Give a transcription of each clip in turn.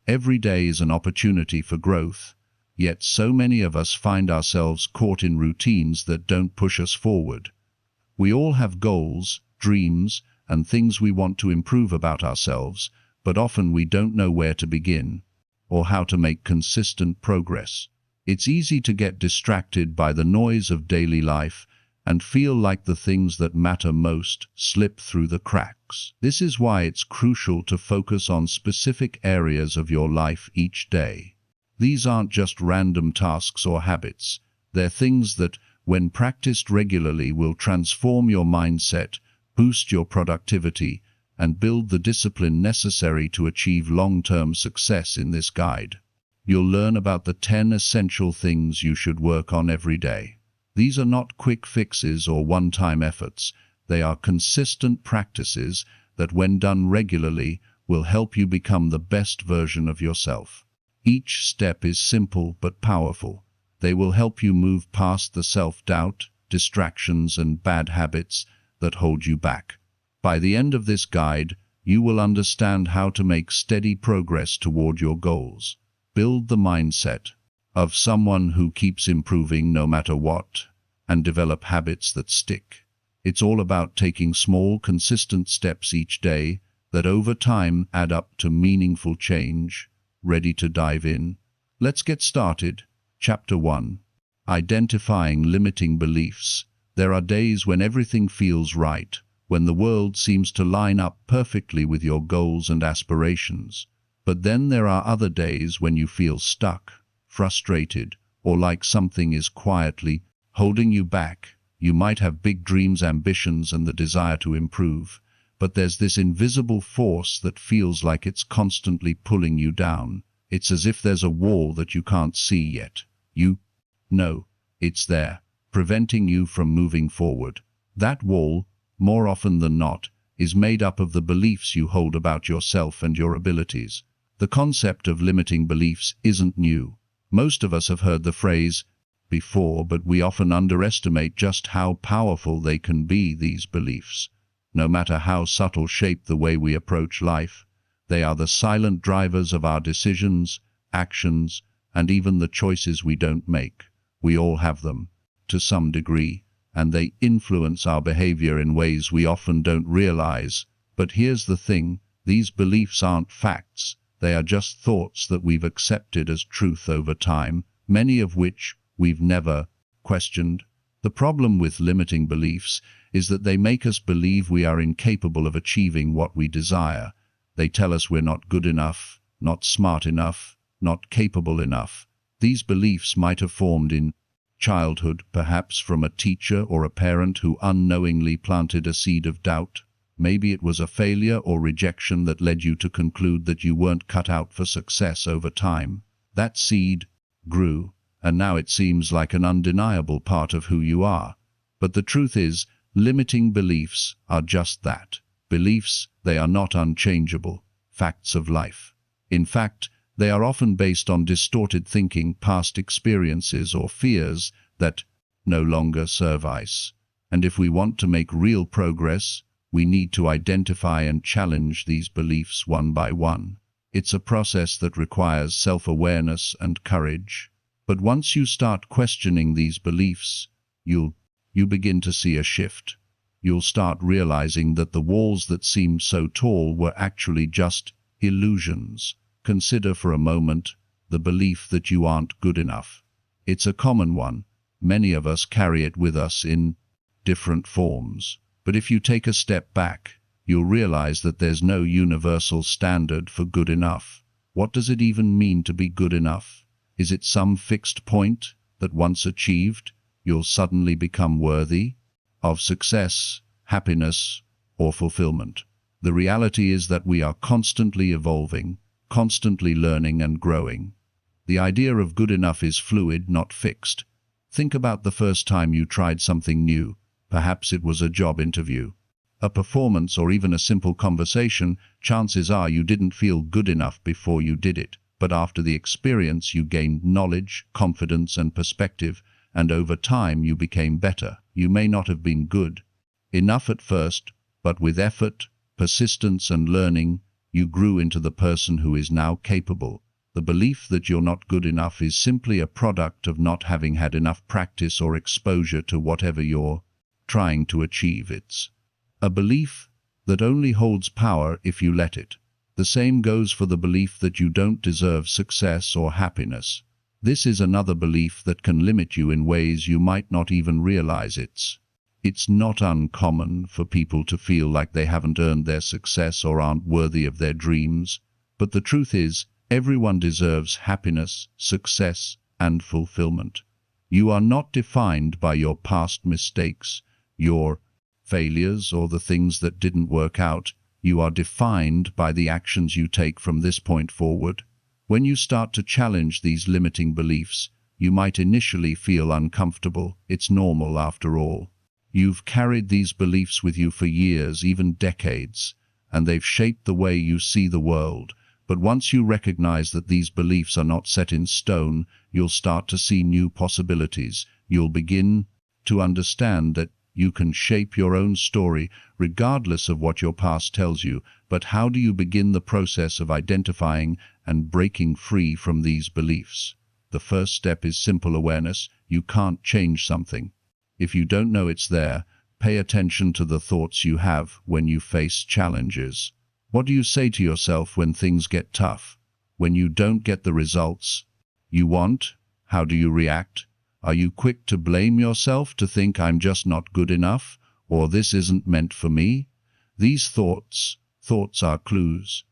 Every day is an opportunity for growth, yet so many of us find ourselves caught in routines that don't push us forward. We all have goals, dreams, and things we want to improve about ourselves, but often we don't know where to begin, or how to make consistent progress. It's easy to get distracted by the noise of daily life and feel like the things that matter most slip through the cracks. This is why it's crucial to focus on specific areas of your life each day. These aren't just random tasks or habits. They're things that, when practiced regularly, will transform your mindset, boost your productivity, and build the discipline necessary to achieve long-term success. In this guide, you'll learn about the 10 essential things you should work on every day. These are not quick fixes or one-time efforts. They are consistent practices that, when done regularly, will help you become the best version of yourself. Each step is simple but powerful. They will help you move past the self-doubt, distractions, and bad habits that hold you back. By the end of this guide, you will understand how to make steady progress toward your goals. Build the mindset of someone who keeps improving no matter what, and develop habits that stick. It's all about taking small, consistent steps each day that over time add up to meaningful change. Ready to dive in? Let's get started. Chapter 1. Identifying limiting beliefs. There are days when everything feels right, when the world seems to line up perfectly with your goals and aspirations. But then there are other days when you feel stuck, frustrated, or like something is quietly holding you back. You might have big dreams, ambitions, and the desire to improve, but there's this invisible force that feels like it's constantly pulling you down. It's as if there's a wall that you can't see yet. You know it's there, preventing you from moving forward. That wall, more often than not, is made up of the beliefs you hold about yourself and your abilities. The concept of limiting beliefs isn't new. Most of us have heard the phrase before, but we often underestimate just how powerful they can be. These beliefs, no matter how subtle, shape the way we approach life. They are the silent drivers of our decisions, actions, and even the choices we don't make. We all have them, to some degree, and they influence our behavior in ways we often don't realize. But here's the thing, these beliefs aren't facts. They are just thoughts that we've accepted as truth over time, many of which we've never questioned. The problem with limiting beliefs is that they make us believe we are incapable of achieving what we desire. They tell us we're not good enough, not smart enough, not capable enough. These beliefs might have formed in childhood, perhaps from a teacher or a parent who unknowingly planted a seed of doubt. Maybe it was a failure or rejection that led you to conclude that you weren't cut out for success. Over time, that seed grew, and now it seems like an undeniable part of who you are. But the truth is, limiting beliefs are just that. Beliefs. They are not unchangeable facts of life. In fact, they are often based on distorted thinking, past experiences, or fears that no longer serve us. And if we want to make real progress, we need to identify and challenge these beliefs one by one. It's a process that requires self-awareness and courage. But once you start questioning these beliefs, you begin to see a shift. You'll start realizing that the walls that seemed so tall were actually just illusions. Consider for a moment the belief that you aren't good enough. It's a common one. Many of us carry it with us in different forms. But if you take a step back, you'll realize that there's no universal standard for good enough. What does it even mean to be good enough? Is it some fixed point that once achieved, you'll suddenly become worthy of success, happiness, or fulfillment? The reality is that we are constantly evolving, constantly learning and growing. The idea of good enough is fluid, not fixed. Think about the first time you tried something new. Perhaps it was a job interview, a performance, or even a simple conversation. Chances are you didn't feel good enough before you did it. But after the experience, you gained knowledge, confidence, and perspective. and over time you became better. You may not have been good enough at first, but with effort, persistence, and learning, you grew into the person who is now capable. The belief that you're not good enough is simply a product of not having had enough practice or exposure to whatever you're trying to achieve. It's a belief that only holds power if you let it. The same goes for the belief that you don't deserve success or happiness. This is another belief that can limit you in ways you might not even realize. It's not uncommon for people to feel like they haven't earned their success or aren't worthy of their dreams, but the truth is, everyone deserves happiness, success, and fulfillment. You are not defined by your past mistakes, your failures, or the things that didn't work out. You are defined by the actions you take from this point forward. When you start to challenge these limiting beliefs, you might initially feel uncomfortable. It's normal after all. You've carried these beliefs with you for years, even decades, and they've shaped the way you see the world. But once you recognize that these beliefs are not set in stone, you'll start to see new possibilities. You'll begin to understand that you can shape your own story regardless of what your past tells you. But how do you begin the process of identifying and breaking free from these beliefs? The first step is simple awareness. You can't change something if you don't know it's there. Pay attention to the thoughts you have when you face challenges. What do you say to yourself when things get tough? When you don't get the results you want, how do you react? Are you quick to blame yourself, to think I'm just not good enough, or this isn't meant for me? These thoughts are clues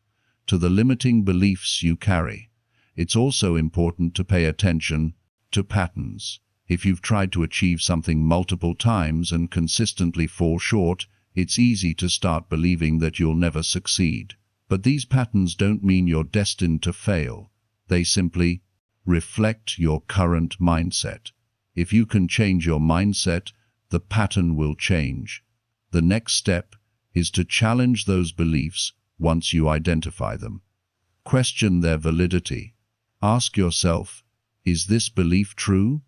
to the limiting beliefs you carry. It's also important to pay attention to patterns. If you've tried to achieve something multiple times and consistently fall short, it's easy to start believing that you'll never succeed. But these patterns don't mean you're destined to fail. They simply reflect your current mindset. If you can change your mindset, the pattern will change. The next step is to challenge those beliefs once you identify them. Question their validity. Ask yourself, is this belief true?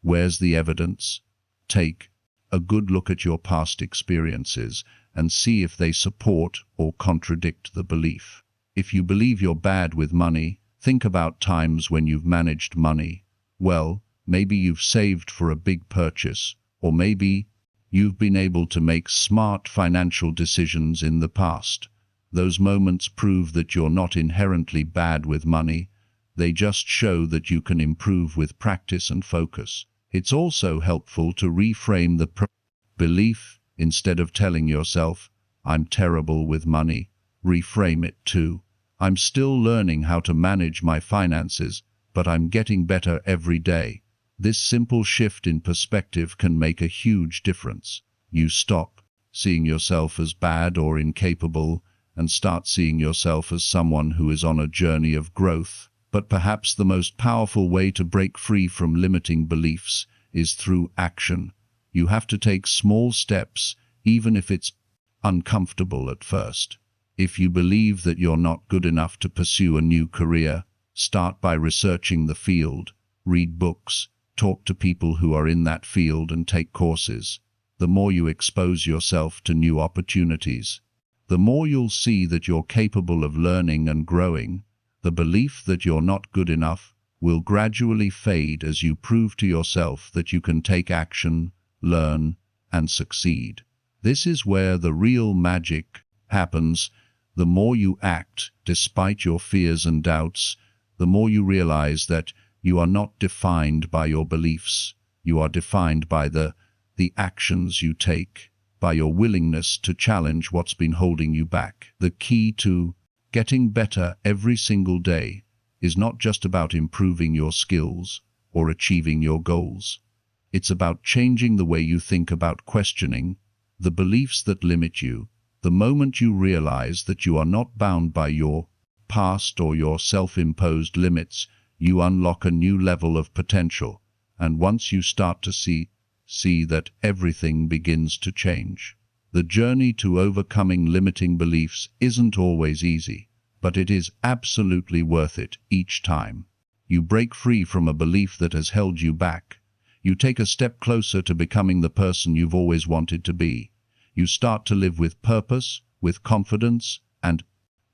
Where's the evidence? Take a good look at your past experiences and see if they support or contradict the belief. If you believe you're bad with money, think about times when you've managed money well. Maybe you've saved for a big purchase, or maybe you've been able to make smart financial decisions in the past. Those moments prove that you're not inherently bad with money. They just show that you can improve with practice and focus. It's also helpful to reframe the belief. Instead of telling yourself, I'm terrible with money, reframe it to, I'm still learning how to manage my finances, but I'm getting better every day. This simple shift in perspective can make a huge difference. You stop seeing yourself as bad or incapable and start seeing yourself as someone who is on a journey of growth. But perhaps the most powerful way to break free from limiting beliefs is through action. You have to take small steps, even if it's uncomfortable at first. If you believe that you're not good enough to pursue a new career, start by researching the field, read books, talk to people who are in that field, and take courses. The more you expose yourself to new opportunities, the more you'll see that you're capable of learning and growing. The belief that you're not good enough will gradually fade as you prove to yourself that you can take action, learn, and succeed. This is where the real magic happens. The more you act despite your fears and doubts, the more you realize that you are not defined by your beliefs. You are defined by the actions you take, by your willingness to challenge what's been holding you back. The key to getting better every single day is not just about improving your skills or achieving your goals. It's about changing the way you think, about questioning the beliefs that limit you. The moment you realize that you are not bound by your past or your self-imposed limits, you unlock a new level of potential. And once you start to see that, everything begins to change. The journey to overcoming limiting beliefs isn't always easy, but it is absolutely worth it each time. You break free from a belief that has held you back. You take a step closer to becoming the person you've always wanted to be. You start to live with purpose, with confidence, and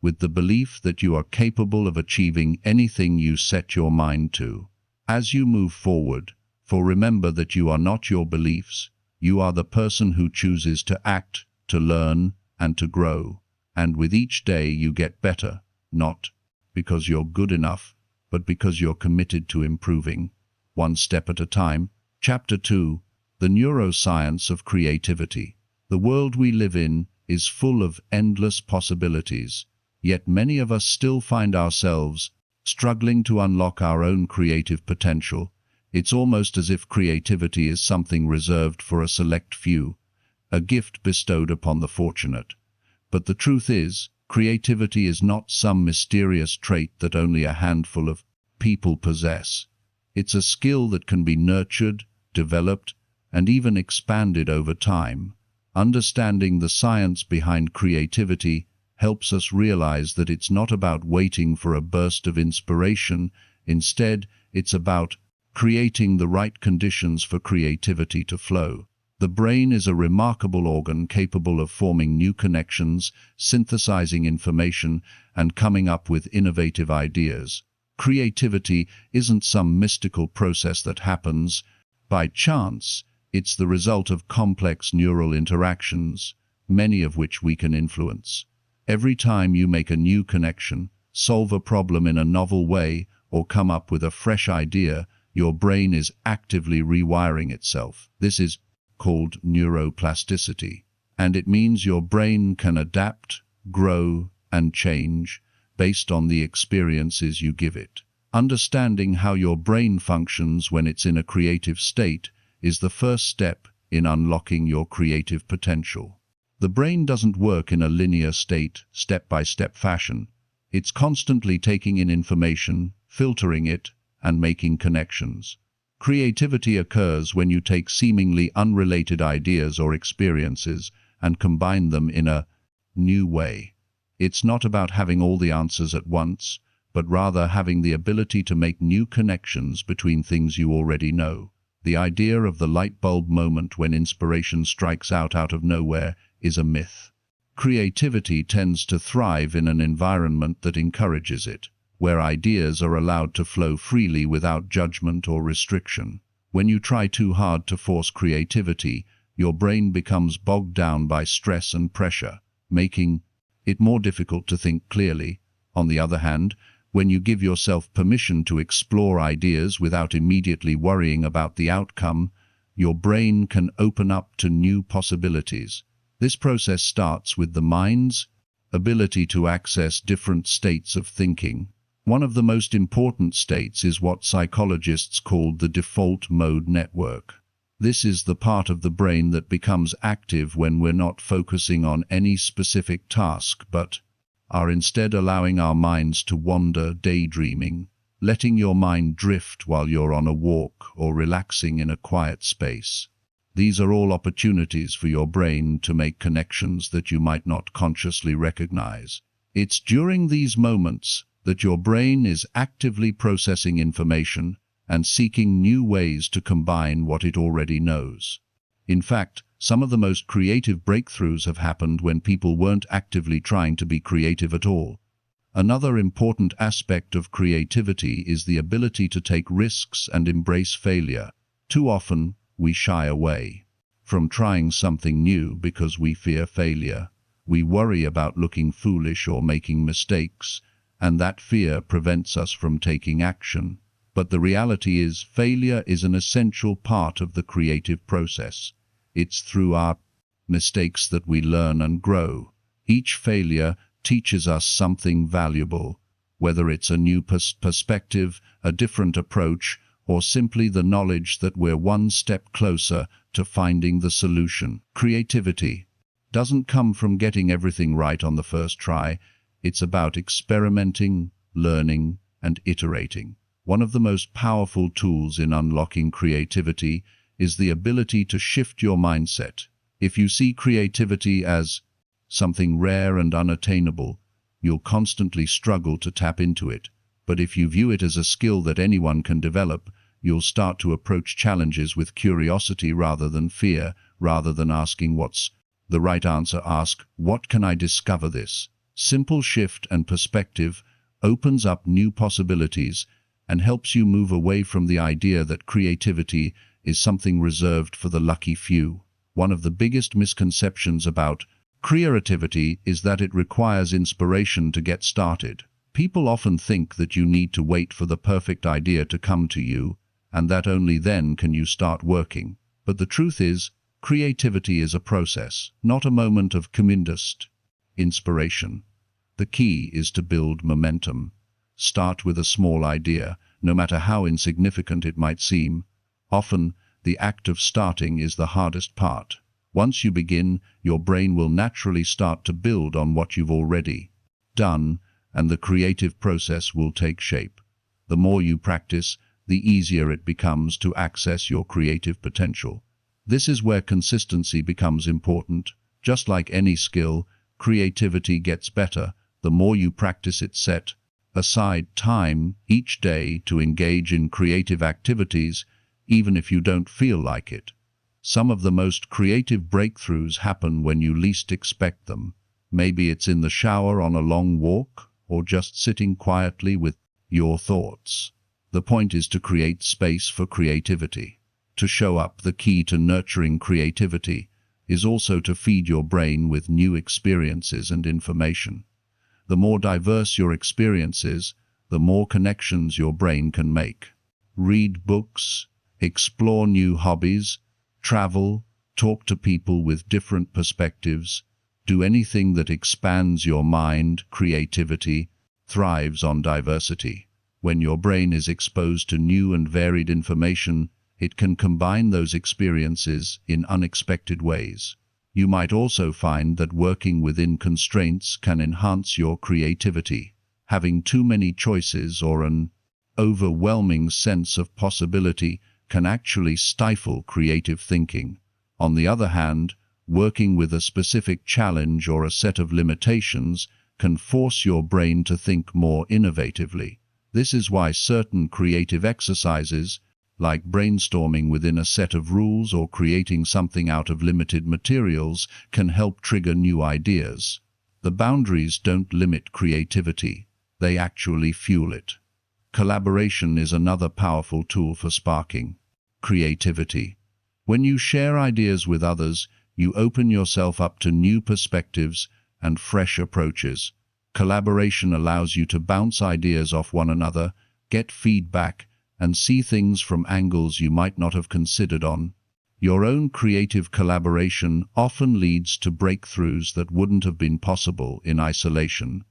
with the belief that you are capable of achieving anything you set your mind to. As you move forward, for remember that you are not your beliefs, you are the person who chooses to act, to learn, and to grow. And with each day you get better, not because you're good enough, but because you're committed to improving, one step at a time. Chapter 2: The Neuroscience of Creativity. The world we live in is full of endless possibilities, yet many of us still find ourselves struggling to unlock our own creative potential. It's almost as if creativity is something reserved for a select few, a gift bestowed upon the fortunate. But the truth is, creativity is not some mysterious trait that only a handful of people possess. It's a skill that can be nurtured, developed, and even expanded over time. Understanding the science behind creativity helps us realize that it's not about waiting for a burst of inspiration. Instead, it's about creating the right conditions for creativity to flow. The brain is a remarkable organ capable of forming new connections, synthesizing information, and coming up with innovative ideas. Creativity isn't some mystical process that happens by chance. It's the result of complex neural interactions, many of which we can influence. Every time you make a new connection, solve a problem in a novel way, or come up with a fresh idea, your brain is actively rewiring itself. This is called neuroplasticity, and it means your brain can adapt, grow, and change based on the experiences you give it. Understanding how your brain functions when it's in a creative state is the first step in unlocking your creative potential. The brain doesn't work in a linear state, step-by-step fashion. It's constantly taking in information, filtering it, and making connections. Creativity occurs when you take seemingly unrelated ideas or experiences and combine them in a new way. It's not about having all the answers at once, but rather having the ability to make new connections between things you already know. The idea of the light bulb moment when inspiration strikes out of nowhere is a myth. Creativity tends to thrive in an environment that encourages it, where ideas are allowed to flow freely without judgment or restriction. When you try too hard to force creativity, your brain becomes bogged down by stress and pressure, making it more difficult to think clearly. On the other hand, when you give yourself permission to explore ideas without immediately worrying about the outcome, your brain can open up to new possibilities. This process starts with the mind's ability to access different states of thinking. One of the most important states is what psychologists call the default mode network. This is the part of the brain that becomes active when we're not focusing on any specific task, but are instead allowing our minds to wander, daydreaming, letting your mind drift while you're on a walk or relaxing in a quiet space. These are all opportunities for your brain to make connections that you might not consciously recognize. It's during these moments that your brain is actively processing information and seeking new ways to combine what it already knows. In fact, some of the most creative breakthroughs have happened when people weren't actively trying to be creative at all. Another important aspect of creativity is the ability to take risks and embrace failure. Too often, we shy away from trying something new because we fear failure. We worry about looking foolish or making mistakes, and that fear prevents us from taking action. But the reality is, failure is an essential part of the creative process. It's through our mistakes that we learn and grow. Each failure teaches us something valuable, whether it's a new perspective, a different approach, or simply the knowledge that we're one step closer to finding the solution. Creativity doesn't come from getting everything right on the first try. It's about experimenting, learning, and iterating. One of the most powerful tools in unlocking creativity is the ability to shift your mindset. If you see creativity as something rare and unattainable, you'll constantly struggle to tap into it. But if you view it as a skill that anyone can develop, you'll start to approach challenges with curiosity rather than fear. Rather than asking what's the right answer, ask, what can I discover this? Simple shift and perspective opens up new possibilities and helps you move away from the idea that creativity is something reserved for the lucky few. One of the biggest misconceptions about creativity is that it requires inspiration to get started. People often think that you need to wait for the perfect idea to come to you, and that only then can you start working. But the truth is, creativity is a process, not a moment of commandest inspiration. The key is to build momentum. Start with a small idea, no matter how insignificant it might seem. Often, the act of starting is the hardest part. Once you begin, your brain will naturally start to build on what you've already done, and the creative process will take shape. The more you practice, the easier it becomes to access your creative potential. This is where consistency becomes important. Just like any skill, creativity gets better the more you practice it. Set aside time each day to engage in creative activities, even if you don't feel like it. Some of the most creative breakthroughs happen when you least expect them. Maybe it's in the shower, on a long walk, or just sitting quietly with your thoughts. The point is to create space for creativity. To show up, the key to nurturing creativity is also to feed your brain with new experiences and information. The more diverse your experiences, the more connections your brain can make. Read books, explore new hobbies, travel, talk to people with different perspectives, do anything that expands your mind. Creativity thrives on diversity. When your brain is exposed to new and varied information, it can combine those experiences in unexpected ways. You might also find that working within constraints can enhance your creativity. Having too many choices or an overwhelming sense of possibility can actually stifle creative thinking. On the other hand, working with a specific challenge or a set of limitations can force your brain to think more innovatively. This is why certain creative exercises, like brainstorming within a set of rules or creating something out of limited materials, can help trigger new ideas. The boundaries don't limit creativity, they actually fuel it. Collaboration is another powerful tool for sparking creativity. When you share ideas with others, you open yourself up to new perspectives and fresh approaches. Collaboration allows you to bounce ideas off one another, get feedback, and see things from angles you might not have considered on. Your own creative collaboration often leads to breakthroughs that wouldn't have been possible in isolation.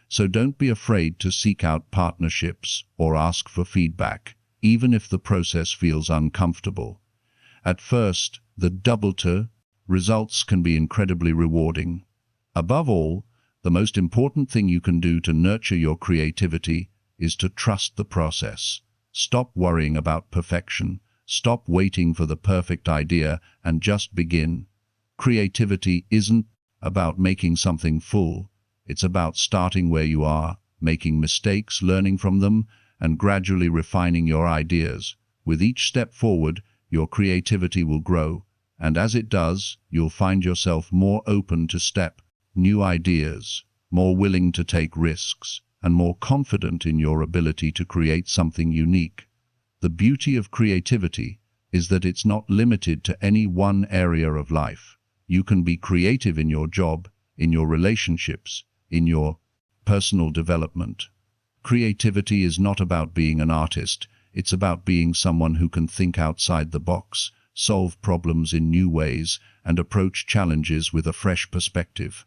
So don't be afraid to seek out partnerships or ask for feedback, even if the process feels uncomfortable. At first, the results can be incredibly rewarding. Above all, the most important thing you can do to nurture your creativity is to trust the process. Stop worrying about perfection. Stop waiting for the perfect idea and just begin. Creativity isn't about making something full. It's about starting where you are, making mistakes, learning from them, and gradually refining your ideas. With each step forward, your creativity will grow, and as it does, you'll find yourself more open to new ideas, more willing to take risks, and more confident in your ability to create something unique. The beauty of creativity is that it's not limited to any one area of life. You can be creative in your job, in your relationships, in your personal development. Creativity is not about being an artist, it's about being someone who can think outside the box, solve problems in new ways, and approach challenges with a fresh perspective.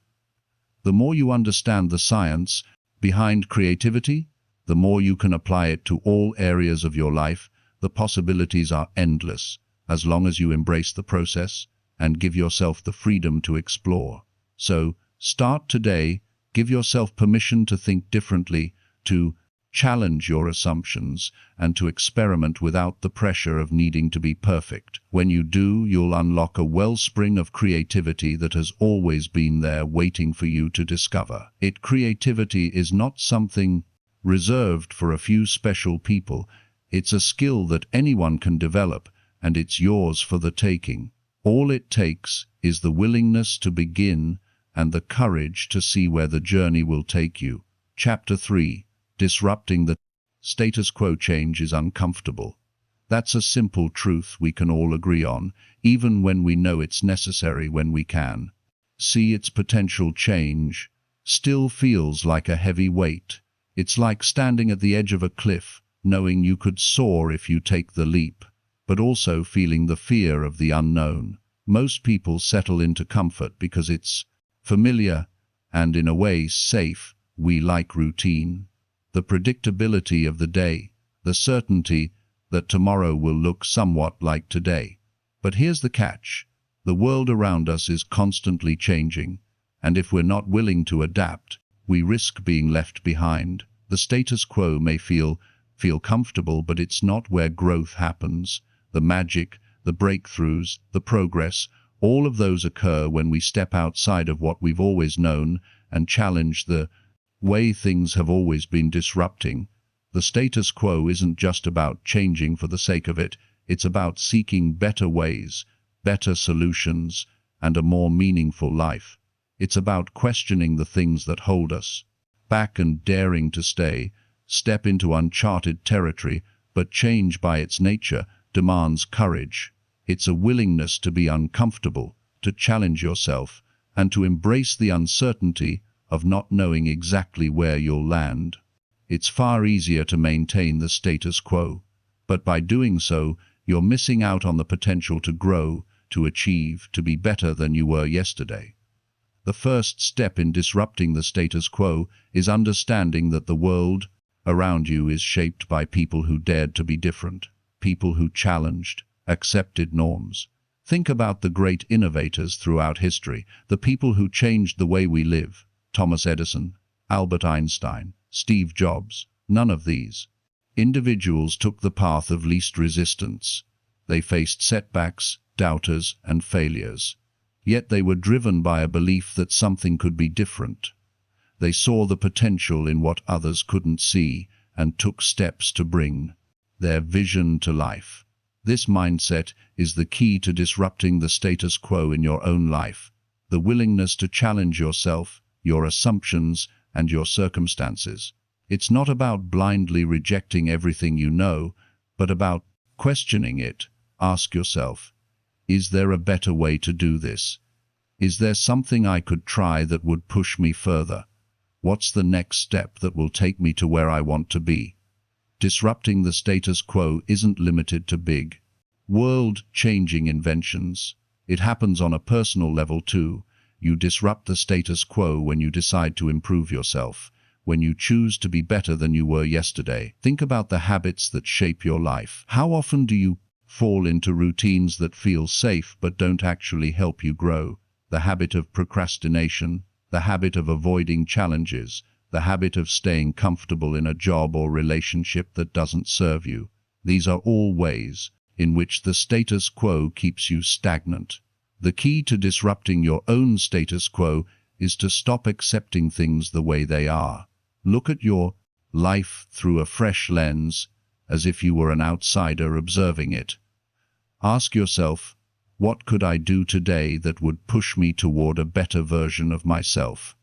The more you understand the science behind creativity, the more you can apply it to all areas of your life. The possibilities are endless, as long as you embrace the process and give yourself the freedom to explore. So, start today, give yourself permission to think differently, to challenge your assumptions, and to experiment without the pressure of needing to be perfect. When you do, you'll unlock a wellspring of creativity that has always been there waiting for you to discover. Creativity is not something reserved for a few special people. It's a skill that anyone can develop, and it's yours for the taking. All it takes is the willingness to begin and the courage to see where the journey will take you. Chapter 3. Disrupting the status quo. Change is uncomfortable. That's a simple truth we can all agree on, even when we know it's necessary. When we can see its potential, change still feels like a heavy weight. It's like standing at the edge of a cliff, knowing you could soar if you take the leap, but also feeling the fear of the unknown. Most people settle into comfort because it's familiar and, in a way, safe. We like routine, the predictability of the day, the certainty that tomorrow will look somewhat like today. But here's the catch. The world around us is constantly changing, and if we're not willing to adapt, we risk being left behind. The status quo may feel comfortable, but it's not where growth happens. The magic, the breakthroughs, the progress, all of those occur when we step outside of what we've always known and challenge the way things have always been. Disrupting the status quo isn't just about changing for the sake of it. It's about seeking better ways, better solutions, and a more meaningful life. It's about questioning the things that hold us back and daring to step into uncharted territory. But change, by its nature, demands courage. It's a willingness to be uncomfortable, to challenge yourself, and to embrace the uncertainty of not knowing exactly where you'll land. It's far easier to maintain the status quo, but by doing so, you're missing out on the potential to grow, to achieve, to be better than you were yesterday. The first step in disrupting the status quo is understanding that the world around you is shaped by people who dared to be different, people who challenged, accepted norms. Think about the great innovators throughout history, the people who changed the way we live. Thomas Edison, Albert Einstein, Steve Jobs. None of these individuals took the path of least resistance. They faced setbacks, doubters, and failures. Yet they were driven by a belief that something could be different. They saw the potential in what others couldn't see and took steps to bring their vision to life. This mindset is the key to disrupting the status quo in your own life. The willingness to challenge yourself, your assumptions, and your circumstances. It's not about blindly rejecting everything you know, but about questioning it. Ask yourself, is there a better way to do this? Is there something I could try that would push me further? What's the next step that will take me to where I want to be? Disrupting the status quo isn't limited to big, world-changing inventions. It happens on a personal level too. You disrupt the status quo when you decide to improve yourself, when you choose to be better than you were yesterday. Think about the habits that shape your life. How often do you fall into routines that feel safe but don't actually help you grow? The habit of procrastination, the habit of avoiding challenges, the habit of staying comfortable in a job or relationship that doesn't serve you. These are all ways in which the status quo keeps you stagnant. The key to disrupting your own status quo is to stop accepting things the way they are. Look at your life through a fresh lens, as if you were an outsider observing it. Ask yourself, what could I do today that would push me toward a better version of myself?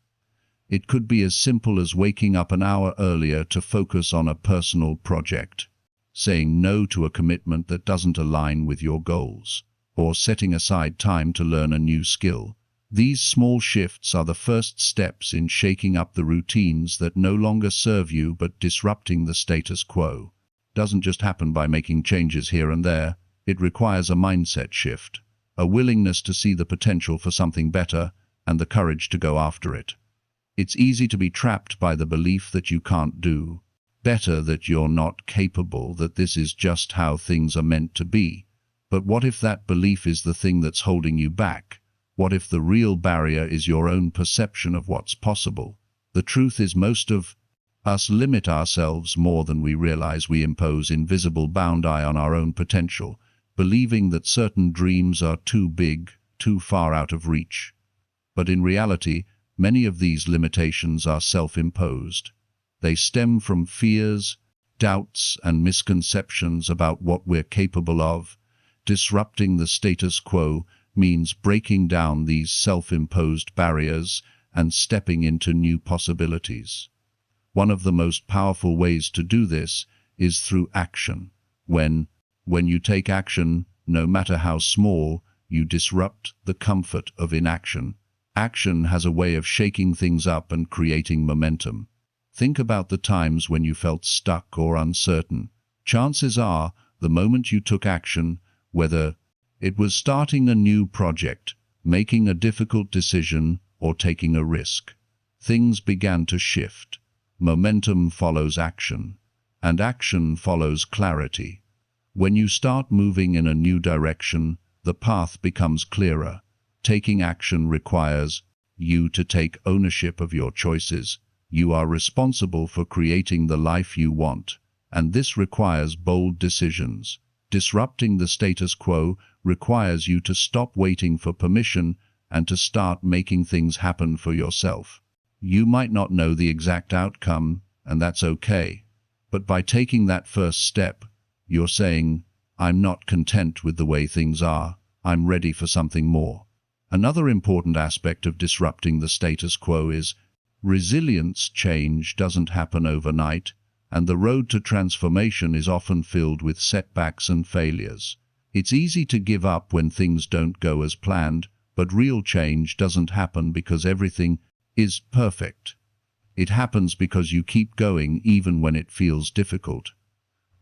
It could be as simple as waking up an hour earlier to focus on a personal project, saying no to a commitment that doesn't align with your goals, or setting aside time to learn a new skill. These small shifts are the first steps in shaking up the routines that no longer serve you. But disrupting the status quo doesn't just happen by making changes here and there. It requires a mindset shift, a willingness to see the potential for something better, and the courage to go after it. It's easy to be trapped by the belief that you can't do better, that you're not capable, that this is just how things are meant to be. But what if that belief is the thing that's holding you back? What if the real barrier is your own perception of what's possible? The truth is, most of us limit ourselves more than we realize. We impose invisible boundary on our own potential, believing that certain dreams are too big, too far out of reach. But in reality, many of these limitations are self-imposed. They stem from fears, doubts and misconceptions about what we're capable of. Disrupting the status quo means breaking down these self-imposed barriers and stepping into new possibilities. One of the most powerful ways to do this is through action. When you take action, no matter how small, you disrupt the comfort of inaction. Action has a way of shaking things up and creating momentum. Think about the times when you felt stuck or uncertain. Chances are, the moment you took action, whether it was starting a new project, making a difficult decision, or taking a risk, things began to shift. Momentum follows action, and action follows clarity. When you start moving in a new direction, the path becomes clearer. Taking action requires you to take ownership of your choices. You are responsible for creating the life you want, and this requires bold decisions. Disrupting the status quo requires you to stop waiting for permission and to start making things happen for yourself. You might not know the exact outcome, and that's okay. But by taking that first step, you're saying, I'm not content with the way things are. I'm ready for something more. Another important aspect of disrupting the status quo is resilience. Change doesn't happen overnight, and the road to transformation is often filled with setbacks and failures. It's easy to give up when things don't go as planned, but real change doesn't happen because everything is perfect. It happens because you keep going even when it feels difficult.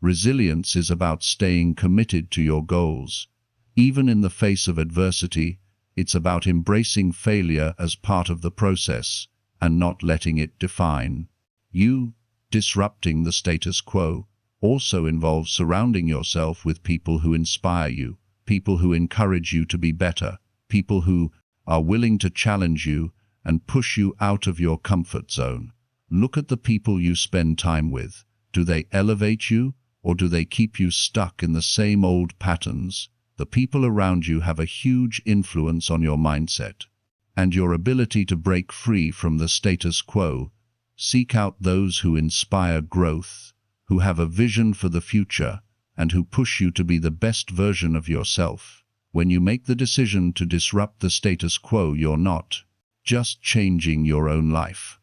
Resilience is about staying committed to your goals. Even in the face of adversity, it's about embracing failure as part of the process and not letting it define you. Disrupting the status quo also involves surrounding yourself with people who inspire you, people who encourage you to be better, people who are willing to challenge you and push you out of your comfort zone. Look at the people you spend time with. Do they elevate you, or do they keep you stuck in the same old patterns? The people around you have a huge influence on your mindset and your ability to break free from the status quo. Seek out those who inspire growth, who have a vision for the future, and who push you to be the best version of yourself. When you make the decision to disrupt the status quo, you're not just changing your own life.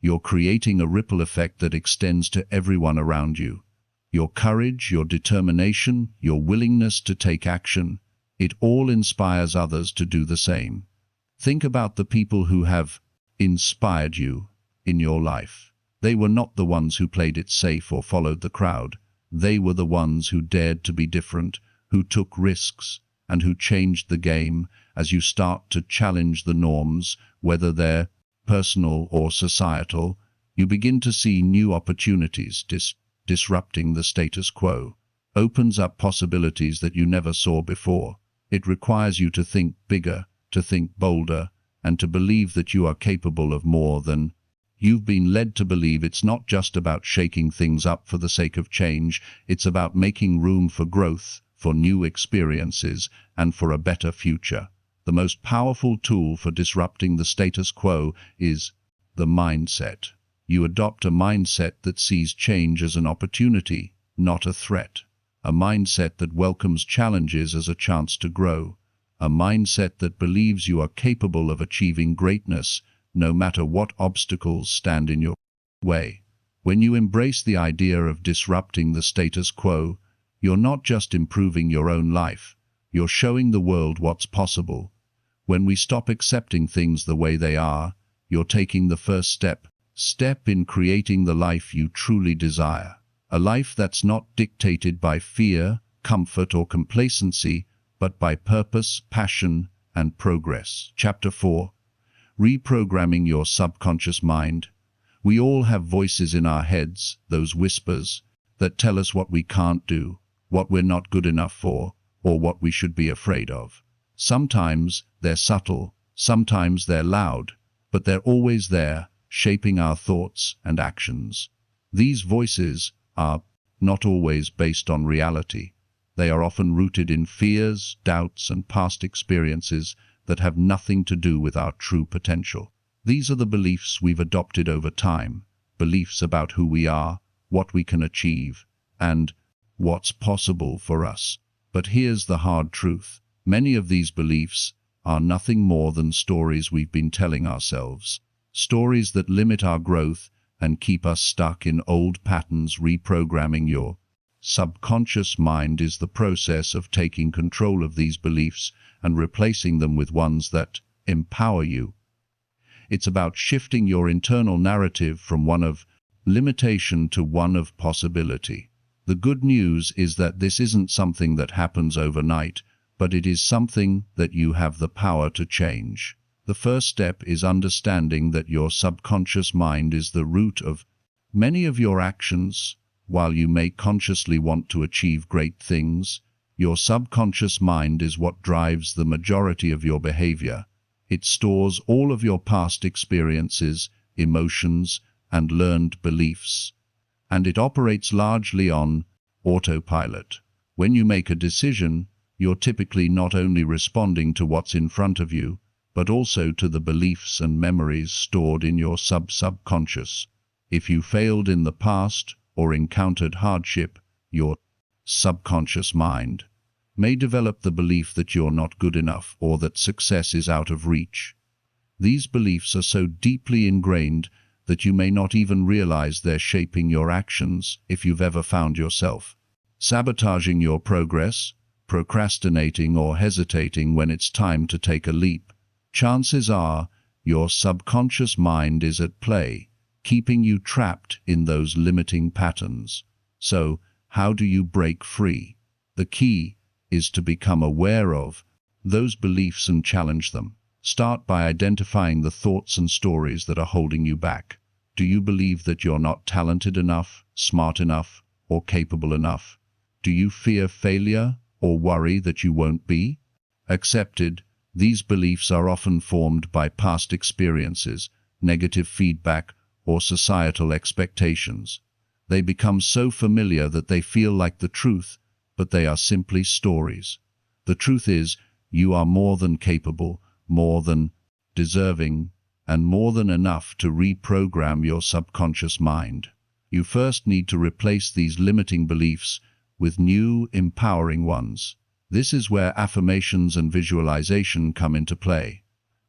You're creating a ripple effect that extends to everyone around you. Your courage, your determination, your willingness to take action, it all inspires others to do the same. Think about the people who have inspired you in your life. They were not the ones who played it safe or followed the crowd. They were the ones who dared to be different, who took risks, and who changed the game. As you start to challenge the norms, whether they're personal or societal, you begin to see new opportunities. Disrupting the status quo opens up possibilities that you never saw before. It requires you to think bigger, to think bolder, and to believe that you are capable of more than you've been led to believe. It's not just about shaking things up for the sake of change. It's about making room for growth, for new experiences, and for a better future. The most powerful tool for disrupting the status quo is the mindset. You adopt a mindset that sees change as an opportunity, not a threat. A mindset that welcomes challenges as a chance to grow. A mindset that believes you are capable of achieving greatness, no matter what obstacles stand in your way. When you embrace the idea of disrupting the status quo, you're not just improving your own life, you're showing the world what's possible. When we stop accepting things the way they are, you're taking the first step in creating the life you truly desire. A life that's not dictated by fear, comfort, or complacency, but by purpose, passion, and progress. Chapter 4. Reprogramming your subconscious mind. We all have voices in our heads, those whispers, that tell us what we can't do, what we're not good enough for, or what we should be afraid of. Sometimes they're subtle, sometimes they're loud, but they're always there, shaping our thoughts and actions. These voices are not always based on reality. They are often rooted in fears, doubts, and past experiences that have nothing to do with our true potential. These are the beliefs we've adopted over time, beliefs about who we are, what we can achieve, and what's possible for us. But here's the hard truth. Many of these beliefs are nothing more than stories we've been telling ourselves. Stories that limit our growth and keep us stuck in old patterns. Reprogramming your subconscious mind is the process of taking control of these beliefs and replacing them with ones that empower you. It's about shifting your internal narrative from one of limitation to one of possibility. The good news is that this isn't something that happens overnight, but it is something that you have the power to change. The first step is understanding that your subconscious mind is the root of many of your actions. While you may consciously want to achieve great things, your subconscious mind is what drives the majority of your behavior. It stores all of your past experiences, emotions, and learned beliefs, and it operates largely on autopilot. When you make a decision, you're typically not only responding to what's in front of you, but also to the beliefs and memories stored in your subconscious. If you failed in the past or encountered hardship, your subconscious mind may develop the belief that you're not good enough or that success is out of reach. These beliefs are so deeply ingrained that you may not even realize they're shaping your actions. If you've ever found yourself sabotaging your progress, procrastinating or hesitating when it's time to take a leap, chances are your subconscious mind is at play, keeping you trapped in those limiting patterns. So, how do you break free? The key is to become aware of those beliefs and challenge them. Start by identifying the thoughts and stories that are holding you back. Do you believe that you're not talented enough, smart enough, or capable enough? Do you fear failure or worry that you won't be accepted? These beliefs are often formed by past experiences, negative feedback, or societal expectations. They become so familiar that they feel like the truth, but they are simply stories. The truth is, you are more than capable, more than deserving, and more than enough to reprogram your subconscious mind. You first need to replace these limiting beliefs with new, empowering ones. This is where affirmations and visualization come into play.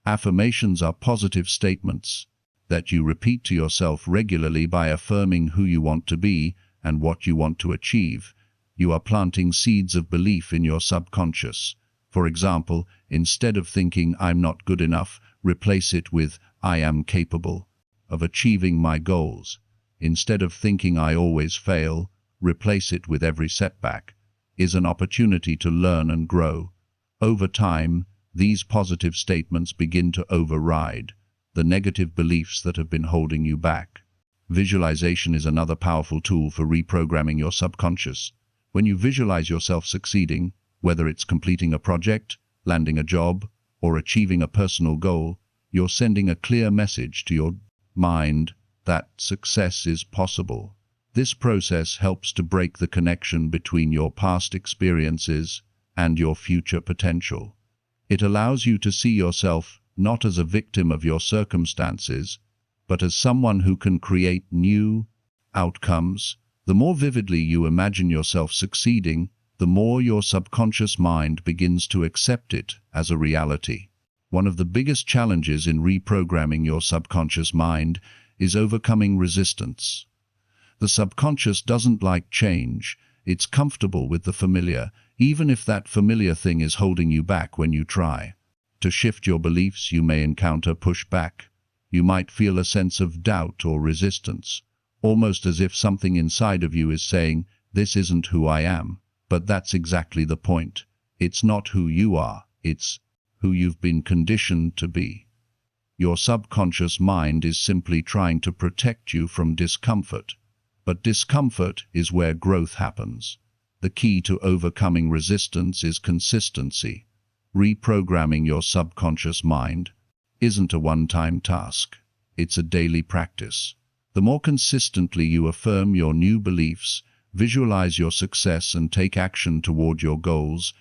Affirmations are positive statements that you repeat to yourself regularly. By affirming who you want to be and what you want to achieve, you are planting seeds of belief in your subconscious. For example, instead of thinking, "I'm not good enough," replace it with, "I am capable of achieving my goals." Instead of thinking, "I always fail," replace it with, "Every setback is an opportunity to learn and grow." Over time, these positive statements begin to override the negative beliefs that have been holding you back. Visualization is another powerful tool for reprogramming your subconscious. When you visualize yourself succeeding, whether it's completing a project, landing a job, or achieving a personal goal, you're sending a clear message to your mind that success is possible. This process helps to break the connection between your past experiences and your future potential. It allows you to see yourself not as a victim of your circumstances, but as someone who can create new outcomes. The more vividly you imagine yourself succeeding, the more your subconscious mind begins to accept it as a reality. One of the biggest challenges in reprogramming your subconscious mind is overcoming resistance. The subconscious doesn't like change. It's comfortable with the familiar, even if that familiar thing is holding you back. When you try to shift your beliefs, you may encounter pushback. You might feel a sense of doubt or resistance, almost as if something inside of you is saying, "This isn't who I am." But that's exactly the point. It's not who you are, it's who you've been conditioned to be. Your subconscious mind is simply trying to protect you from discomfort. But discomfort is where growth happens. The key to overcoming resistance is consistency. Reprogramming your subconscious mind isn't a one-time task. It's a daily practice. The more consistently you affirm your new beliefs, visualize your success, and take action toward your goals,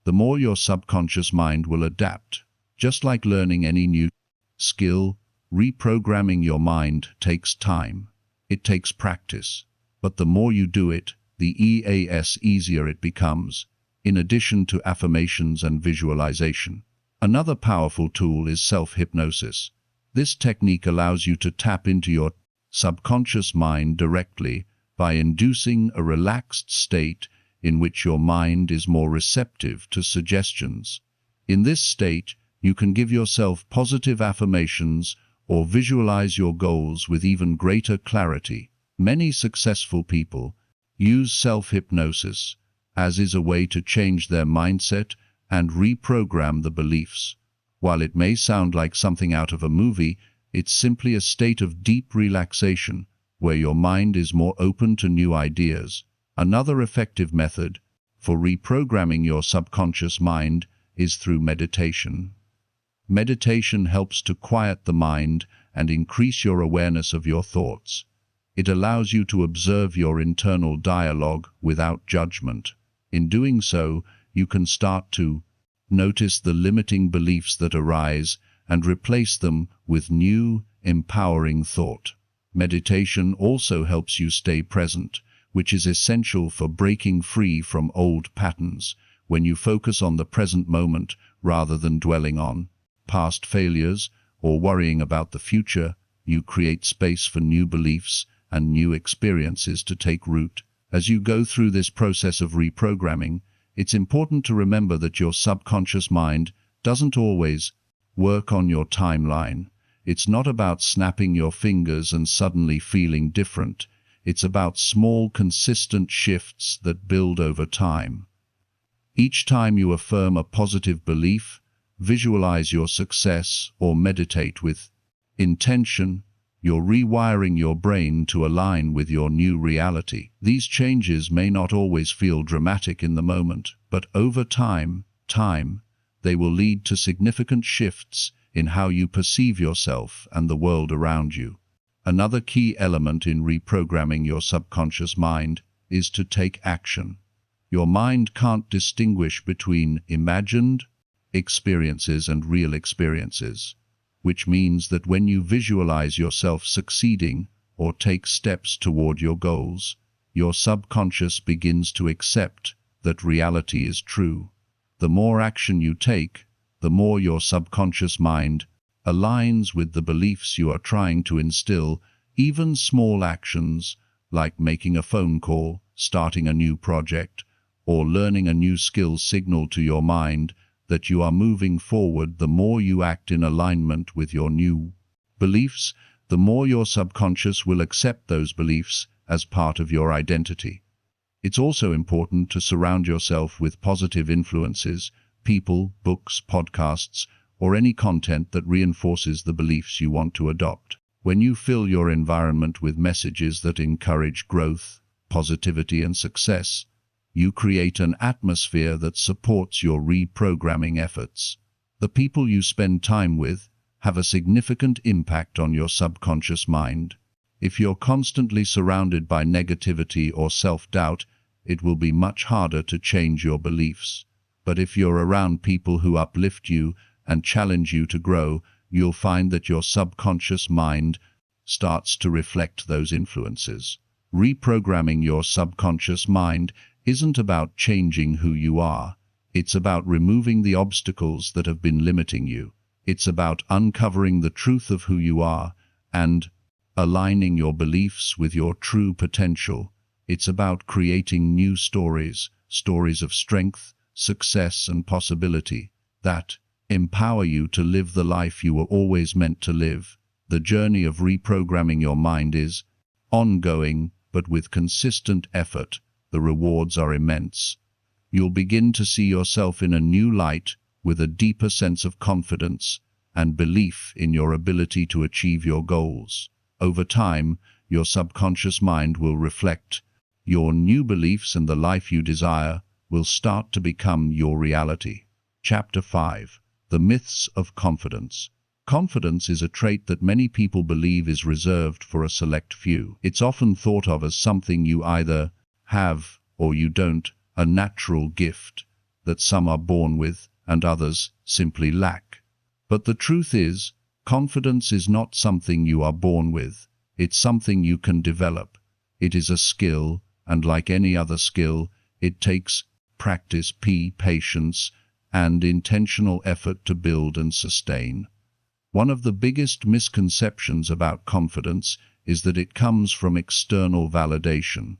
the more your subconscious mind will adapt. Just like learning any new skill, reprogramming your mind takes time. It takes practice. but the more you do it, the easier it becomes, in addition to affirmations and visualization. Another powerful tool is self-hypnosis. This technique allows you to tap into your subconscious mind directly by inducing a relaxed state in which your mind is more receptive to suggestions. In this state, you can give yourself positive affirmations or visualize your goals with even greater clarity. Many successful people use self-hypnosis as is a way to change their mindset and reprogram the beliefs. While it may sound like something out of a movie, it's simply a state of deep relaxation where your mind is more open to new ideas. Another effective method for reprogramming your subconscious mind is through meditation. Meditation helps to quiet the mind and increase your awareness of your thoughts. It allows you to observe your internal dialogue without judgment. In doing so, you can start to notice the limiting beliefs that arise and replace them with new, empowering thought. Meditation also helps you stay present, which is essential for breaking free from old patterns. When you focus on the present moment rather than dwelling on past failures or worrying about the future, you create space for new beliefs and new experiences to take root. As you go through this process of reprogramming, it's important to remember that your subconscious mind doesn't always work on your timeline. It's not about snapping your fingers and suddenly feeling different. It's about small, consistent shifts that build over time. Each time you affirm a positive belief, visualize your success, or meditate with intention, you're rewiring your brain to align with your new reality. These changes may not always feel dramatic in the moment, but over time, they will lead to significant shifts in how you perceive yourself and the world around you. Another key element in reprogramming your subconscious mind is to take action. Your mind can't distinguish between imagined experiences and real experiences, which means that when you visualize yourself succeeding or take steps toward your goals, your subconscious begins to accept that reality is true. The more action you take, the more your subconscious mind aligns with the beliefs you are trying to instill. Even small actions, like making a phone call, starting a new project, or learning a new skill, signal to your mind that you are moving forward. The more you act in alignment with your new beliefs, the more your subconscious will accept those beliefs as part of your identity. It's also important to surround yourself with positive influences, people, books, podcasts, or any content that reinforces the beliefs you want to adopt. When you fill your environment with messages that encourage growth, positivity, and success, you create an atmosphere that supports your reprogramming efforts. The people you spend time with have a significant impact on your subconscious mind. If you're constantly surrounded by negativity or self-doubt, it will be much harder to change your beliefs. But if you're around people who uplift you and challenge you to grow, you'll find that your subconscious mind starts to reflect those influences. Reprogramming your subconscious mind isn't about changing who you are. It's about removing the obstacles that have been limiting you. It's about uncovering the truth of who you are and aligning your beliefs with your true potential. It's about creating new stories of strength, success, and possibility that empower you to live the life you were always meant to live. The journey of reprogramming your mind is ongoing, but with consistent effort, the rewards are immense. You'll begin to see yourself in a new light, with a deeper sense of confidence and belief in your ability to achieve your goals. Over time, your subconscious mind will reflect your new beliefs, and the life you desire will start to become your reality. Chapter 5. The Myths of Confidence. Confidence is a trait that many people believe is reserved for a select few. It's often thought of as something you either have or you don't, a natural gift that some are born with and others simply lack. But the truth is, confidence is not something you are born with. It's something you can develop. It is a skill, and like any other skill, it takes practice, patience, and intentional effort to build and sustain. One of the biggest misconceptions about confidence is that it comes from external validation.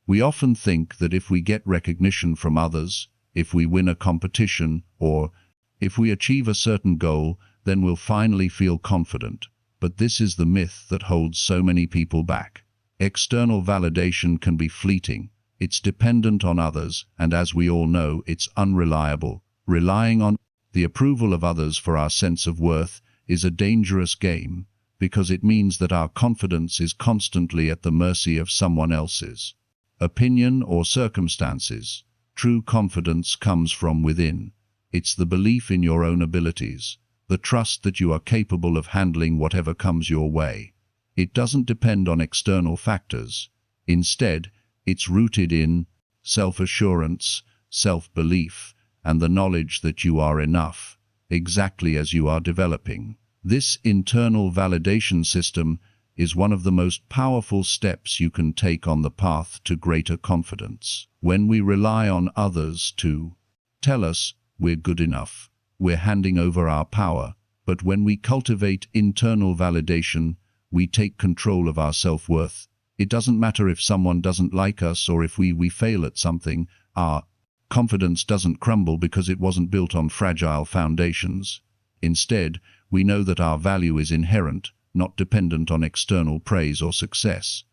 We often think that if we get recognition from others, if we win a competition, or if we achieve a certain goal, then we'll finally feel confident. But this is the myth that holds so many people back. External validation can be fleeting. It's dependent on others, and as we all know, it's unreliable. Relying on the approval of others for our sense of worth is a dangerous game, because it means that our confidence is constantly at the mercy of someone else's opinion or circumstances. True confidence comes from within. It's the belief in your own abilities, the trust that you are capable of handling whatever comes your way. It doesn't depend on external factors. Instead, it's rooted in self-assurance, self-belief, and the knowledge that you are enough, exactly as you are developing. This internal validation system is one of the most powerful steps you can take on the path to greater confidence. When we rely on others to tell us we're good enough, we're handing over our power. But when we cultivate internal validation, we take control of our self-worth. It doesn't matter if someone doesn't like us or if we fail at something. Our confidence doesn't crumble because it wasn't built on fragile foundations. Instead, we know that our value is inherent, not dependent on external praise or success.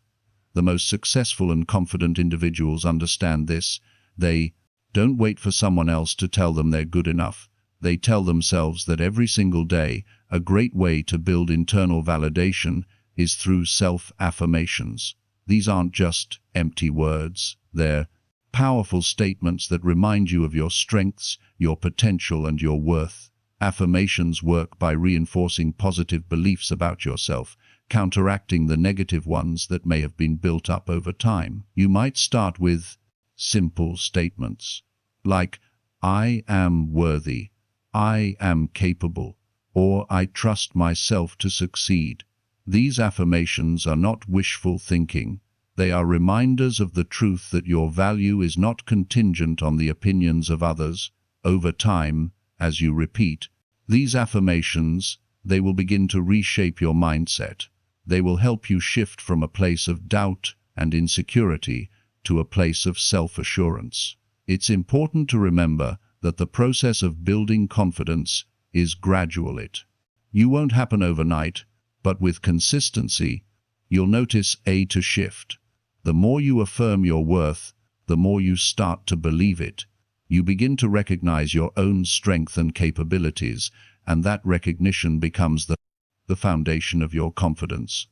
The most successful and confident individuals understand this. They don't wait for someone else to tell them they're good enough. They tell themselves that every single day. A great way to build internal validation is through self-affirmations. These aren't just empty words. They're powerful statements that remind you of your strengths, your potential, and your worth. Affirmations work by reinforcing positive beliefs about yourself, counteracting the negative ones that may have been built up over time. You might start with simple statements like, "I am worthy," "I am capable," or "I trust myself to succeed." These affirmations are not wishful thinking. They are reminders of the truth that your value is not contingent on the opinions of others. Over time, as you repeat these affirmations, they will begin to reshape your mindset. They will help you shift from a place of doubt and insecurity to a place of self-assurance. It's important to remember that the process of building confidence is gradual. You won't happen overnight, but with consistency, you'll notice a shift. The more you affirm your worth, the more you start to believe it. You begin to recognize your own strength and capabilities, and that recognition becomes the foundation of your confidence.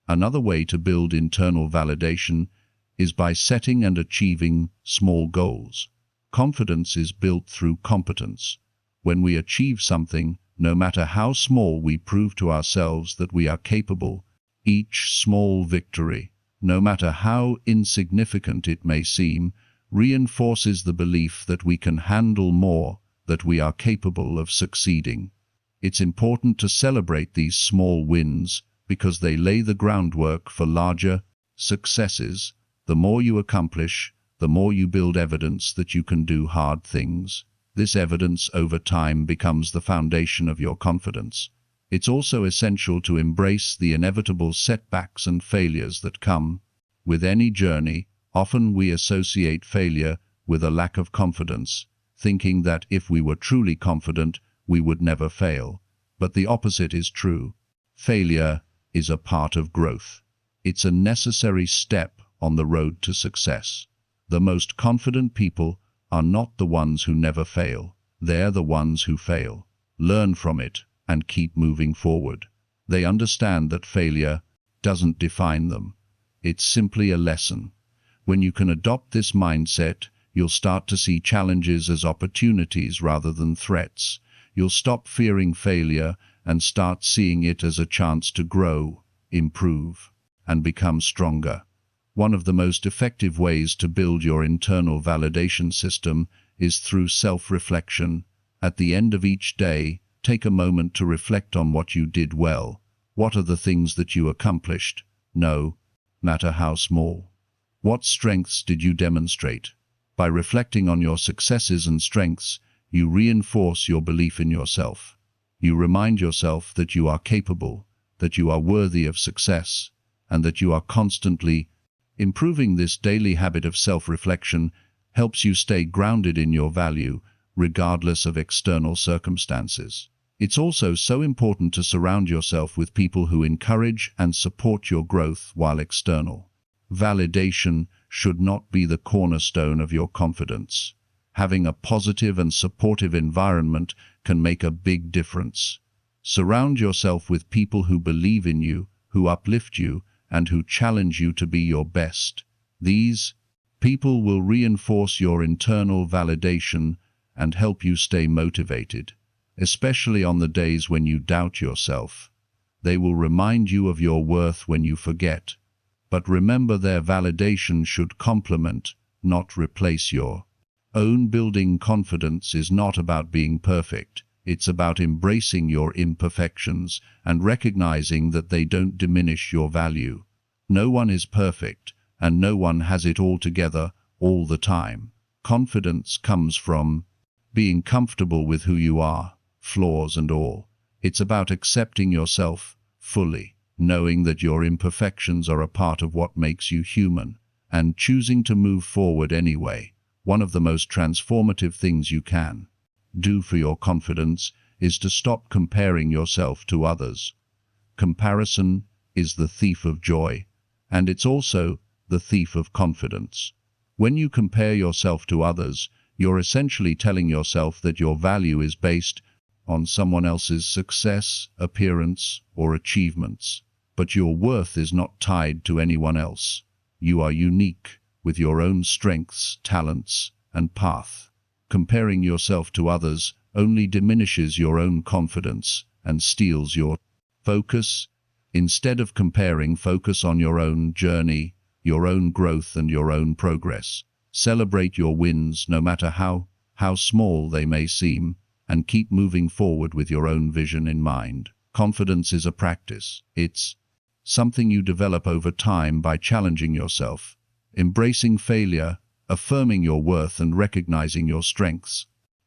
Another way to build internal validation is by setting and achieving small goals. Confidence is built through competence. When we achieve something, no matter how small, we prove to ourselves that we are capable. Each small victory, no matter how insignificant it may seem, reinforces the belief that we can handle more, that we are capable of succeeding. It's important to celebrate these small wins because they lay the groundwork for larger successes. The more you accomplish, the more you build evidence that you can do hard things. This evidence over time becomes the foundation of your confidence. It's also essential to embrace the inevitable setbacks and failures that come with any journey. Often we associate failure with a lack of confidence, thinking that if we were truly confident, we would never fail. But the opposite is true. Failure is a part of growth. It's a necessary step on the road to success. The most confident people are not the ones who never fail. They're the ones who fail, learn from it, and keep moving forward. They understand that failure doesn't define them. It's simply a lesson. When you can adopt this mindset, you'll start to see challenges as opportunities rather than threats. You'll stop fearing failure and start seeing it as a chance to grow, improve, and become stronger. One of the most effective ways to build your internal validation system is through self-reflection. At the end of each day, take a moment to reflect on what you did well. What are the things that you accomplished? No, matter how small. What strengths did you demonstrate? By reflecting on your successes and strengths, you reinforce your belief in yourself. You remind yourself that you are capable, that you are worthy of success, and that you are constantly improving. This daily habit of self-reflection helps you stay grounded in your value, regardless of external circumstances. It's also so important to surround yourself with people who encourage and support your growth, while external validation should not be the cornerstone of your confidence. Having a positive and supportive environment can make a big difference. Surround yourself with people who believe in you, who uplift you, and who challenge you to be your best. These people will reinforce your internal validation and help you stay motivated, especially on the days when you doubt yourself. They will remind you of your worth when you forget. But remember, their validation should complement, not replace your own. Building confidence is not about being perfect. It's about embracing your imperfections and recognizing that they don't diminish your value. No one is perfect, and no one has it all together all the time. Confidence comes from being comfortable with who you are, flaws and all. It's about accepting yourself fully, knowing that your imperfections are a part of what makes you human, and choosing to move forward anyway. One of the most transformative things you can do for your confidence is to stop comparing yourself to others. Comparison is the thief of joy, and it's also the thief of confidence. When you compare yourself to others, you're essentially telling yourself that your value is based on someone else's success, appearance, or achievements. But your worth is not tied to anyone else. You are unique, with your own strengths, talents, and path. Comparing yourself to others only diminishes your own confidence and steals your focus. Instead of comparing, focus on your own journey, your own growth, and your own progress. Celebrate your wins, no matter how small they may seem, and keep moving forward with your own vision in mind. Confidence is a practice. It's something you develop over time by challenging yourself, embracing failure, affirming your worth, and recognizing your strengths.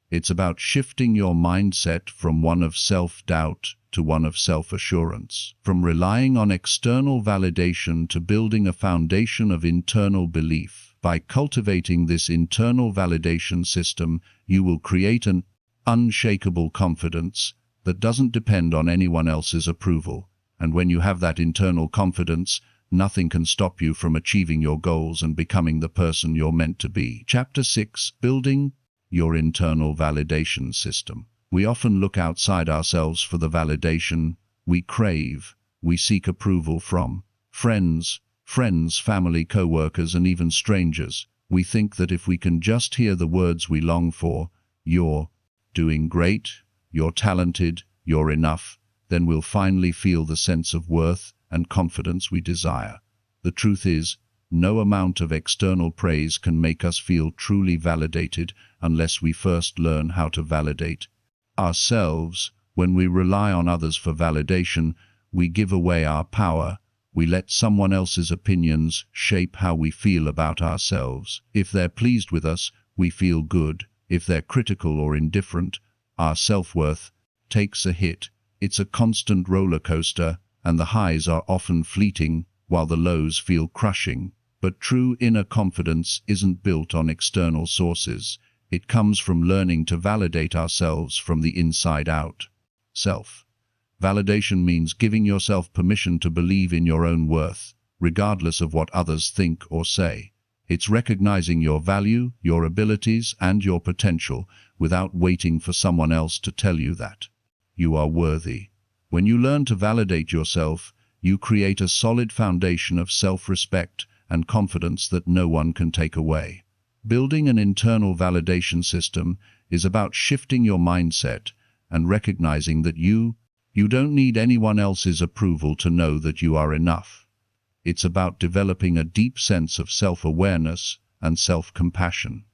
It's about shifting your mindset from one of self-doubt to one of self-assurance, from relying on external validation to building a foundation of internal belief. By cultivating this internal validation system, you will create an unshakable confidence that doesn't depend on anyone else's approval. And when you have that internal confidence, nothing can stop you from achieving your goals and becoming the person you're meant to be. Chapter 6. Building your internal validation system. We often look outside ourselves for the validation we crave. We seek approval from friends, family, co-workers, and even strangers. We think that if we can just hear the words we long for, "You're doing great, you're talented, you're enough," then we'll finally feel the sense of worth and confidence we desire. The truth is, no amount of external praise can make us feel truly validated unless we first learn how to validate ourselves. When we rely on others for validation, we give away our power. We let someone else's opinions shape how we feel about ourselves. If they're pleased with us, we feel good. If they're critical or indifferent, our self-worth takes a hit. It's a constant roller coaster, and the highs are often fleeting, while the lows feel crushing. But true inner confidence isn't built on external sources. It comes from learning to validate ourselves from the inside out. Self-validation means giving yourself permission to believe in your own worth, regardless of what others think or say. It's recognizing your value, your abilities, and your potential without waiting for someone else to tell you that you are worthy. When you learn to validate yourself, you create a solid foundation of self-respect and confidence that no one can take away. Building an internal validation system is about shifting your mindset and recognizing that you don't need anyone else's approval to know that you are enough. It's about developing a deep sense of self-awareness and self-compassion.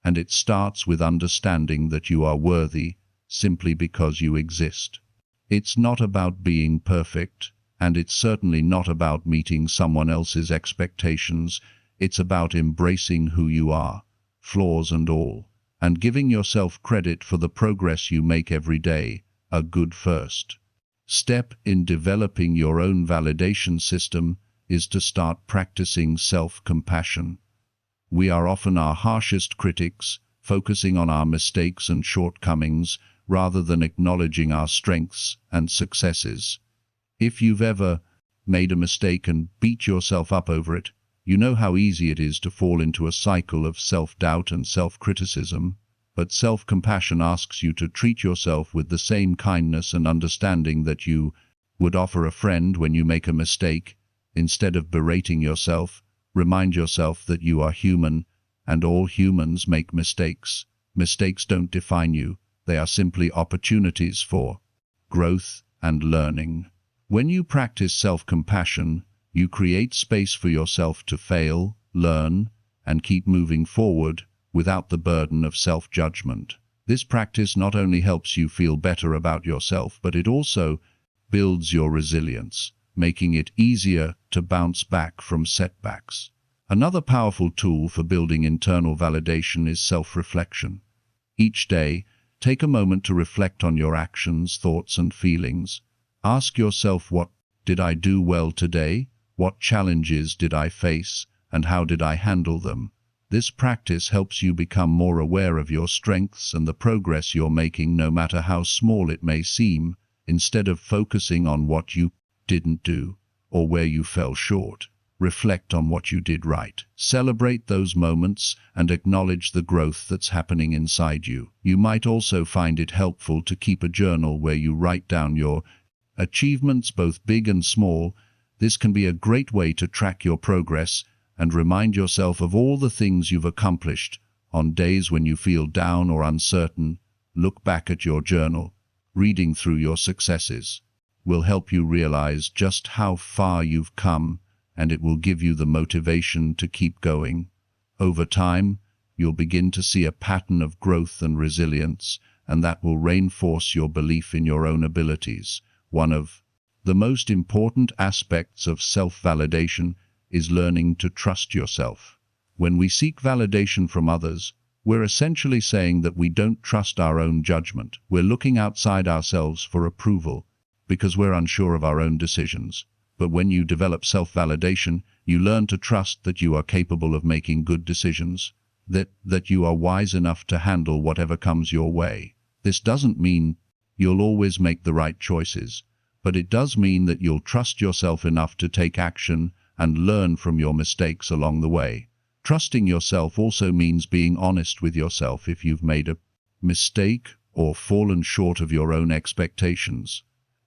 And it starts with understanding that you are worthy simply because you exist. It's not about being perfect, And it's certainly not about meeting someone else's expectations. It's about embracing who you are, flaws and all, and giving yourself credit for the progress you make every day, a good first step in developing your own validation system is to start practicing self-compassion. We are often our harshest critics, focusing on our mistakes and shortcomings rather than acknowledging our strengths and successes. If you've ever made a mistake and beat yourself up over it, you know how easy it is to fall into a cycle of self-doubt and self-criticism. But self-compassion asks you to treat yourself with the same kindness and understanding that you would offer a friend when you make a mistake. Instead of berating yourself, remind yourself that you are human, and all humans make mistakes. Mistakes don't define you. They are simply opportunities for growth and learning. When you practice self-compassion, you create space for yourself to fail, learn, and keep moving forward without the burden of self-judgment. This practice not only helps you feel better about yourself, but it also builds your resilience, making it easier to bounce back from setbacks. Another powerful tool for building internal validation is self-reflection. Each day, take a moment to reflect on your actions, thoughts, and feelings. Ask yourself, what did I do well today? What challenges did I face, and how did I handle them? This practice helps you become more aware of your strengths and the progress you're making, no matter how small it may seem, instead of focusing on what you didn't do or where you fell short. Reflect on what you did right. Celebrate those moments and acknowledge the growth that's happening inside you. You might also find it helpful to keep a journal where you write down your achievements, both big and small. This can be a great way to track your progress and remind yourself of all the things you've accomplished. On days when you feel down or uncertain, look back at your journal. Reading through your successes will help you realize just how far you've come, and it will give you the motivation to keep going. Over time, you'll begin to see a pattern of growth and resilience, and that will reinforce your belief in your own abilities. One of the most important aspects of self-validation is learning to trust yourself. When we seek validation from others, we're essentially saying that we don't trust our own judgment. We're looking outside ourselves for approval because we're unsure of our own decisions. But when you develop self-validation, you learn to trust that you are capable of making good decisions, that you are wise enough to handle whatever comes your way. This doesn't mean you'll always make the right choices, but it does mean that you'll trust yourself enough to take action and learn from your mistakes along the way. Trusting yourself also means being honest with yourself if you've made a mistake or fallen short of your own expectations.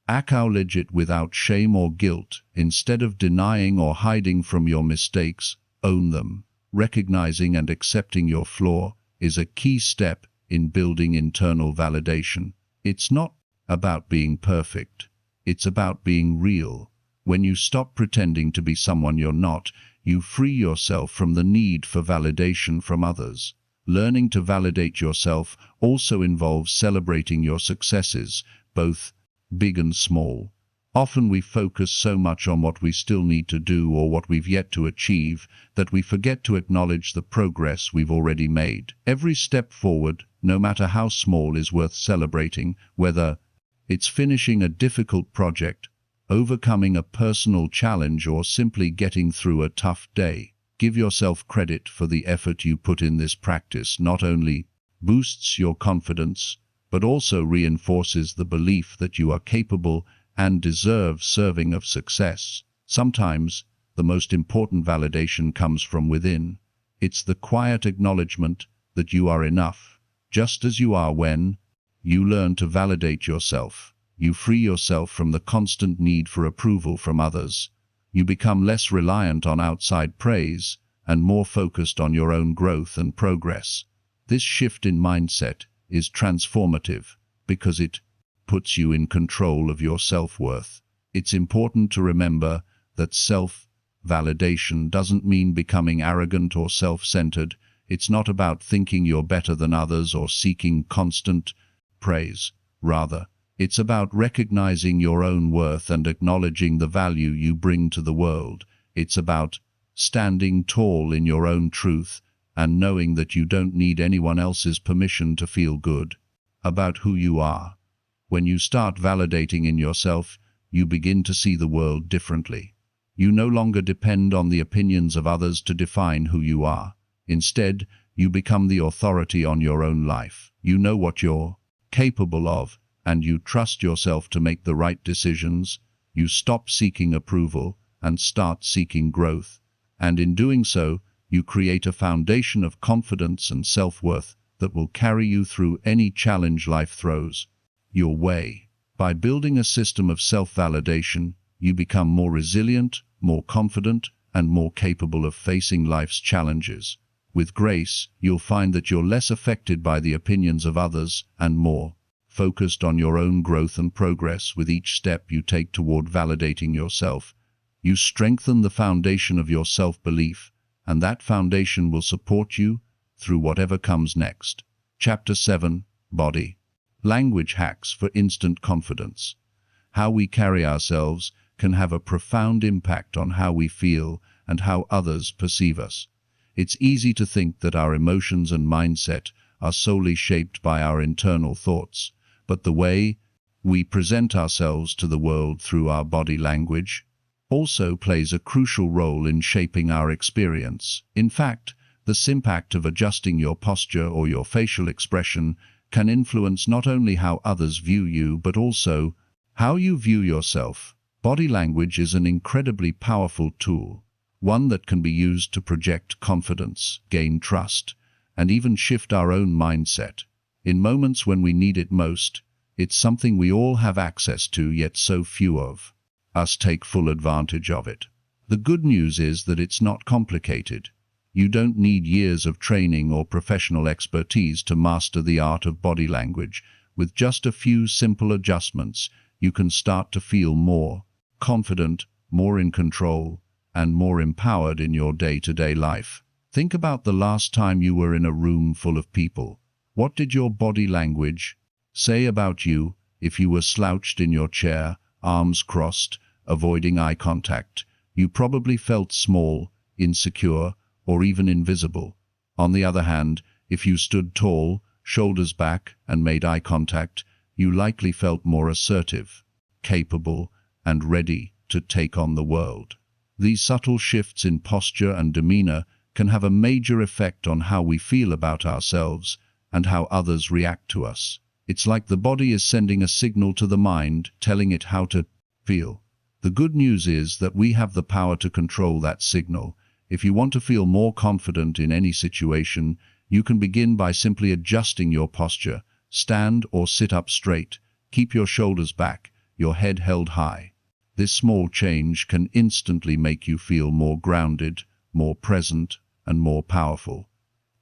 Acknowledge it without shame or guilt. Instead of denying or hiding from your mistakes, own them. Recognizing and accepting your flaw is a key step in building internal validation. It's not about being perfect. It's about being real. When you stop pretending to be someone you're not, you free yourself from the need for validation from others. Learning to validate yourself also involves celebrating your successes, both big and small. Often we focus so much on what we still need to do or what we've yet to achieve that we forget to acknowledge the progress we've already made. Every step forward, no matter how small, is worth celebrating, whether it's finishing a difficult project, overcoming a personal challenge, or simply getting through a tough day. Give yourself credit for the effort you put in. This practice not only boosts your confidence, but also reinforces the belief that you are capable and deserve serving of success. Sometimes, the most important validation comes from within. It's the quiet acknowledgement that you are enough, just as you are. When you learn to validate yourself, you free yourself from the constant need for approval from others. You become less reliant on outside praise and more focused on your own growth and progress. This shift in mindset is transformative because it puts you in control of your self-worth. It's important to remember that self-validation doesn't mean becoming arrogant or self-centered. It's not about thinking you're better than others or seeking constant praise. Rather, It's about recognizing your own worth and acknowledging the value you bring to the world. It's about standing tall in your own truth and knowing that you don't need anyone else's permission to feel good about who you are. When you start validating in yourself, you begin to see the world differently. You no longer depend on the opinions of others to define who you are. Instead, you become the authority on your own life. You know what you're capable of, and you trust yourself to make the right decisions. You stop seeking approval and start seeking growth. And in doing so, you create a foundation of confidence and self-worth that will carry you through any challenge life throws your way. By building a system of self-validation, you become more resilient, more confident, and more capable of facing life's challenges. With grace, you'll find that you're less affected by the opinions of others and more focused on your own growth and progress. With each step you take toward validating yourself, you strengthen the foundation of your self-belief, and that foundation will support you through whatever comes next. Chapter 7. Body Language Hacks for Instant Confidence. How we carry ourselves can have a profound impact on how we feel and how others perceive us. It's easy to think that our emotions and mindset are solely shaped by our internal thoughts, but the way we present ourselves to the world through our body language also plays a crucial role in shaping our experience. In fact, the simple act of adjusting your posture or your facial expression can influence not only how others view you, but also how you view yourself. Body language is an incredibly powerful tool, one that can be used to project confidence, gain trust, and even shift our own mindset. In moments when we need it most, it's something we all have access to, yet so few of us take full advantage of it. The good news is that it's not complicated. You don't need years of training or professional expertise to master the art of body language. With just a few simple adjustments, you can start to feel more confident, more in control, and more empowered in your day-to-day life. Think about the last time you were in a room full of people. What did your body language say about you? If you were slouched in your chair, arms crossed, avoiding eye contact, you probably felt small, insecure, or even invisible. On the other hand, if you stood tall, shoulders back, and made eye contact, you likely felt more assertive, capable, and ready to take on the world. These subtle shifts in posture and demeanor can have a major effect on how we feel about ourselves and how others react to us. It's like the body is sending a signal to the mind, telling it how to feel. The good news is that we have the power to control that signal. If you want to feel more confident in any situation, you can begin by simply adjusting your posture. Stand or sit up straight. Keep your shoulders back, your head held high. This small change can instantly make you feel more grounded, more present, and more powerful.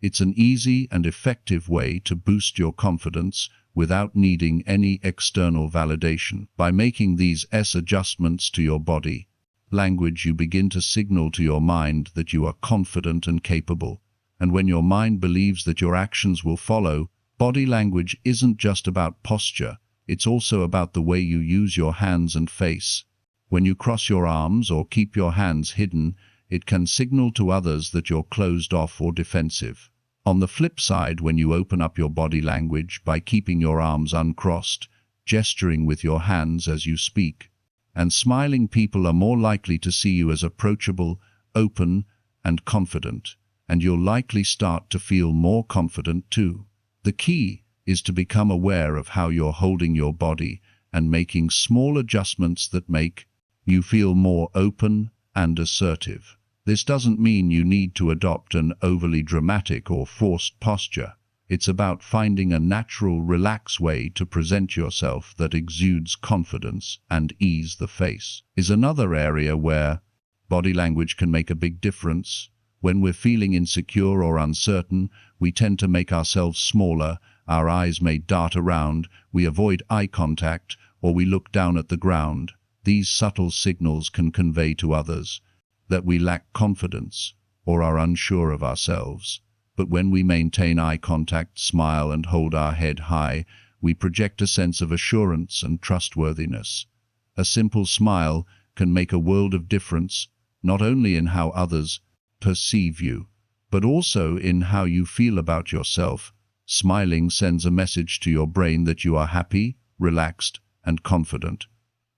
It's an easy and effective way to boost your confidence without needing any external validation. By making these adjustments to your body language, you begin to signal to your mind that you are confident and capable. And when your mind believes that your actions will follow, body language isn't just about posture, it's also about the way you use your hands and face. When you cross your arms or keep your hands hidden, it can signal to others that you're closed off or defensive. On the flip side, when you open up your body language by keeping your arms uncrossed, gesturing with your hands as you speak, and smiling, people are more likely to see you as approachable, open, and confident, and you'll likely start to feel more confident too. The key is to become aware of how you're holding your body and making small adjustments that make you feel more open and assertive. This doesn't mean you need to adopt an overly dramatic or forced posture. It's about finding a natural, relaxed way to present yourself that exudes confidence and ease. The face is another area where body language can make a big difference. When we're feeling insecure or uncertain, we tend to make ourselves smaller, our eyes may dart around, we avoid eye contact, or we look down at the ground. These subtle signals can convey to others that we lack confidence or are unsure of ourselves. But when we maintain eye contact, smile, and hold our head high, we project a sense of assurance and trustworthiness. A simple smile can make a world of difference, not only in how others perceive you, but also in how you feel about yourself. Smiling sends a message to your brain that you are happy, relaxed, and confident.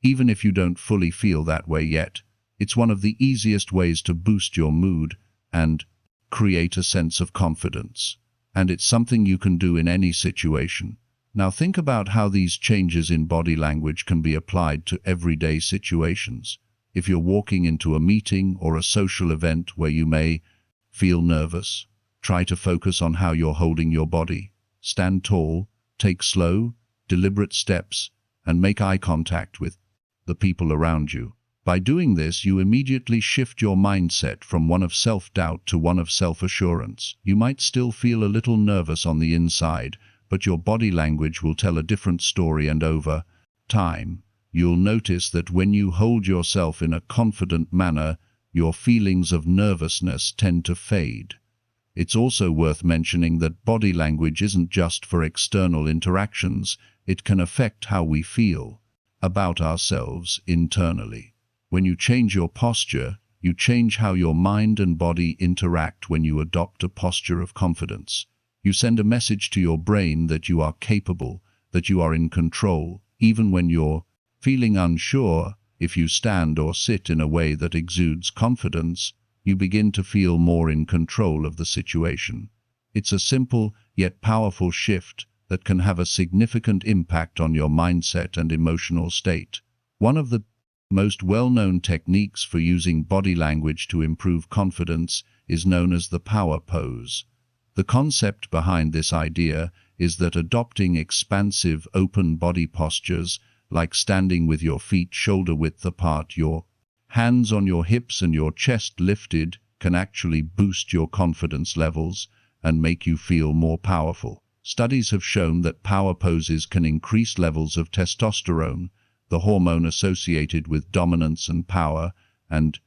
Even if you don't fully feel that way yet, it's one of the easiest ways to boost your mood and create a sense of confidence. And it's something you can do in any situation. Now think about how these changes in body language can be applied to everyday situations. If you're walking into a meeting or a social event where you may feel nervous, try to focus on how you're holding your body. Stand tall, take slow, deliberate steps, and make eye contact with the people around you. By doing this, you immediately shift your mindset from one of self-doubt to one of self-assurance. You might still feel a little nervous on the inside, but your body language will tell a different story, and over time, you'll notice that when you hold yourself in a confident manner, your feelings of nervousness tend to fade. It's also worth mentioning that body language isn't just for external interactions. It can affect how we feel about ourselves internally. When you change your posture, you change how your mind and body interact. When you adopt a posture of confidence, you send a message to your brain that you are capable, that you are in control, even when you're feeling unsure. If you stand or sit in a way that exudes confidence, you begin to feel more in control of the situation. It's a simple yet powerful shift that can have a significant impact on your mindset and emotional state. One of the most well-known techniques for using body language to improve confidence is known as the power pose. The concept behind this idea is that adopting expansive, open body postures, like standing with your feet shoulder-width apart, your hands on your hips and your chest lifted, can actually boost your confidence levels and make you feel more powerful. Studies have shown that power poses can increase levels of testosterone, the hormone associated with dominance and power, and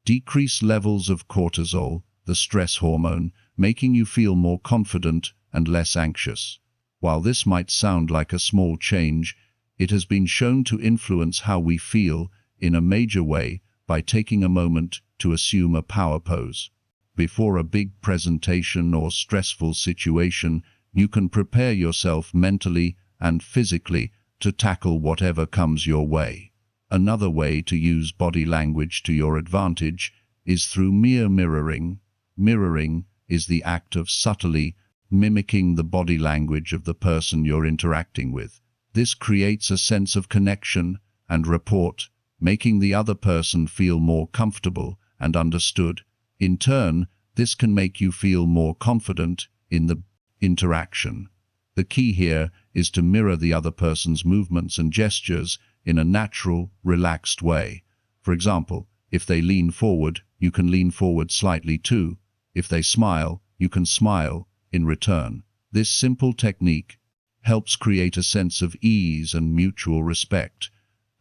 decrease levels of cortisol, the stress hormone, making you feel more confident and less anxious. While this might sound like a small change, it has been shown to influence how we feel in a major way by taking a moment to assume a power pose. Before a big presentation or stressful situation, you can prepare yourself mentally and physically to tackle whatever comes your way. Another way to use body language to your advantage is through mirroring. Mirroring is the act of subtly mimicking the body language of the person you're interacting with. This creates a sense of connection and rapport, making the other person feel more comfortable and understood. In turn, this can make you feel more confident in the interaction. The key here is to mirror the other person's movements and gestures in a natural, relaxed way. For example, if they lean forward, you can lean forward slightly too. If they smile, you can smile in return. This simple technique helps create a sense of ease and mutual respect,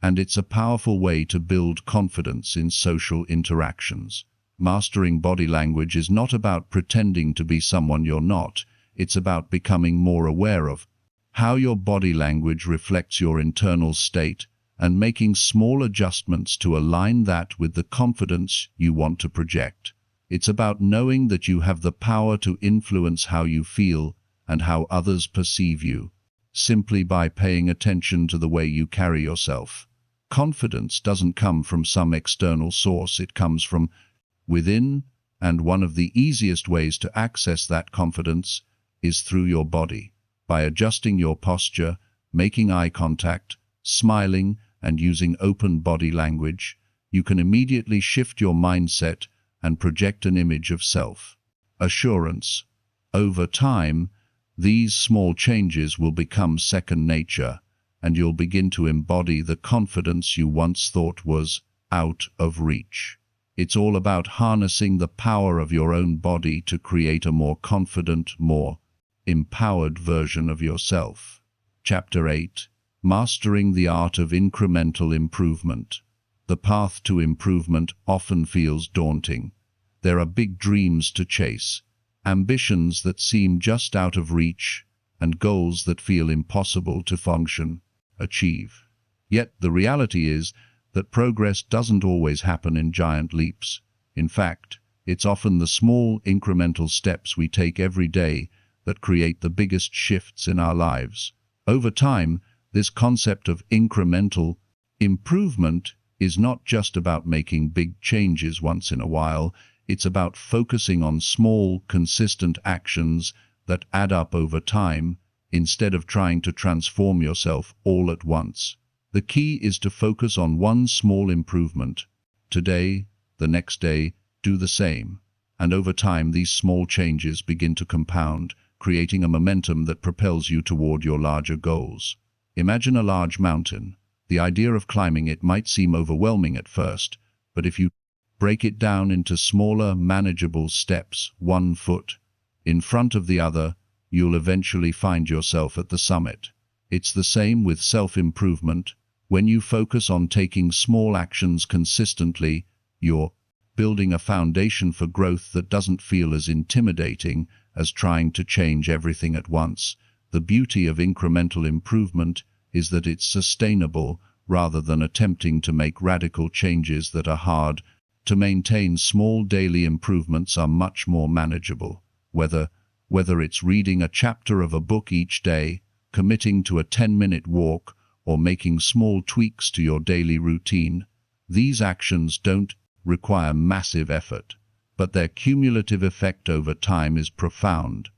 and it's a powerful way to build confidence in social interactions. Mastering body language is not about pretending to be someone you're not. It's about becoming more aware of how your body language reflects your internal state and making small adjustments to align that with the confidence you want to project. It's about knowing that you have the power to influence how you feel and how others perceive you, simply by paying attention to the way you carry yourself. Confidence doesn't come from some external source, it comes from within, and one of the easiest ways to access that confidence is through your body. By adjusting your posture, making eye contact, smiling, and using open body language, you can immediately shift your mindset and project an image of self-assurance. Over time, these small changes will become second nature, and you'll begin to embody the confidence you once thought was out of reach. It's all about harnessing the power of your own body to create a more confident, more empowered version of yourself. Chapter 8. Mastering the Art of Incremental Improvement. The path to improvement often feels daunting. There are big dreams to chase, ambitions that seem just out of reach, and goals that feel impossible to achieve. Yet the reality is that progress doesn't always happen in giant leaps. In fact, it's often the small, incremental steps we take every day that create the biggest shifts in our lives. Over time, this concept of incremental improvement is not just about making big changes once in a while. It's about focusing on small, consistent actions that add up over time, instead of trying to transform yourself all at once. The key is to focus on one small improvement. Today, the next day, do the same. And over time, these small changes begin to compound, creating a momentum that propels you toward your larger goals. Imagine a large mountain. The idea of climbing it might seem overwhelming at first, but if you break it down into smaller, manageable steps, 1 foot in front of the other, you'll eventually find yourself at the summit. It's the same with self-improvement. When you focus on taking small actions consistently, you're building a foundation for growth that doesn't feel as intimidating as trying to change everything at once. The beauty of incremental improvement is that it's sustainable rather than attempting to make radical changes that are hard to maintain. Small daily improvements are much more manageable. Whether it's reading a chapter of a book each day, committing to a 10-minute walk, or making small tweaks to your daily routine, these actions don't require massive effort, but their cumulative effect over time is profound.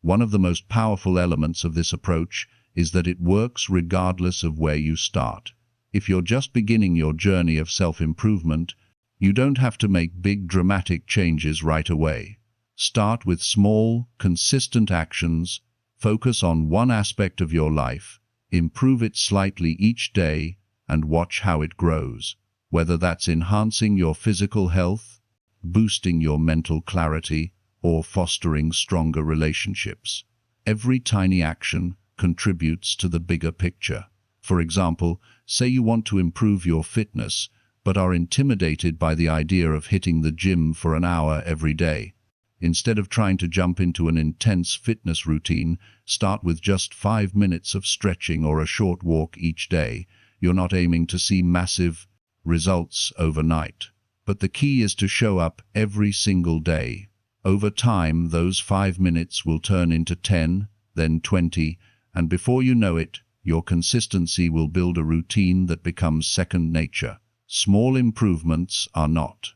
One of the most powerful elements of this approach is that it works regardless of where you start. If you're just beginning your journey of self-improvement, you don't have to make big dramatic changes right away. Start with small, consistent actions, focus on one aspect of your life, improve it slightly each day, and watch how it grows. Whether that's enhancing your physical health, boosting your mental clarity, or fostering stronger relationships. Every tiny action contributes to the bigger picture. For example, say you want to improve your fitness, but are intimidated by the idea of hitting the gym for an hour every day. Instead of trying to jump into an intense fitness routine, start with just 5 minutes of stretching or a short walk each day. You're not aiming to see massive results overnight, but the key is to show up every single day. Over time, those 5 minutes will turn into 10, then 20, and before you know it, your consistency will build a routine that becomes second nature. Small improvements are not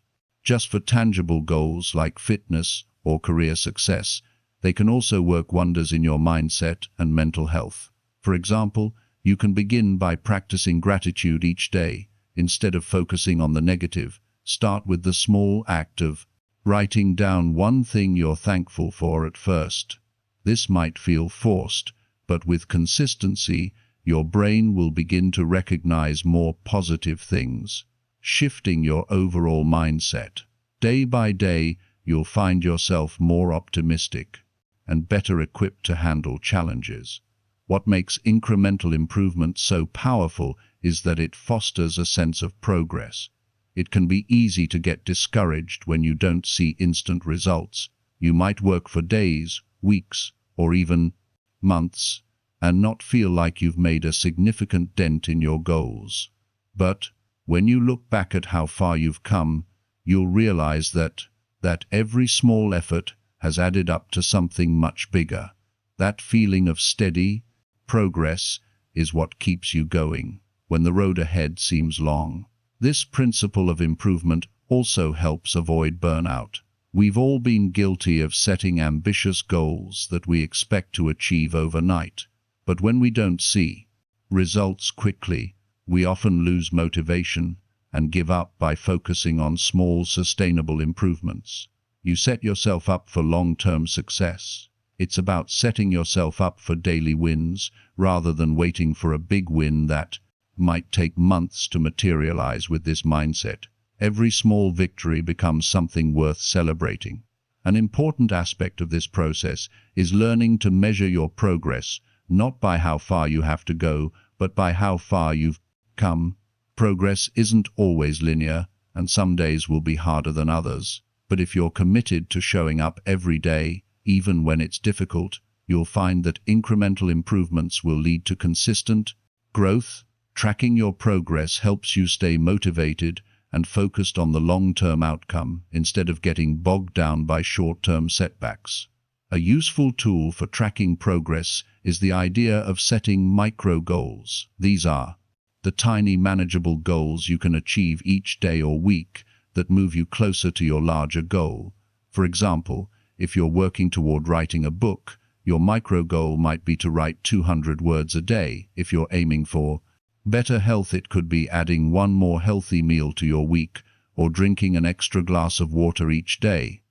just for tangible goals like fitness or career success. They can also work wonders in your mindset and mental health. For example, you can begin by practicing gratitude each day. Instead of focusing on the negative, start with the small act of writing down one thing you're thankful for at first. This might feel forced, but with consistency, your brain will begin to recognize more positive things, shifting your overall mindset. Day by day, you'll find yourself more optimistic and better equipped to handle challenges. What makes incremental improvement so powerful is that it fosters a sense of progress. It can be easy to get discouraged when you don't see instant results. You might work for days, weeks, or even months, and not feel like you've made a significant dent in your goals. But when you look back at how far you've come, you'll realize that every small effort has added up to something much bigger. That feeling of steady progress is what keeps you going when the road ahead seems long. This principle of improvement also helps avoid burnout. We've all been guilty of setting ambitious goals that we expect to achieve overnight. But when we don't see results quickly, we often lose motivation and give up by focusing on small, sustainable improvements. You set yourself up for long-term success. It's about setting yourself up for daily wins rather than waiting for a big win that might take months to materialize. With this mindset, every small victory becomes something worth celebrating. An important aspect of this process is learning to measure your progress, not by how far you have to go, but by how far you've come. Progress isn't always linear, and some days will be harder than others. But if you're committed to showing up every day, even when it's difficult, you'll find that incremental improvements will lead to consistent growth. Tracking your progress helps you stay motivated and focused on the long-term outcome instead of getting bogged down by short-term setbacks. A useful tool for tracking progress is the idea of setting micro goals. These are the tiny manageable goals you can achieve each day or week that move you closer to your larger goal. For example, if you're working toward writing a book, your micro goal might be to write 200 words a day. If you're aiming for better health, it could be adding one more healthy meal to your week or drinking an extra glass of water each day.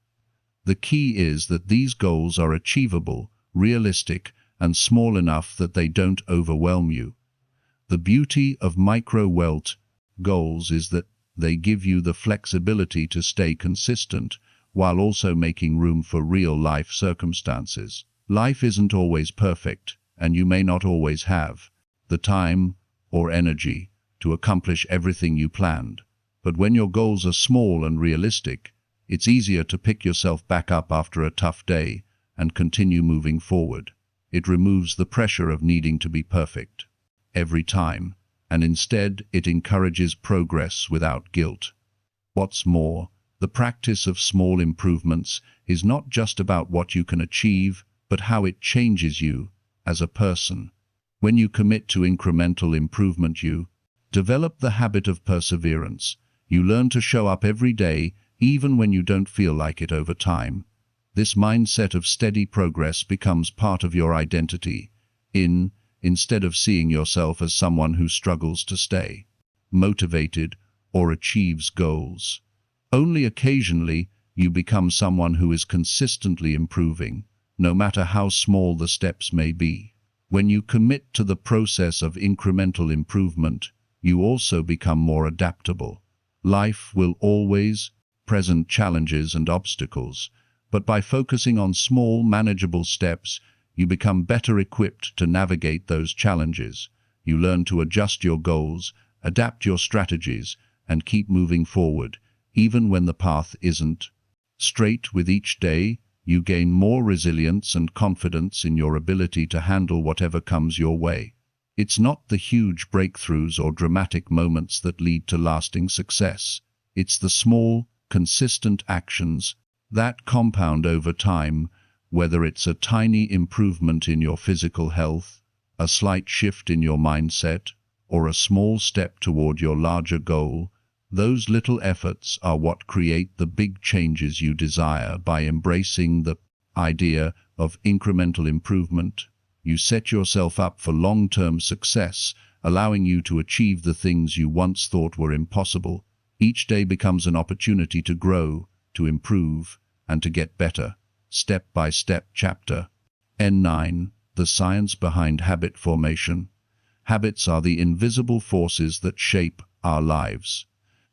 The key is that these goals are achievable, realistic, and small enough that they don't overwhelm you. The beauty of micro-welt goals is that they give you the flexibility to stay consistent while also making room for real-life circumstances. Life isn't always perfect, and you may not always have the time or energy to accomplish everything you planned. But when your goals are small and realistic, it's easier to pick yourself back up after a tough day and continue moving forward. It removes the pressure of needing to be perfect every time, and instead it encourages progress without guilt. What's more, the practice of small improvements is not just about what you can achieve, but how it changes you as a person. When you commit to incremental improvement, you develop the habit of perseverance. You learn to show up every day, even when you don't feel like it. Over time, this mindset of steady progress becomes part of your identity, instead of seeing yourself as someone who struggles to stay motivated or achieves goals. Only occasionally, you become someone who is consistently improving, no matter how small the steps may be. When you commit to the process of incremental improvement, you also become more adaptable. Life will always present challenges and obstacles, but by focusing on small, manageable steps, you become better equipped to navigate those challenges. You learn to adjust your goals, adapt your strategies, and keep moving forward, even when the path isn't straight. With each day, you gain more resilience and confidence in your ability to handle whatever comes your way. It's not the huge breakthroughs or dramatic moments that lead to lasting success. It's the small, consistent actions that compound over time, whether it's a tiny improvement in your physical health, a slight shift in your mindset, or a small step toward your larger goal. Those little efforts are what create the big changes you desire. By embracing the idea of incremental improvement, you set yourself up for long-term success, allowing you to achieve the things you once thought were impossible. Each day becomes an opportunity to grow, to improve, and to get better. Step by step. Chapter N9. The science behind habit formation. Habits are the invisible forces that shape our lives.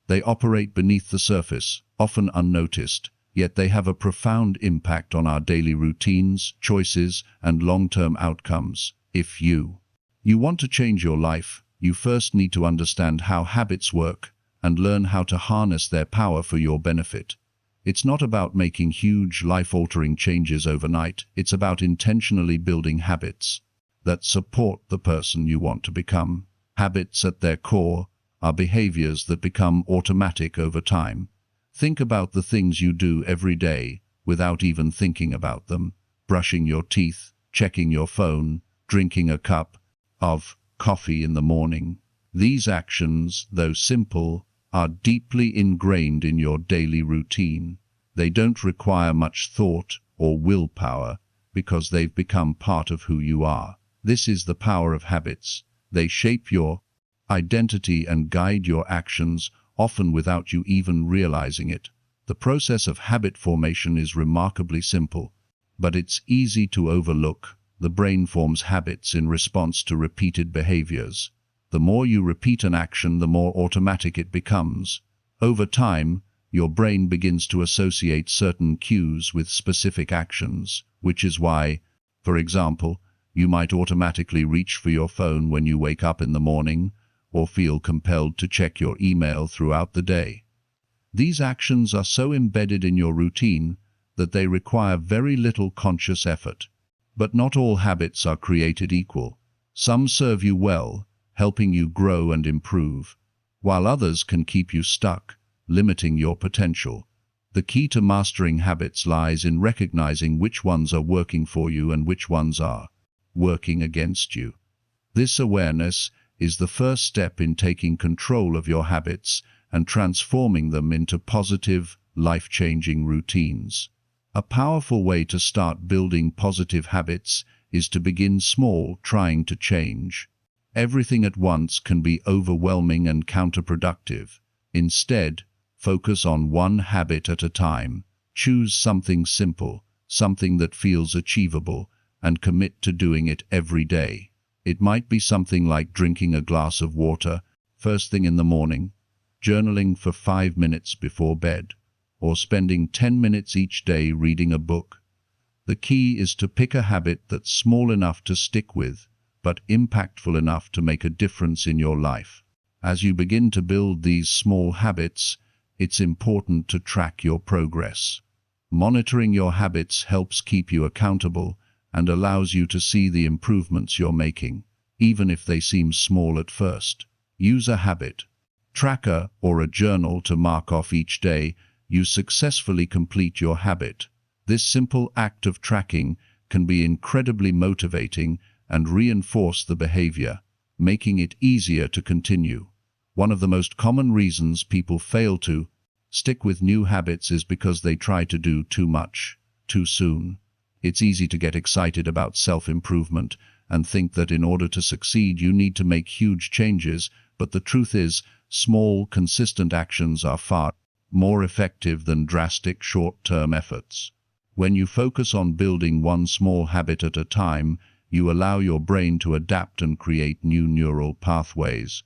They operate beneath the surface, often unnoticed, yet they have a profound impact on our daily routines, choices, and long-term outcomes. If you want to change your life, you first need to understand how habits work and learn how to harness their power for your benefit. It's not about making huge, life-altering changes overnight. It's about intentionally building habits that support the person you want to become. Habits at their core are behaviors that become automatic over time. Think about the things you do every day without even thinking about them. Brushing your teeth, checking your phone, drinking a cup of coffee in the morning. These actions, though simple, are deeply ingrained in your daily routine. They don't require much thought or willpower because they've become part of who you are. This is the power of habits. They shape your identity and guide your actions, often without you even realizing it. The process of habit formation is remarkably simple, but it's easy to overlook. The brain forms habits in response to repeated behaviors. The more you repeat an action, the more automatic it becomes. Over time, your brain begins to associate certain cues with specific actions, which is why, for example, you might automatically reach for your phone when you wake up in the morning, or feel compelled to check your email throughout the day. These actions are so embedded in your routine that they require very little conscious effort. But not all habits are created equal. Some serve you well, helping you grow and improve, while others can keep you stuck, limiting your potential. The key to mastering habits lies in recognizing which ones are working for you and which ones are working against you. This awareness is the first step in taking control of your habits and transforming them into positive, life-changing routines. A powerful way to start building positive habits is to begin small, trying to change. Everything at once can be overwhelming and counterproductive. Instead, focus on one habit at a time. Choose something simple, something that feels achievable, and commit to doing it every day. It might be something like drinking a glass of water first thing in the morning, journaling for 5 minutes before bed, or spending 10 minutes each day reading a book. The key is to pick a habit that's small enough to stick with, but impactful enough to make a difference in your life. As you begin to build these small habits, it's important to track your progress. Monitoring your habits helps keep you accountable and allows you to see the improvements you're making, even if they seem small at first. Use a habit tracker or a journal to mark off each day you successfully complete your habit. This simple act of tracking can be incredibly motivating and reinforce the behavior, making it easier to continue. One of the most common reasons people fail to stick with new habits is because they try to do too much, too soon. It's easy to get excited about self-improvement and think that in order to succeed you need to make huge changes, but the truth is, small, consistent actions are far more effective than drastic short-term efforts. When you focus on building one small habit at a time, you allow your brain to adapt and create new neural pathways.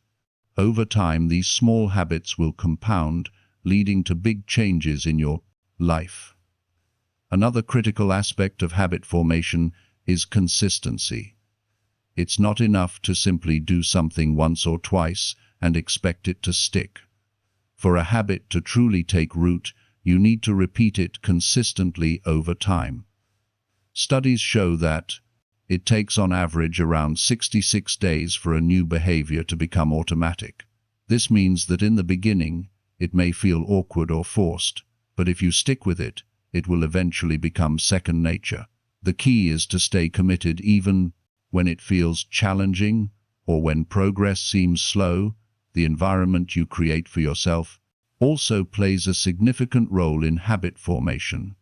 Over time, these small habits will compound, leading to big changes in your life. Another critical aspect of habit formation is consistency. It's not enough to simply do something once or twice and expect it to stick. For a habit to truly take root, you need to repeat it consistently over time. Studies show that it takes on average around 66 days for a new behavior to become automatic. This means that in the beginning, it may feel awkward or forced, but if you stick with it, it will eventually become second nature. The key is to stay committed even when it feels challenging or when progress seems slow. The environment you create for yourself also plays a significant role in habit formation.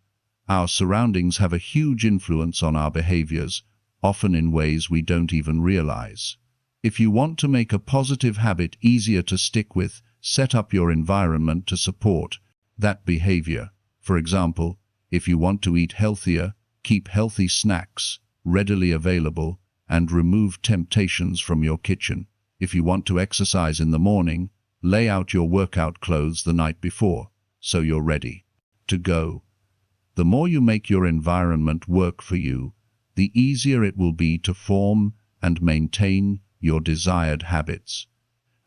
Our surroundings have a huge influence on our behaviors, often in ways we don't even realize. If you want to make a positive habit easier to stick with, set up your environment to support that behavior. For example, if you want to eat healthier, keep healthy snacks readily available and remove temptations from your kitchen. If you want to exercise in the morning, lay out your workout clothes the night before, so you're ready to go. The more you make your environment work for you, the easier it will be to form and maintain your desired habits.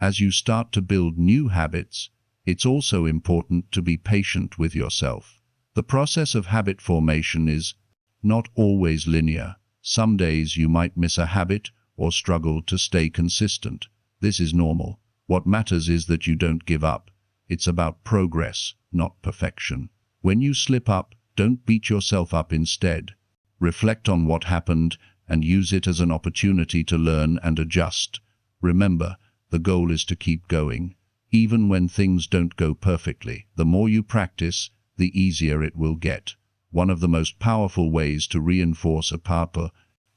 As you start to build new habits, it's also important to be patient with yourself. The process of habit formation is not always linear. Some days you might miss a habit or struggle to stay consistent. This is normal. What matters is that you don't give up. It's about progress, not perfection. When you slip up, don't beat yourself up. Instead, reflect on what happened and use it as an opportunity to learn and adjust. Remember, the goal is to keep going, even when things don't go perfectly. The more you practice, the easier it will get. One of the most powerful ways to reinforce a powerful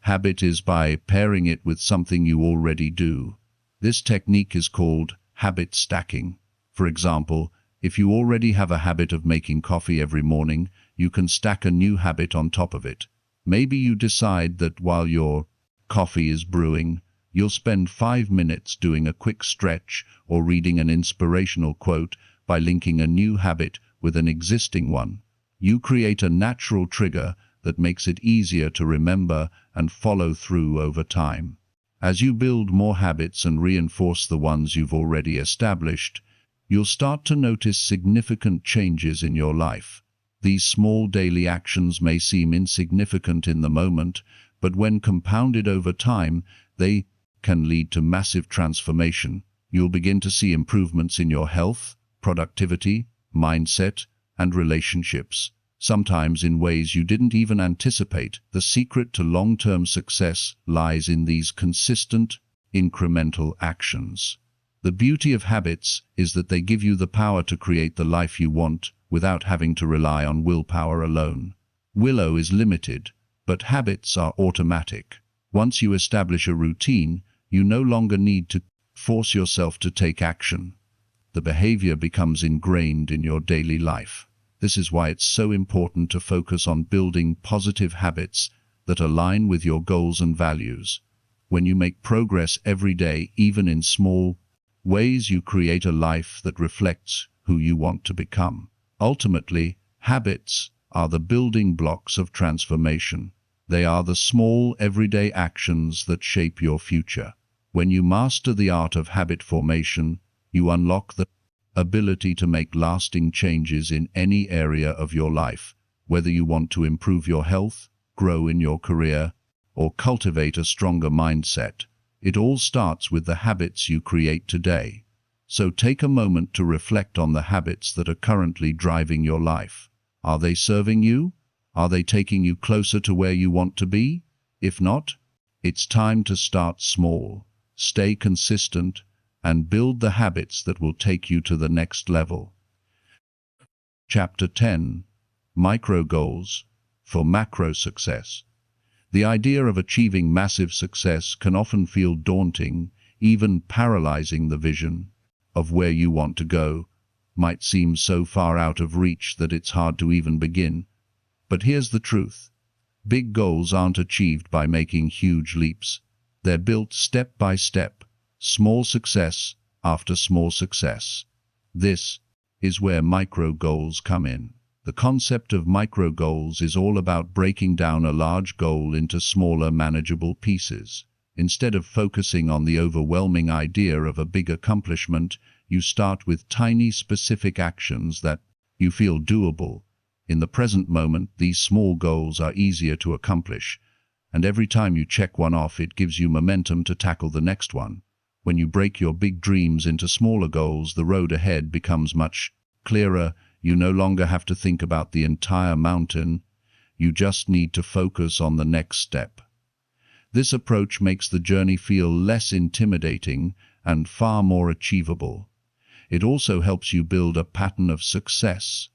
habit is by pairing it with something you already do. This technique is called habit stacking. For example, if you already have a habit of making coffee every morning, you can stack a new habit on top of it. Maybe you decide that while your coffee is brewing, you'll spend 5 minutes doing a quick stretch or reading an inspirational quote. By linking a new habit with an existing one, you create a natural trigger that makes it easier to remember and follow through over time. As you build more habits and reinforce the ones you've already established, you'll start to notice significant changes in your life. These small daily actions may seem insignificant in the moment, but when compounded over time, they can lead to massive transformation. You'll begin to see improvements in your health, productivity, mindset, and relationships, sometimes in ways you didn't even anticipate. The secret to long-term success lies in these consistent, incremental actions. The beauty of habits is that they give you the power to create the life you want without having to rely on willpower alone. Will is limited, but habits are automatic. Once you establish a routine, you no longer need to force yourself to take action. The behavior becomes ingrained in your daily life. This is why it's so important to focus on building positive habits that align with your goals and values. When you make progress every day, even in small ways, you create a life that reflects who you want to become. Ultimately, habits are the building blocks of transformation. They are the small, everyday actions that shape your future. When you master the art of habit formation, you unlock the ability to make lasting changes in any area of your life, whether you want to improve your health, grow in your career, or cultivate a stronger mindset. It all starts with the habits you create today. So take a moment to reflect on the habits that are currently driving your life. Are they serving you? Are they taking you closer to where you want to be? If not, it's time to start small, stay consistent, and build the habits that will take you to the next level. Chapter 10. Micro Goals for Macro Success. The idea of achieving massive success can often feel daunting, even paralyzing. The vision of where you want to go might seem so far out of reach that it's hard to even begin. But here's the truth. Big goals aren't achieved by making huge leaps. They're built step by step, small success after small success. This is where micro goals come in. The concept of micro goals is all about breaking down a large goal into smaller, manageable pieces. Instead of focusing on the overwhelming idea of a big accomplishment, you start with tiny, specific actions that you feel doable. In the present moment, these small goals are easier to accomplish, and every time you check one off, it gives you momentum to tackle the next one. When you break your big dreams into smaller goals, the road ahead becomes much clearer. You no longer have to think about the entire mountain. You just need to focus on the next step. This approach makes the journey feel less intimidating and far more achievable. It also helps you build a pattern of success.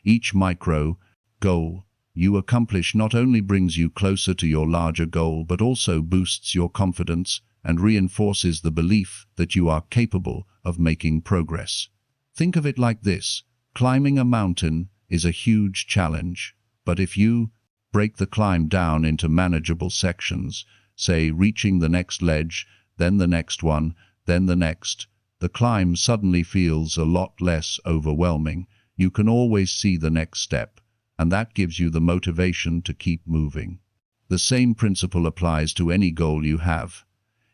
Each micro goal you accomplish not only brings you closer to your larger goal, but also boosts your confidence and reinforces the belief that you are capable of making progress. Think of it like this. Climbing a mountain is a huge challenge, but if you break the climb down into manageable sections, say reaching the next ledge, then the next one, then the next, the climb suddenly feels a lot less overwhelming. You can always see the next step, and that gives you the motivation to keep moving. The same principle applies to any goal you have.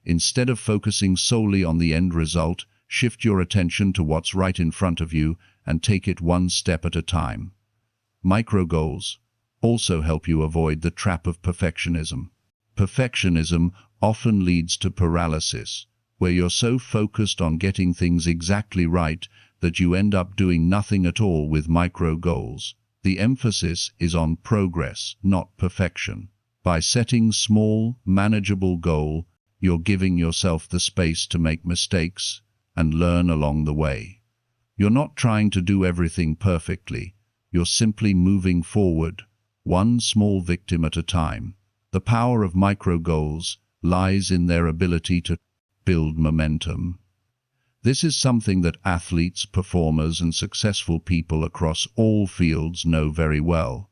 Instead of focusing solely on the end result, shift your attention to what's right in front of you and take it one step at a time. Micro goals also help you avoid the trap of perfectionism. Perfectionism often leads to paralysis, where you're so focused on getting things exactly right that you end up doing nothing at all. With micro goals, the emphasis is on progress, not perfection. By setting small, manageable goals, you're giving yourself the space to make mistakes and learn along the way. You're not trying to do everything perfectly. You're simply moving forward, one small victim at a time. The power of micro goals lies in their ability to build momentum. This is something that athletes, performers, and successful people across all fields know very well.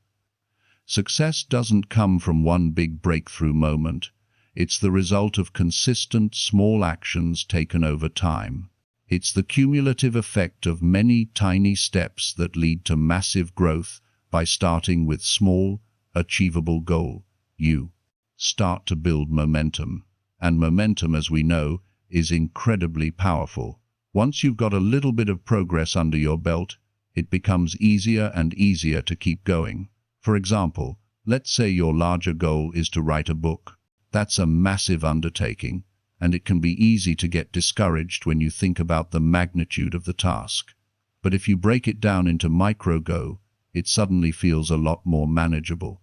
Success doesn't come from one big breakthrough moment. It's the result of consistent, small actions taken over time. It's the cumulative effect of many tiny steps that lead to massive growth. By starting with small, achievable goal, you start to build momentum. And momentum, as we know, is incredibly powerful. Once you've got a little bit of progress under your belt, it becomes easier and easier to keep going. For example, Let's say your larger goal is to write a book. That's a massive undertaking, and it can be easy to get discouraged when you think about the magnitude of the task. But if you break it down into micro-goals, it suddenly feels a lot more manageable.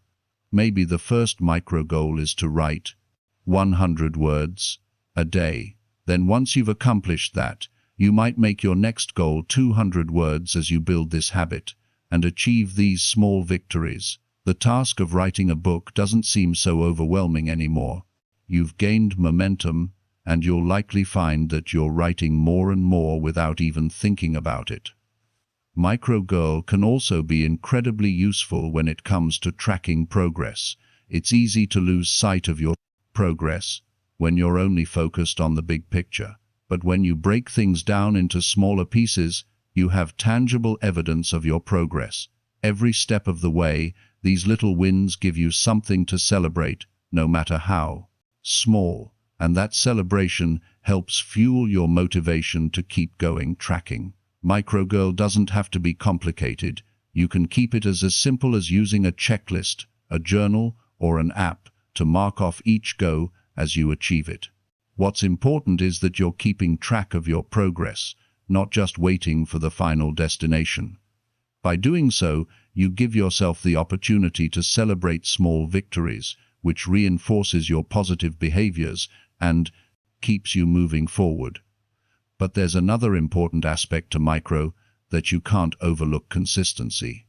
Maybe the first micro-goal is to write 100 words a day. Then once you've accomplished that, you might make your next goal 200 words as you build this habit and achieve these small victories. The task of writing a book doesn't seem so overwhelming anymore. You've gained momentum, and you'll likely find that you're writing more and more without even thinking about it. Micro-goal can also be incredibly useful when it comes to tracking progress. It's easy to lose sight of your progress when you're only focused on the big picture. But when you break things down into smaller pieces, you have tangible evidence of your progress. Every step of the way, these little wins give you something to celebrate, no matter how small, and that celebration helps fuel your motivation to keep going. Tracking micro-goal doesn't have to be complicated. You can keep it as simple as using a checklist, a journal, or an app to mark off each goal as you achieve it. What's important is that you're keeping track of your progress, not just waiting for the final destination. By doing so, you give yourself the opportunity to celebrate small victories, which reinforces your positive behaviors and keeps you moving forward. But there's another important aspect to micro that you can't overlook: consistency.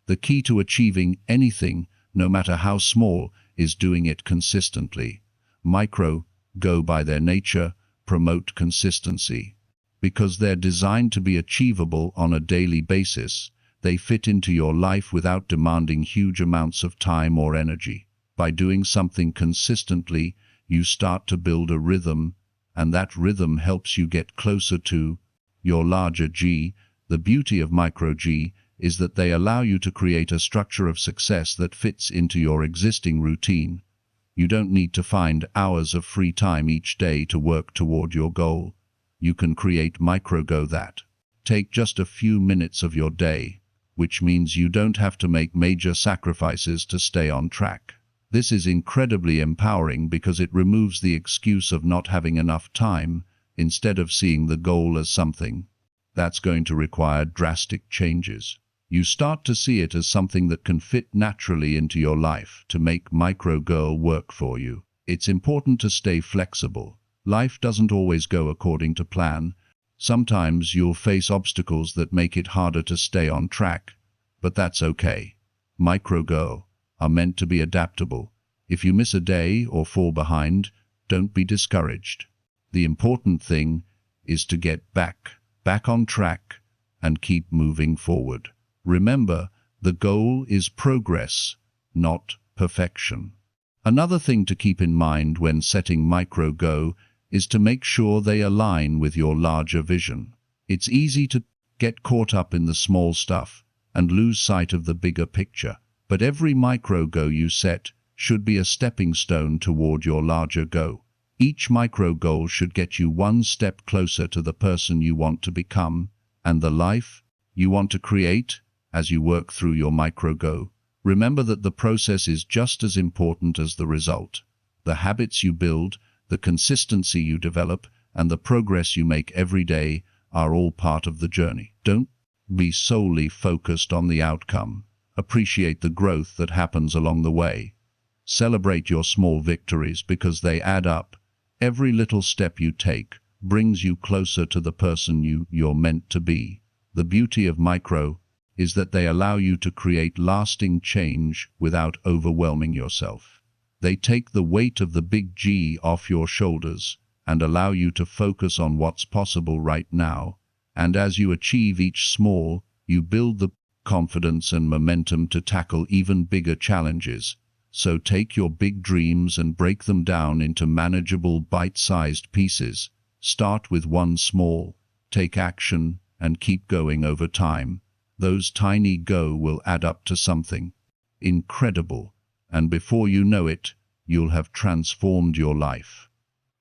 The key to achieving anything, no matter how small, is doing it consistently. Micro-goals, by their nature, promote consistency. Because they're designed to be achievable on a daily basis, they fit into your life without demanding huge amounts of time or energy. By doing something consistently, you start to build a rhythm, and that rhythm helps you get closer to your larger G. The beauty of micro-G is that they allow you to create a structure of success that fits into your existing routine. You don't need to find hours of free time each day to work toward your goal. You can create micro-goals that take just a few minutes of your day, which means you don't have to make major sacrifices to stay on track. This is incredibly empowering because it removes the excuse of not having enough time, instead of seeing the goal as something that's going to require drastic changes. You start to see it as something that can fit naturally into your life. To make micro-goals work for you, it's important to stay flexible. Life doesn't always go according to plan. Sometimes you'll face obstacles that make it harder to stay on track, but that's okay. Micro-goals are meant to be adaptable. If you miss a day or fall behind, don't be discouraged. The important thing is to get back on track and keep moving forward. Remember, the goal is progress, not perfection. Another thing to keep in mind when setting micro-goals is to make sure they align with your larger vision. It's easy to get caught up in the small stuff and lose sight of the bigger picture. But every micro-goal you set should be a stepping stone toward your larger goal. Each micro-goal should get you one step closer to the person you want to become and the life you want to create. As you work through your micro-goal, remember that the process is just as important as the result. The habits you build, the consistency you develop, and the progress you make every day are all part of the journey. Don't be solely focused on the outcome. Appreciate the growth that happens along the way. Celebrate your small victories because they add up. Every little step you take brings you closer to the person you're meant to be. The beauty of micro is that they allow you to create lasting change without overwhelming yourself. They take the weight of the big G off your shoulders and allow you to focus on what's possible right now. And as you achieve each small, you build the confidence and momentum to tackle even bigger challenges. So take your big dreams and break them down into manageable, bite-sized pieces. Start with one small, take action, and keep going over time. Those tiny goals will add up to something incredible, and before you know it, you'll have transformed your life.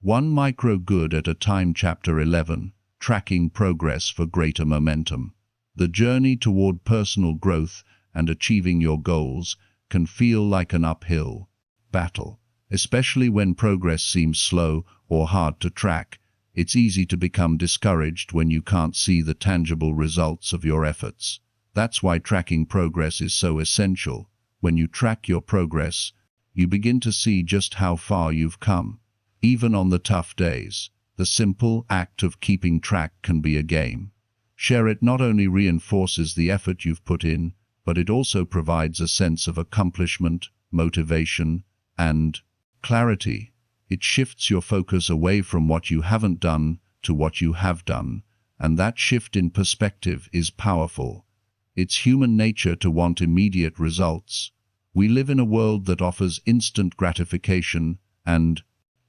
One micro-goal at a time. Chapter 11. Tracking progress for greater momentum. The journey toward personal growth and achieving your goals can feel like an uphill battle. Especially when progress seems slow or hard to track, it's easy to become discouraged when you can't see the tangible results of your efforts. That's why tracking progress is so essential. When you track your progress, you begin to see just how far you've come. Even on the tough days, the simple act of keeping track can be a game. Share it not only reinforces the effort you've put in, but it also provides a sense of accomplishment, motivation, and clarity. It shifts your focus away from what you haven't done to what you have done, and that shift in perspective is powerful. It's human nature to want immediate results. We live in a world that offers instant gratification, and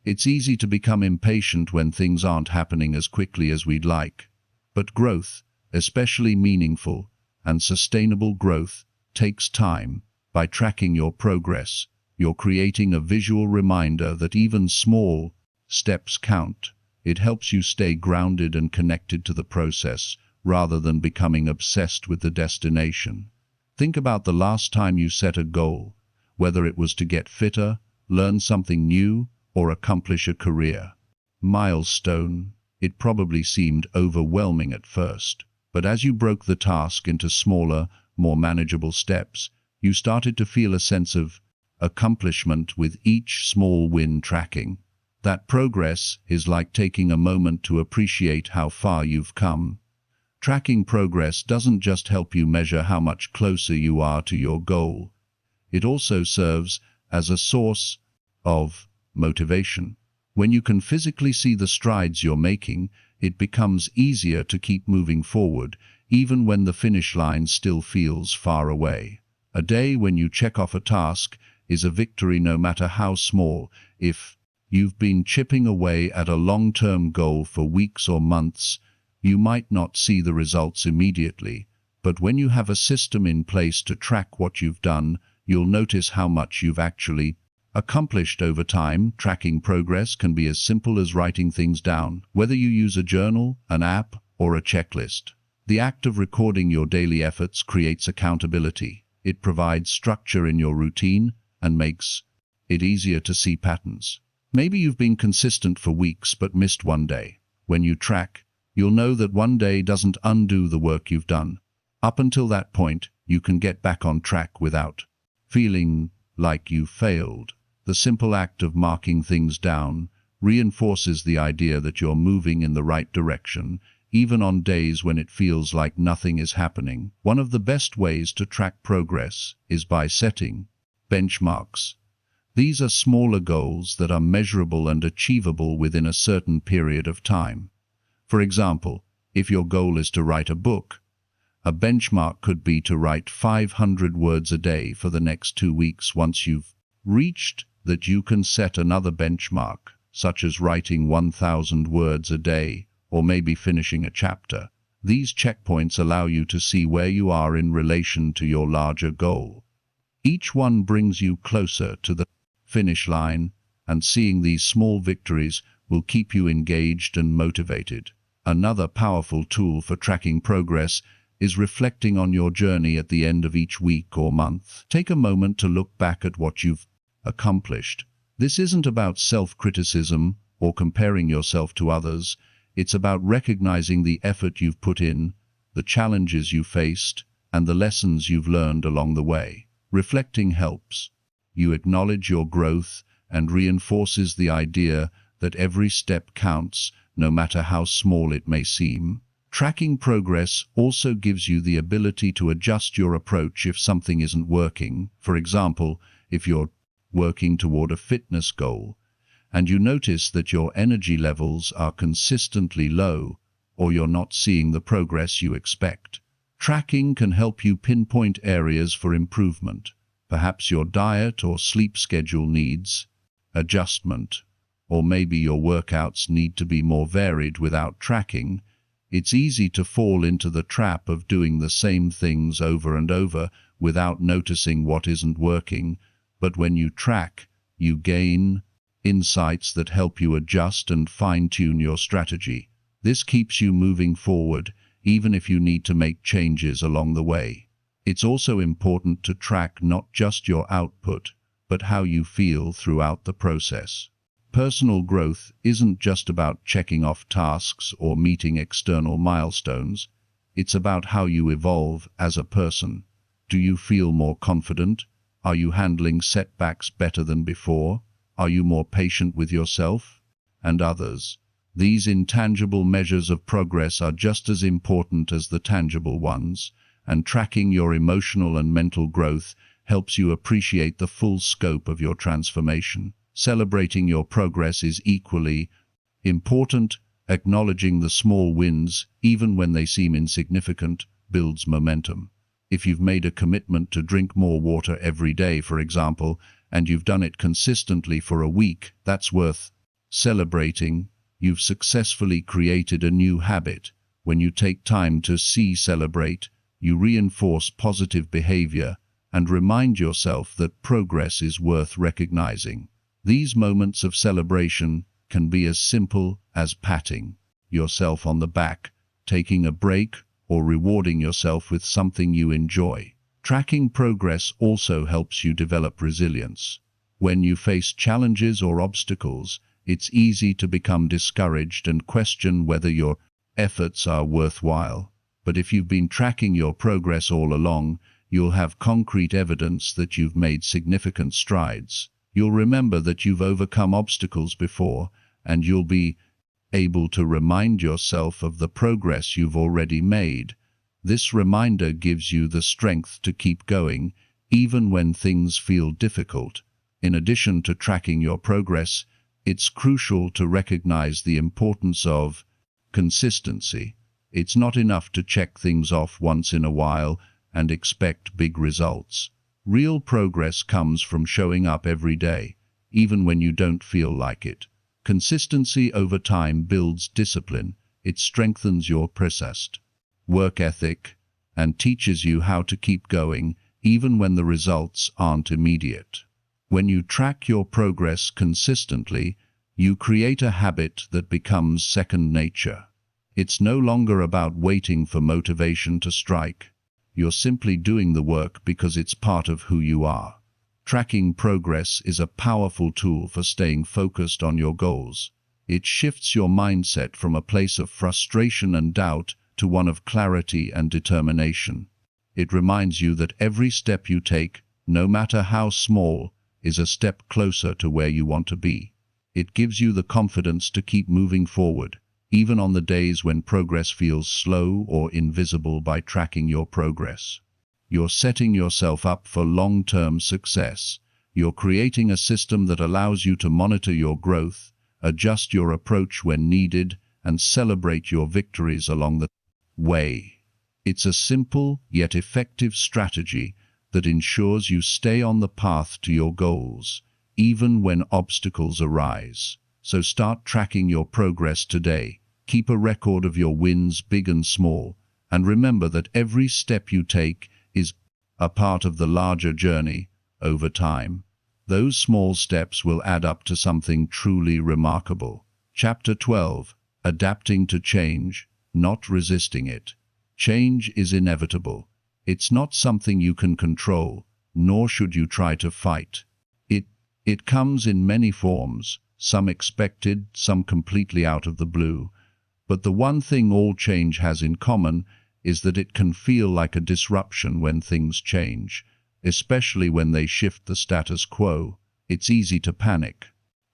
it's easy to become impatient when things aren't happening as quickly as we'd like. But growth, especially meaningful and sustainable growth, takes time. By tracking your progress, you're creating a visual reminder that even small steps count. It helps you stay grounded and connected to the process, rather than becoming obsessed with the destination. Think about the last time you set a goal, whether it was to get fitter, learn something new, or accomplish a career milestone. It probably seemed overwhelming at first, but as you broke the task into smaller, more manageable steps, you started to feel a sense of accomplishment with each small win. Tracking that progress is like taking a moment to appreciate how far you've come. Tracking progress doesn't just help you measure how much closer you are to your goal. It also serves as a source of motivation. When you can physically see the strides you're making, it becomes easier to keep moving forward, even when the finish line still feels far away. A day when you check off a task is a victory, no matter how small. If you've been chipping away at a long-term goal for weeks or months, you might not see the results immediately, but when you have a system in place to track what you've done, you'll notice how much you've actually accomplished over time. Tracking progress can be as simple as writing things down, whether you use a journal, an app, or a checklist. The act of recording your daily efforts creates accountability. It provides structure in your routine and makes it easier to see patterns. Maybe you've been consistent for weeks but missed one day. When you track, you'll know that one day doesn't undo the work you've done. Up until that point, you can get back on track without feeling like you failed. The simple act of marking things down reinforces the idea that you're moving in the right direction, even on days when it feels like nothing is happening. One of the best ways to track progress is by setting benchmarks. These are smaller goals that are measurable and achievable within a certain period of time. For example, if your goal is to write a book, a benchmark could be to write 500 words a day for the next 2 weeks. Once you've reached that, you can set another benchmark, such as writing 1,000 words a day, or maybe finishing a chapter. These checkpoints allow you to see where you are in relation to your larger goal. Each one brings you closer to the finish line, and seeing these small victories will keep you engaged and motivated. Another powerful tool for tracking progress is reflecting on your journey at the end of each week or month. Take a moment to look back at what you've accomplished. This isn't about self-criticism or comparing yourself to others. It's about recognizing the effort you've put in, the challenges you faced, and the lessons you've learned along the way. Reflecting helps you acknowledge your growth and reinforces the idea that every step counts, no matter how small it may seem. Tracking progress also gives you the ability to adjust your approach if something isn't working. For example, if you're working toward a fitness goal and you notice that your energy levels are consistently low, or you're not seeing the progress you expect, tracking can help you pinpoint areas for improvement. Perhaps your diet or sleep schedule needs adjustment, or maybe your workouts need to be more varied. Without tracking, it's easy to fall into the trap of doing the same things over and over without noticing what isn't working. But when you track, you gain insights that help you adjust and fine-tune your strategy. This keeps you moving forward, even if you need to make changes along the way. It's also important to track not just your output, but how you feel throughout the process. Personal growth isn't just about checking off tasks or meeting external milestones. It's about how you evolve as a person. Do you feel more confident? Are you handling setbacks better than before? Are you more patient with yourself and others? These intangible measures of progress are just as important as the tangible ones, and tracking your emotional and mental growth helps you appreciate the full scope of your transformation. Celebrating your progress is equally important. Acknowledging the small wins, even when they seem insignificant, builds momentum. If you've made a commitment to drink more water every day, for example, and you've done it consistently for a week, that's worth celebrating. You've successfully created a new habit. When you take time to celebrate, you reinforce positive behavior and remind yourself that progress is worth recognizing. These moments of celebration can be as simple as patting yourself on the back, taking a break, or rewarding yourself with something you enjoy. Tracking progress also helps you develop resilience. When you face challenges or obstacles, it's easy to become discouraged and question whether your efforts are worthwhile. But if you've been tracking your progress all along, you'll have concrete evidence that you've made significant strides. You'll remember that you've overcome obstacles before, and you'll be able to remind yourself of the progress you've already made. This reminder gives you the strength to keep going, even when things feel difficult. In addition to tracking your progress, it's crucial to recognize the importance of consistency. It's not enough to check things off once in a while and expect big results. Real progress comes from showing up every day, even when you don't feel like it. Consistency over time builds discipline. It strengthens your persist work ethic and teaches you how to keep going even when the results aren't immediate. When you track your progress consistently, you create a habit that becomes second nature. It's no longer about waiting for motivation to strike. You're simply doing the work because it's part of who you are. Tracking progress is a powerful tool for staying focused on your goals. It shifts your mindset from a place of frustration and doubt to one of clarity and determination. It reminds you that every step you take, no matter how small, is a step closer to where you want to be. It gives you the confidence to keep moving forward, even on the days when progress feels slow or invisible. By tracking your progress, you're setting yourself up for long-term success. You're creating a system that allows you to monitor your growth, adjust your approach when needed, and celebrate your victories along the way. It's a simple yet effective strategy that ensures you stay on the path to your goals, even when obstacles arise. So start tracking your progress today. Keep a record of your wins, big and small, and remember that every step you take is a part of the larger journey. Over time, those small steps will add up to something truly remarkable. Chapter 12. Adapting to change, not resisting it. Change is inevitable. It's not something you can control, nor should you try to fight. It comes in many forms, some expected, some completely out of the blue. But the one thing all change has in common is that it can feel like a disruption when things change, especially when they shift the status quo. It's easy to panic.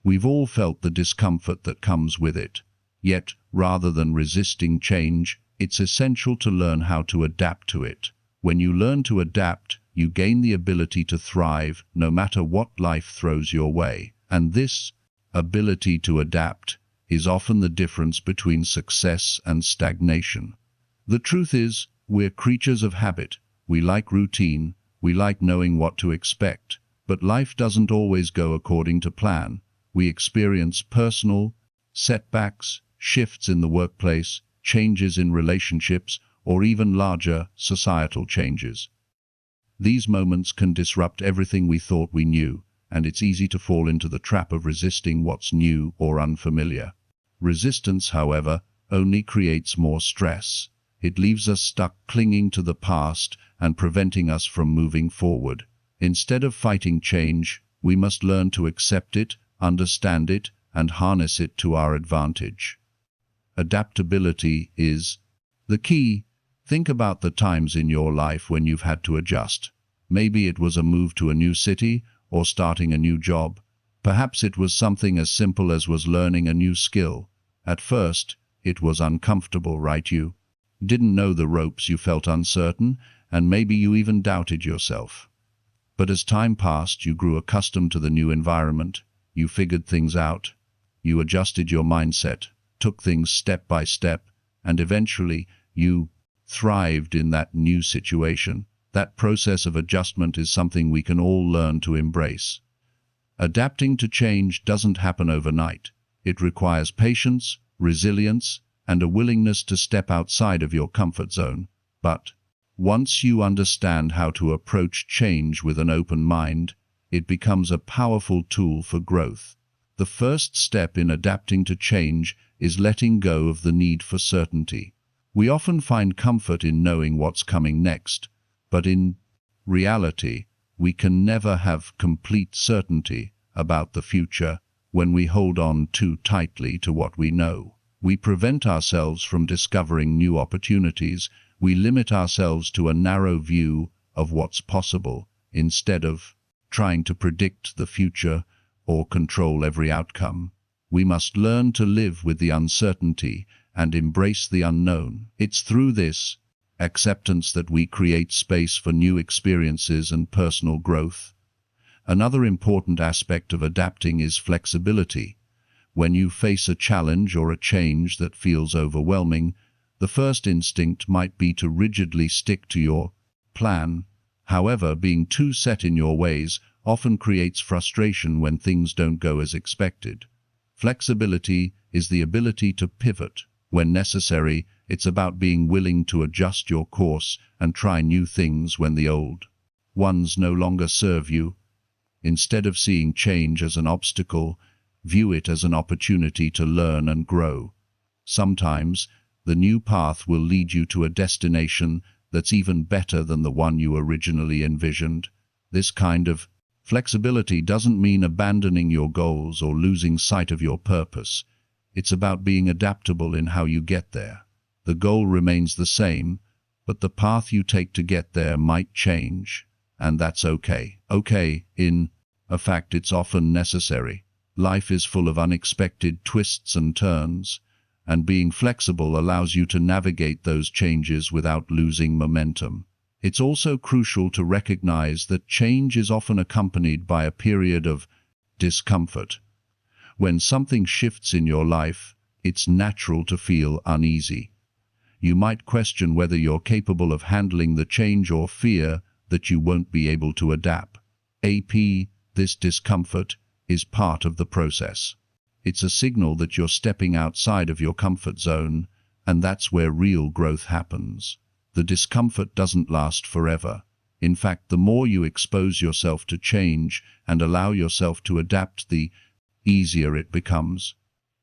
We've all felt the discomfort that comes with it. Yet, rather than resisting change, it's essential to learn how to adapt to it. When you learn to adapt, you gain the ability to thrive no matter what life throws your way. And this ability to adapt is often the difference between success and stagnation. The truth is, we're creatures of habit. We like routine, we like knowing what to expect, but life doesn't always go according to plan. We experience personal setbacks, shifts in the workplace, changes in relationships, or even larger societal changes. These moments can disrupt everything we thought we knew, and it's easy to fall into the trap of resisting what's new or unfamiliar. Resistance, however, only creates more stress. It leaves us stuck clinging to the past and preventing us from moving forward. Instead of fighting change, we must learn to accept it, understand it, and harness it to our advantage. Adaptability is the key. Think about the times in your life when you've had to adjust. Maybe it was a move to a new city or starting a new job. Perhaps it was something as simple as learning a new skill. At first, it was uncomfortable, right? You didn't know the ropes, you felt uncertain, and maybe you even doubted yourself. But as time passed, you grew accustomed to the new environment. You figured things out. You adjusted your mindset, took things step by step, and eventually you thrived in that new situation. That process of adjustment is something we can all learn to embrace. Adapting to change doesn't happen overnight. It requires patience, resilience, and a willingness to step outside of your comfort zone. But once you understand how to approach change with an open mind, it becomes a powerful tool for growth. The first step in adapting to change is letting go of the need for certainty. We often find comfort in knowing what's coming next, but in reality, we can never have complete certainty about the future. When we hold on too tightly to what we know, we prevent ourselves from discovering new opportunities. We limit ourselves to a narrow view of what's possible, instead of trying to predict the future or control every outcome. We must learn to live with the uncertainty and embrace the unknown. It's through this acceptance that we create space for new experiences and personal growth. Another important aspect of adapting is flexibility. When you face a challenge or a change that feels overwhelming, the first instinct might be to rigidly stick to your plan. However, being too set in your ways often creates frustration when things don't go as expected. Flexibility is the ability to pivot when necessary. It's about being willing to adjust your course and try new things when the old ones no longer serve you. Instead of seeing change as an obstacle, view it as an opportunity to learn and grow. Sometimes, the new path will lead you to a destination that's even better than the one you originally envisioned. This kind of flexibility doesn't mean abandoning your goals or losing sight of your purpose. It's about being adaptable in how you get there. The goal remains the same, but the path you take to get there might change, and that's okay. In fact, it's often necessary. Life is full of unexpected twists and turns, and being flexible allows you to navigate those changes without losing momentum. It's also crucial to recognize that change is often accompanied by a period of discomfort. When something shifts in your life, it's natural to feel uneasy. You might question whether you're capable of handling the change or fear that you won't be able to adapt. This discomfort is part of the process. It's a signal that you're stepping outside of your comfort zone, and that's where real growth happens. The discomfort doesn't last forever. In fact, the more you expose yourself to change and allow yourself to adapt, the easier it becomes.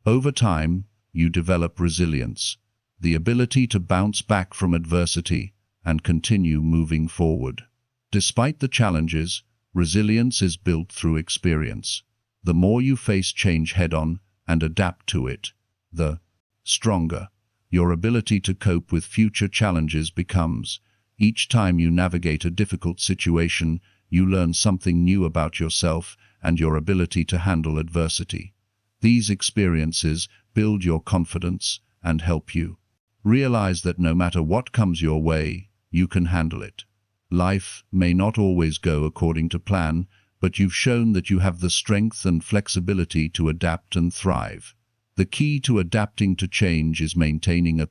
Over time, you develop resilience, the ability to bounce back from adversity and continue moving forward. Despite the challenges, resilience is built through experience. The more you face change head-on and adapt to it, the stronger your ability to cope with future challenges becomes. Each time you navigate a difficult situation, you learn something new about yourself and your ability to handle adversity. These experiences build your confidence and help you realize that no matter what comes your way, you can handle it. Life may not always go according to plan, but you've shown that you have the strength and flexibility to adapt and thrive. The key to adapting to change is maintaining a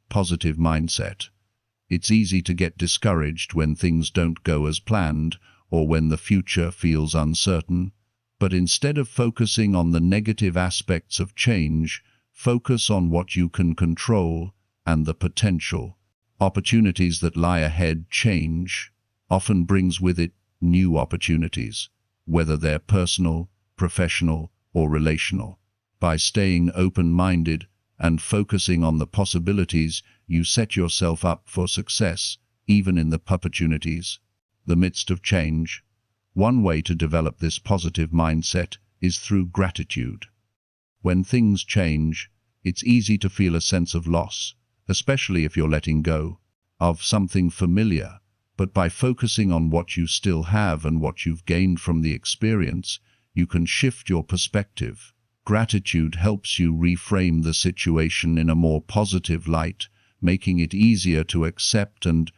positive mindset. It's easy to get discouraged when things don't go as planned or when the future feels uncertain. But instead of focusing on the negative aspects of change, focus on what you can control and the potential opportunities that lie ahead. Change often brings with it new opportunities, whether they're personal, professional, or relational. By staying open-minded and focusing on the possibilities, you set yourself up for success, even in the opportunities. The midst of change. One way to develop this positive mindset is through gratitude. When things change, it's easy to feel a sense of loss, especially if you're letting go of something familiar. But by focusing on what you still have and what you've gained from the experience, you can shift your perspective. Gratitude helps you reframe the situation in a more positive light, making it easier to accept and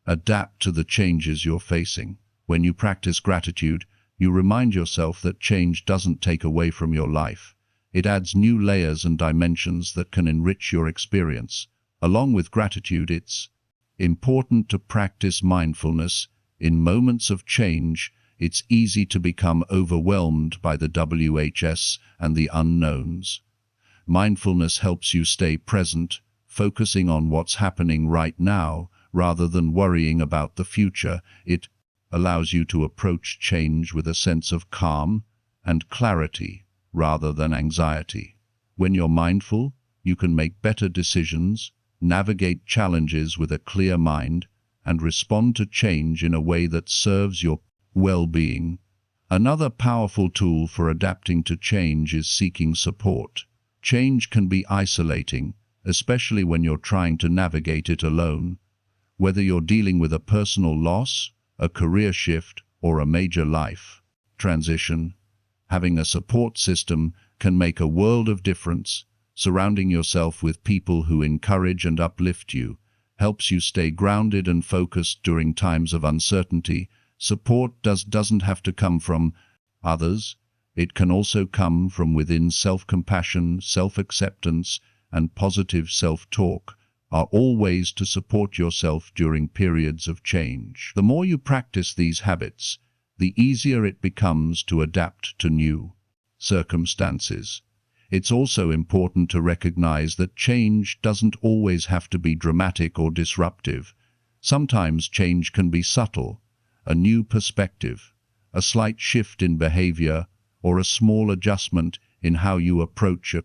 adapt to the changes you're facing. When you practice gratitude, you remind yourself that change doesn't take away from your life. It adds new layers and dimensions that can enrich your experience. Along with gratitude, it's important to practice mindfulness. In moments of change, it's easy to become overwhelmed by the WHS and the unknowns. Mindfulness helps you stay present, focusing on what's happening right now, rather than worrying about the future. It allows you to approach change with a sense of calm and clarity, rather than anxiety. When you're mindful, you can make better decisions, navigate challenges with a clear mind, and respond to change in a way that serves your well-being. Another powerful tool for adapting to change is seeking support. Change can be isolating, especially when you're trying to navigate it alone. Whether you're dealing with a personal loss, a career shift, or a major life transition, having a support system can make a world of difference. Surrounding yourself with people who encourage and uplift you helps you stay grounded and focused during times of uncertainty. Support doesn't have to come from others. It can also come from within. Self-compassion, self-acceptance, and positive self-talk are all ways to support yourself during periods of change. The more you practice these habits, the easier it becomes to adapt to new circumstances. It's also important to recognize that change doesn't always have to be dramatic or disruptive. Sometimes change can be subtle, a new perspective, a slight shift in behavior, or a small adjustment in how you approach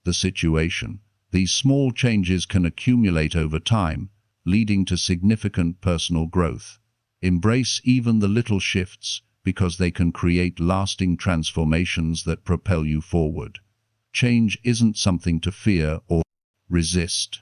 the situation. These small changes can accumulate over time, leading to significant personal growth. Embrace even the little shifts, because they can create lasting transformations that propel you forward. Change isn't something to fear or resist.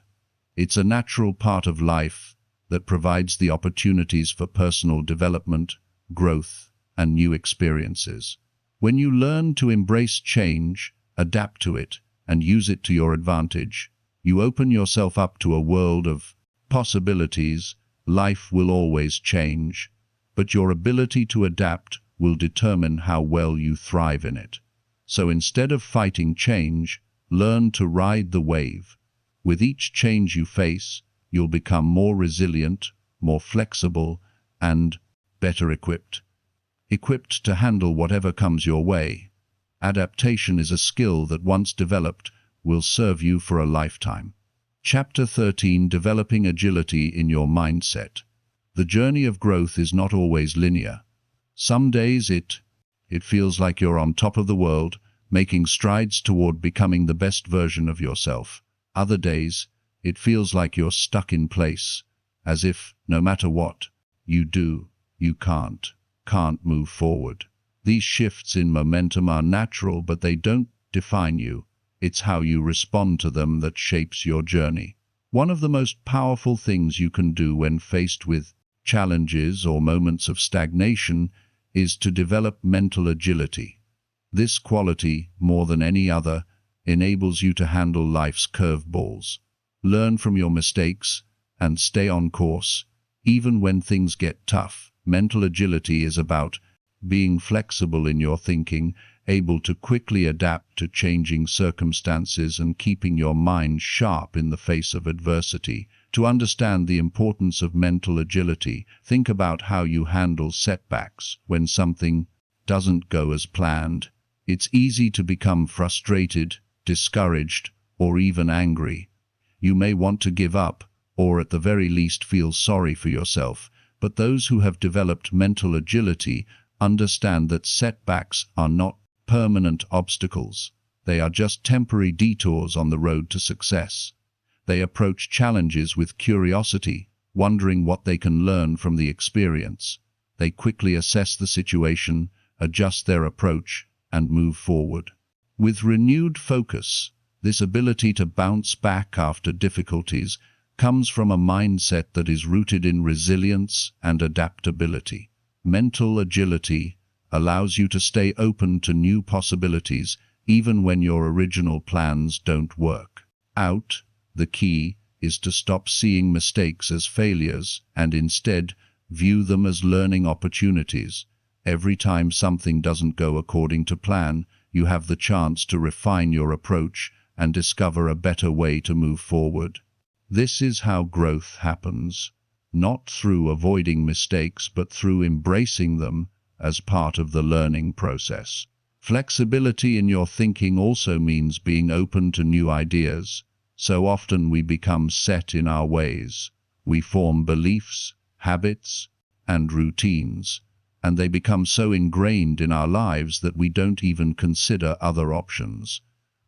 It's a natural part of life that provides the opportunities for personal development, growth, and new experiences. When you learn to embrace change, adapt to it, and use it to your advantage, you open yourself up to a world of possibilities. Life will always change, but your ability to adapt will determine how well you thrive in it. So instead of fighting change, learn to ride the wave. With each change you face, you'll become more resilient, more flexible, and better equipped. Equipped to handle whatever comes your way. Adaptation is a skill that, once developed, will serve you for a lifetime. Chapter 13: Developing Agility in Your Mindset. The journey of growth is not always linear. Some days it feels like you're on top of the world, making strides toward becoming the best version of yourself. Other days, it feels like you're stuck in place, as if, no matter what you do, you can't move forward. These shifts in momentum are natural, but they don't define you. It's how you respond to them that shapes your journey. One of the most powerful things you can do when faced with challenges or moments of stagnation is to develop mental agility. This quality, more than any other, enables you to handle life's curveballs, learn from your mistakes, and stay on course, even when things get tough. Mental agility is about being flexible in your thinking, able to quickly adapt to changing circumstances, and keeping your mind sharp in the face of adversity. To understand the importance of mental agility, think about how you handle setbacks. When something doesn't go as planned, it's easy to become frustrated, discouraged, or even angry. You may want to give up, or at the very least feel sorry for yourself, but those who have developed mental agility understand that setbacks are not permanent obstacles. They are just temporary detours on the road to success. They approach challenges with curiosity, wondering what they can learn from the experience. They quickly assess the situation, adjust their approach, and move forward. With renewed focus, this ability to bounce back after difficulties comes from a mindset that is rooted in resilience and adaptability. Mental agility allows you to stay open to new possibilities even when your original plans don't work out. The key is to stop seeing mistakes as failures and instead view them as learning opportunities. Every time something doesn't go according to plan, you have the chance to refine your approach and discover a better way to move forward. This is how growth happens, not through avoiding mistakes but through embracing them as part of the learning process. Flexibility in your thinking also means being open to new ideas. So often we become set in our ways. We form beliefs, habits, and routines, and they become so ingrained in our lives that we don't even consider other options.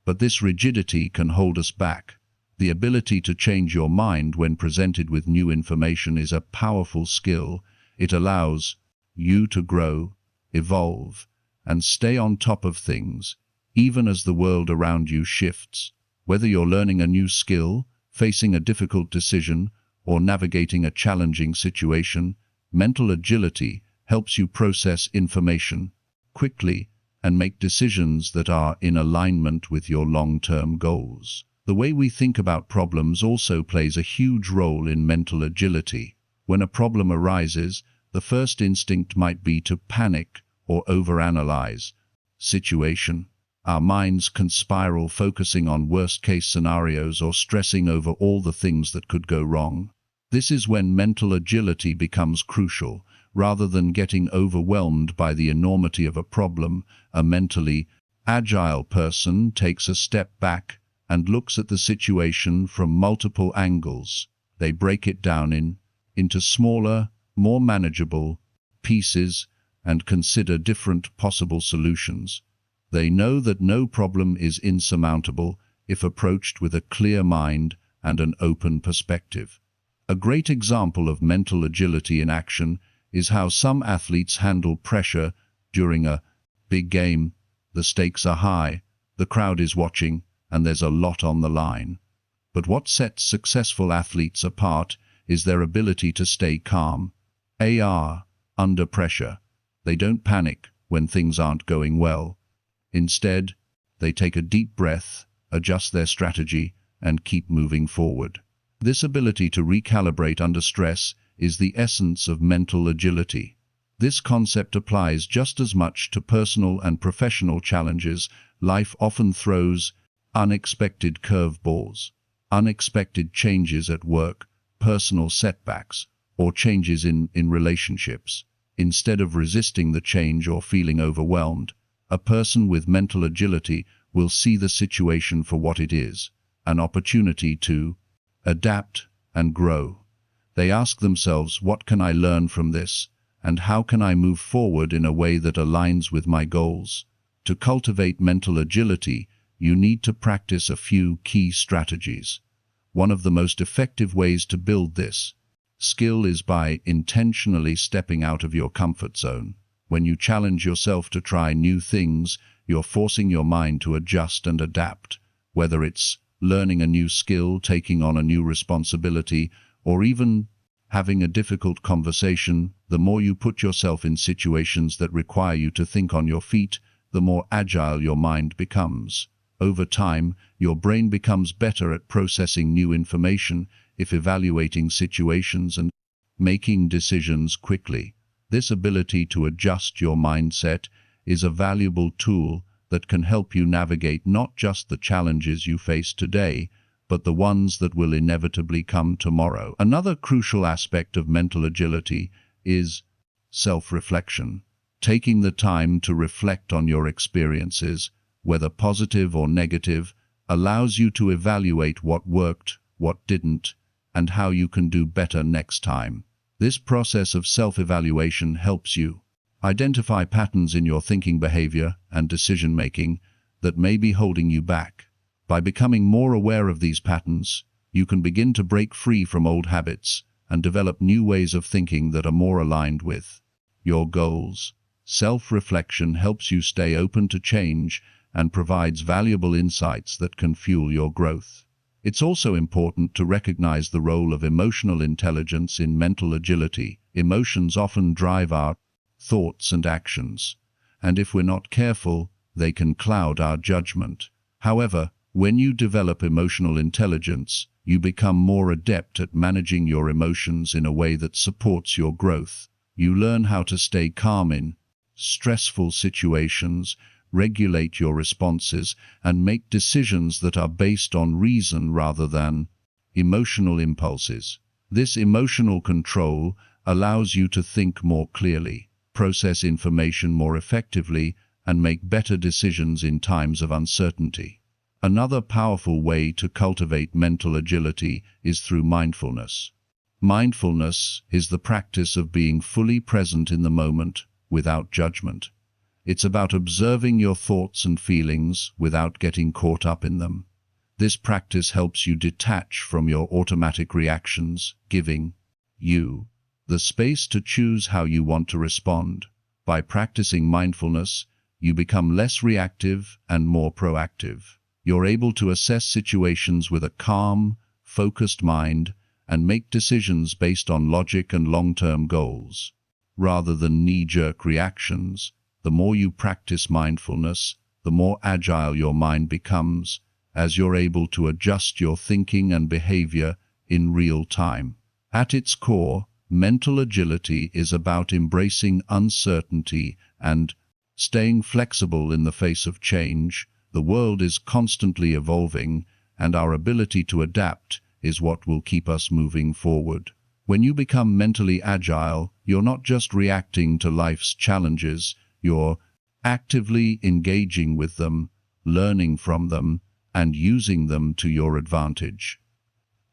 But this rigidity can hold us back. The ability to change your mind when presented with new information is a powerful skill. It allows you to grow, evolve, and stay on top of things, even as the world around you shifts. Whether you're learning a new skill, facing a difficult decision, or navigating a challenging situation, mental agility helps you process information quickly and make decisions that are in alignment with your long-term goals. The way we think about problems also plays a huge role in mental agility. When a problem arises, the first instinct might be to panic or overanalyze situation. Our minds can spiral, focusing on worst-case scenarios or stressing over all the things that could go wrong. This is when mental agility becomes crucial. Rather than getting overwhelmed by the enormity of a problem, a mentally agile person takes a step back and looks at the situation from multiple angles. They break it down into smaller, more manageable pieces and consider different possible solutions. They know that no problem is insurmountable if approached with a clear mind and an open perspective. A great example of mental agility in action is how some athletes handle pressure during a big game. The stakes are high, the crowd is watching, and there's a lot on the line. But what sets successful athletes apart is their ability to stay calm. Under pressure. They don't panic when things aren't going well. Instead, they take a deep breath, adjust their strategy, and keep moving forward. This ability to recalibrate under stress is the essence of mental agility. This concept applies just as much to personal and professional challenges. Life often throws unexpected curveballs, unexpected changes at work, personal setbacks, or changes in relationships. Instead of resisting the change or feeling overwhelmed, a person with mental agility will see the situation for what it is, an opportunity to adapt and grow. They ask themselves, what can I learn from this, and how can I move forward in a way that aligns with my goals? To cultivate mental agility, you need to practice a few key strategies. One of the most effective ways to build this skill is by intentionally stepping out of your comfort zone. When you challenge yourself to try new things, you're forcing your mind to adjust and adapt. Whether it's learning a new skill, taking on a new responsibility, or even having a difficult conversation, the more you put yourself in situations that require you to think on your feet, the more agile your mind becomes. Over time, your brain becomes better at processing new information, evaluating situations, and making decisions quickly. This ability to adjust your mindset is a valuable tool that can help you navigate not just the challenges you face today, but the ones that will inevitably come tomorrow. Another crucial aspect of mental agility is self-reflection. Taking the time to reflect on your experiences, whether positive or negative, allows you to evaluate what worked, what didn't, and how you can do better next time. This process of self-evaluation helps you identify patterns in your thinking, behavior, and decision-making that may be holding you back. By becoming more aware of these patterns, you can begin to break free from old habits and develop new ways of thinking that are more aligned with your goals. Self-reflection helps you stay open to change and provides valuable insights that can fuel your growth. It's also important to recognize the role of emotional intelligence in mental agility. Emotions often drive our thoughts and actions, and if we're not careful, they can cloud our judgment. However, when you develop emotional intelligence, you become more adept at managing your emotions in a way that supports your growth. You learn how to stay calm in stressful situations, regulate your responses, and make decisions that are based on reason rather than emotional impulses. This emotional control allows you to think more clearly, process information more effectively, and make better decisions in times of uncertainty. Another powerful way to cultivate mental agility is through mindfulness. Mindfulness is the practice of being fully present in the moment without judgment. It's about observing your thoughts and feelings without getting caught up in them. This practice helps you detach from your automatic reactions, giving you the space to choose how you want to respond. By practicing mindfulness, you become less reactive and more proactive. You're able to assess situations with a calm, focused mind and make decisions based on logic and long-term goals, rather than knee-jerk reactions. The more you practice mindfulness, the more agile your mind becomes, as you're able to adjust your thinking and behavior in real time. At its core, mental agility is about embracing uncertainty and staying flexible in the face of change. The world is constantly evolving, and our ability to adapt is what will keep us moving forward. When you become mentally agile, you're not just reacting to life's challenges, you're actively engaging with them, learning from them, and using them to your advantage.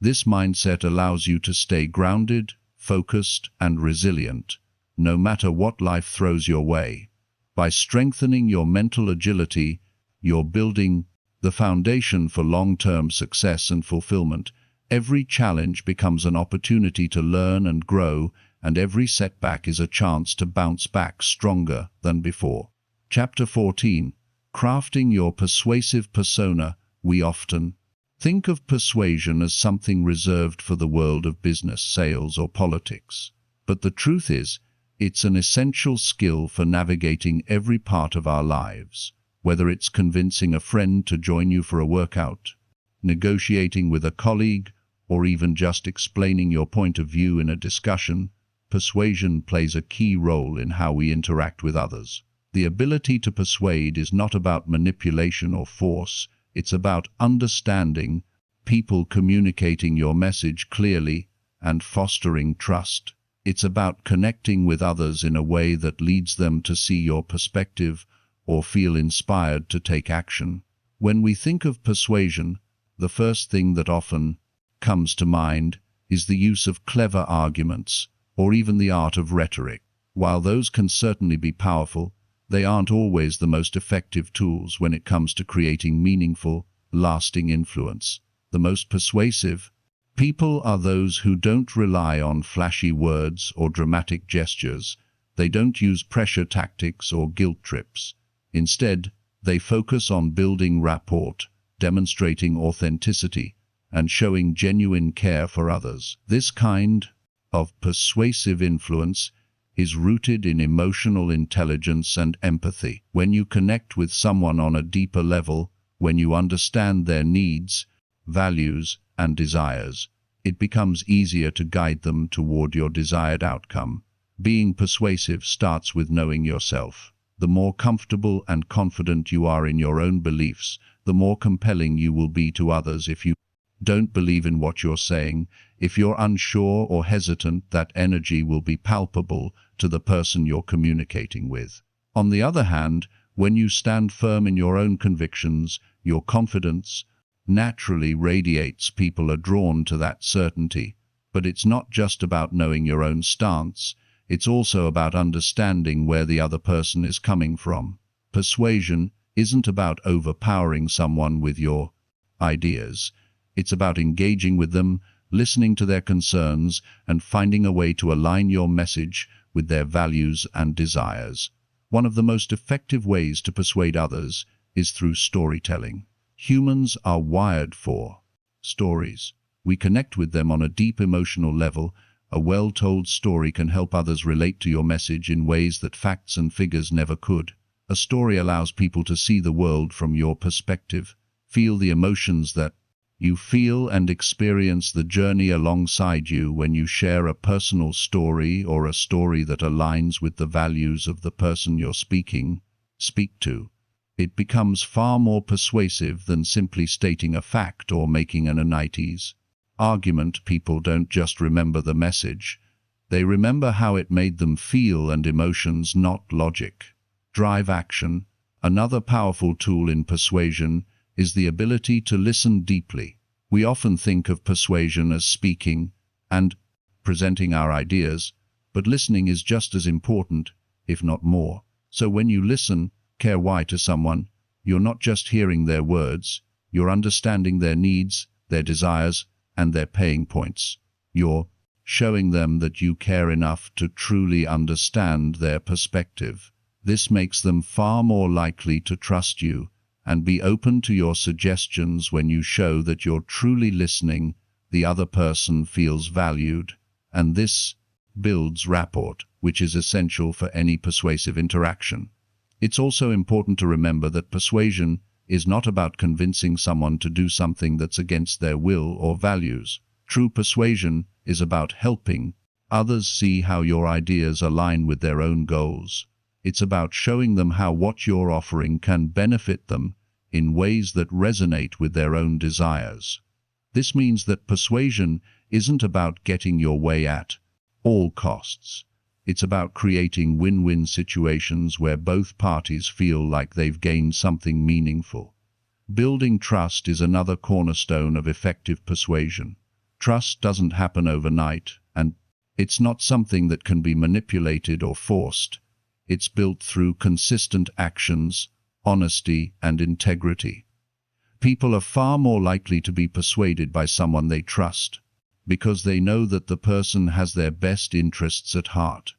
This mindset allows you to stay grounded, focused, and resilient, no matter what life throws your way. By strengthening your mental agility, you're building the foundation for long-term success and fulfillment. Every challenge becomes an opportunity to learn and grow, and every setback is a chance to bounce back stronger than before. Chapter 14. Crafting your persuasive persona. We often think of persuasion as something reserved for the world of business, sales, or politics. But the truth is, it's an essential skill for navigating every part of our lives. Whether it's convincing a friend to join you for a workout, negotiating with a colleague, or even just explaining your point of view in a discussion, persuasion plays a key role in how we interact with others. The ability to persuade is not about manipulation or force, it's about understanding people, communicating your message clearly, and fostering trust. It's about connecting with others in a way that leads them to see your perspective or feel inspired to take action. When we think of persuasion, the first thing that often comes to mind is the use of clever arguments, or even the art of rhetoric. While those can certainly be powerful, they aren't always the most effective tools when it comes to creating meaningful, lasting influence. The most persuasive people are those who don't rely on flashy words or dramatic gestures. They don't use pressure tactics or guilt trips. Instead, they focus on building rapport, demonstrating authenticity, and showing genuine care for others. This kind of persuasive influence is rooted in emotional intelligence and empathy. When you connect with someone on a deeper level, when you understand their needs, values, and desires, it becomes easier to guide them toward your desired outcome. Being persuasive starts with knowing yourself. The more comfortable and confident you are in your own beliefs, the more compelling you will be to others. If you don't believe in what you're saying, if you're unsure or hesitant, that energy will be palpable to the person you're communicating with. On the other hand, when you stand firm in your own convictions, your confidence naturally radiates. People are drawn to that certainty. But it's not just about knowing your own stance, it's also about understanding where the other person is coming from. Persuasion isn't about overpowering someone with your ideas. It's about engaging with them, listening to their concerns, and finding a way to align your message with their values and desires. One of the most effective ways to persuade others is through storytelling. Humans are wired for stories. We connect with them on a deep emotional level. A well-told story can help others relate to your message in ways that facts and figures never could. A story allows people to see the world from your perspective, feel the emotions that you feel, and experience the journey alongside you. When you share a personal story or a story that aligns with the values of the person you're speak to, it becomes far more persuasive than simply stating a fact or making an nice argument. People don't just remember the message, they remember how it made them feel, and emotions, not logic, drive action. Another powerful tool in persuasion is the ability to listen deeply. We often think of persuasion as speaking and presenting our ideas, but listening is just as important, if not more. So when you listen, care why to someone, you're not just hearing their words, you're understanding their needs, their desires, and their pain points. You're showing them that you care enough to truly understand their perspective. This makes them far more likely to trust you and be open to your suggestions. When you show that you're truly listening, the other person feels valued, and this builds rapport, which is essential for any persuasive interaction. It's also important to remember that persuasion is not about convincing someone to do something that's against their will or values. True persuasion is about helping others see how your ideas align with their own goals. It's about showing them how what you're offering can benefit them in ways that resonate with their own desires. This means that persuasion isn't about getting your way at all costs. It's about creating win-win situations where both parties feel like they've gained something meaningful. Building trust is another cornerstone of effective persuasion. Trust doesn't happen overnight, and it's not something that can be manipulated or forced. It's built through consistent actions, honesty, and integrity. People are far more likely to be persuaded by someone they trust, because they know that the person has their best interests at heart.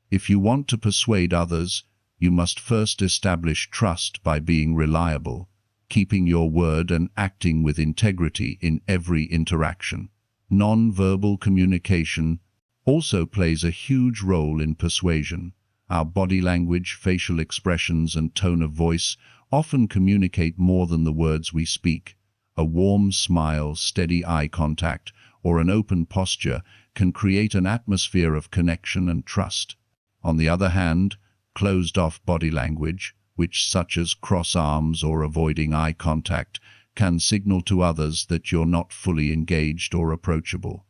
If you want to persuade others, you must first establish trust by being reliable, keeping your word, and acting with integrity in every interaction. Non-verbal communication also plays a huge role in persuasion. Our body language, facial expressions, and tone of voice often communicate more than the words we speak. A warm smile, steady eye contact, or an open posture can create an atmosphere of connection and trust. On the other hand, closed-off body language, such as cross arms or avoiding eye contact, can signal to others that you're not fully engaged or approachable.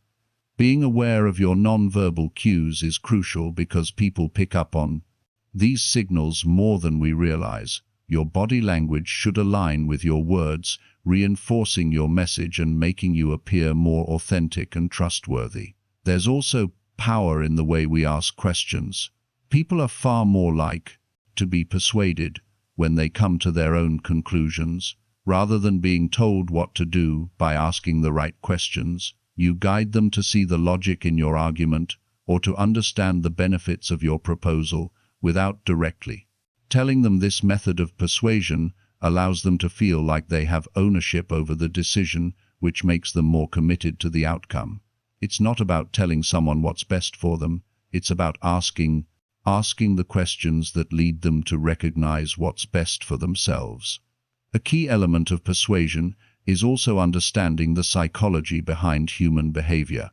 Being aware of your non-verbal cues is crucial because people pick up on these signals more than we realize. Your body language should align with your words, reinforcing your message and making you appear more authentic and trustworthy. There's also power in the way we ask questions. People are far more likely to be persuaded when they come to their own conclusions, rather than being told what to do. By asking the right questions, you guide them to see the logic in your argument or to understand the benefits of your proposal without directly telling them. This method of persuasion allows them to feel like they have ownership over the decision, which makes them more committed to the outcome. It's not about telling someone what's best for them. It's about asking the questions that lead them to recognize what's best for themselves. A key element of persuasion is also understanding the psychology behind human behavior.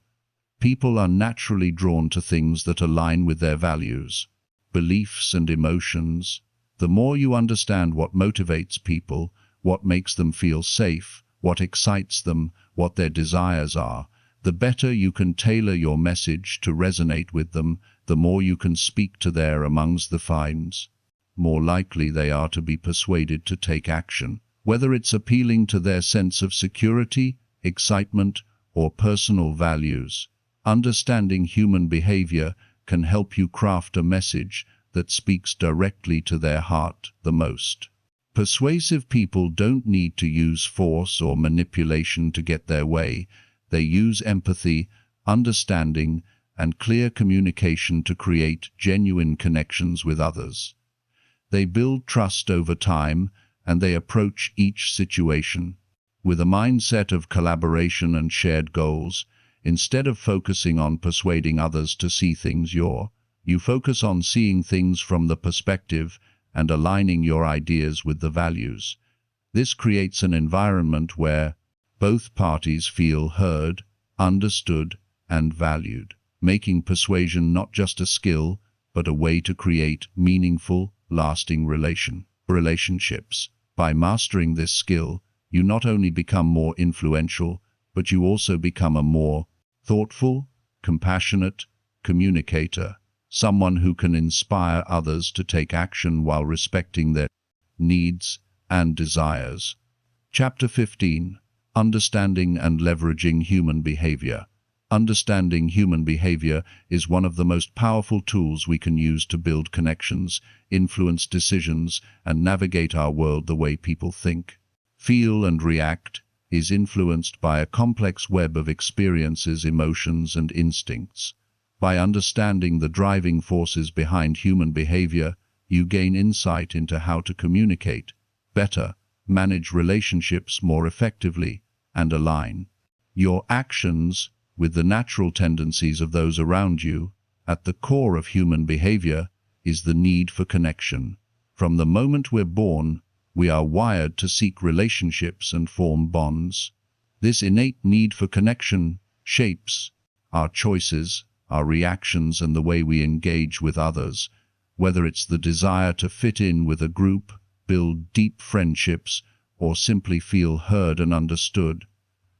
People are naturally drawn to things that align with their values, beliefs, and emotions. The more you understand what motivates people, what makes them feel safe, what excites them, what their desires are, the better you can tailor your message to resonate with them. The more you can speak to their amongst the finds, more likely they are to be persuaded to take action. Whether it's appealing to their sense of security, excitement, or personal values, understanding human behavior can help you craft a message that speaks directly to their heart the most. Persuasive people don't need to use force or manipulation to get their way. They use empathy, understanding, and clear communication to create genuine connections with others. They build trust over time, and they approach each situation with a mindset of collaboration and shared goals. Instead of focusing on persuading others to see things you focus on seeing things from the perspective and aligning your ideas with the values. This creates an environment where both parties feel heard, understood, and valued, making persuasion not just a skill, but a way to create meaningful, lasting relationships. By mastering this skill, you not only become more influential, but you also become a more thoughtful, compassionate communicator, someone who can inspire others to take action while respecting their needs and desires. Chapter 15. Understanding and Leveraging Human Behavior. Understanding human behavior is one of the most powerful tools we can use to build connections, influence decisions, and navigate our world. The way people think, feel, and react is influenced by a complex web of experiences, emotions, and instincts. By understanding the driving forces behind human behavior, you gain insight into how to communicate better, manage relationships more effectively, and align your actions with the natural tendencies of those around you. At the core of human behavior is the need for connection. From the moment we're born, we are wired to seek relationships and form bonds. This innate need for connection shapes our choices, our reactions, and the way we engage with others. Whether it's the desire to fit in with a group, build deep friendships, or simply feel heard and understood,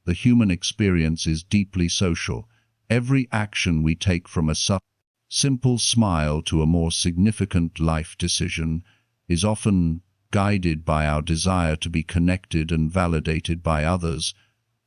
the human experience is deeply social. Every action we take, from a simple smile to a more significant life decision, is often guided by our desire to be connected and validated by others.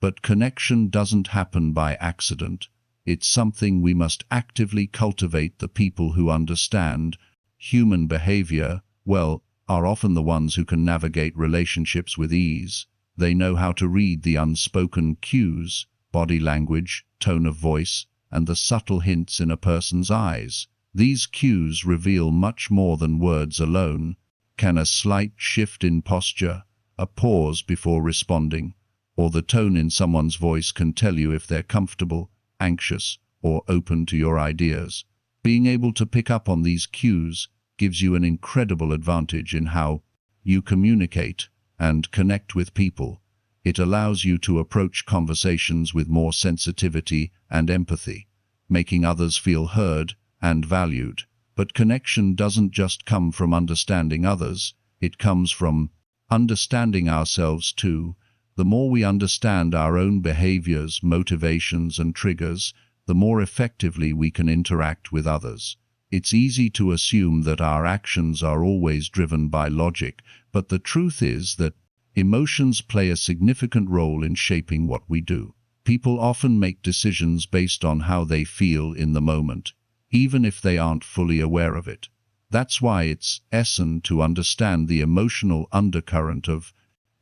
But connection doesn't happen by accident. It's something we must actively cultivate. The people who understand human behavior well are often the ones who can navigate relationships with ease. They know how to read the unspoken cues, body language, tone of voice, and the subtle hints in a person's eyes. These cues reveal much more than words alone. Can a slight shift in posture, a pause before responding, or the tone in someone's voice can tell you if they're comfortable, anxious, or open to your ideas. Being able to pick up on these cues gives you an incredible advantage in how you communicate and connect with people. It allows you to approach conversations with more sensitivity and empathy, making others feel heard and valued. But connection doesn't just come from understanding others, it comes from understanding ourselves too. The more we understand our own behaviors, motivations, and triggers, the more effectively we can interact with others. It's easy to assume that our actions are always driven by logic, but the truth is that emotions play a significant role in shaping what we do. People often make decisions based on how they feel in the moment, even if they aren't fully aware of it. That's why it's essential to understand the emotional undercurrent of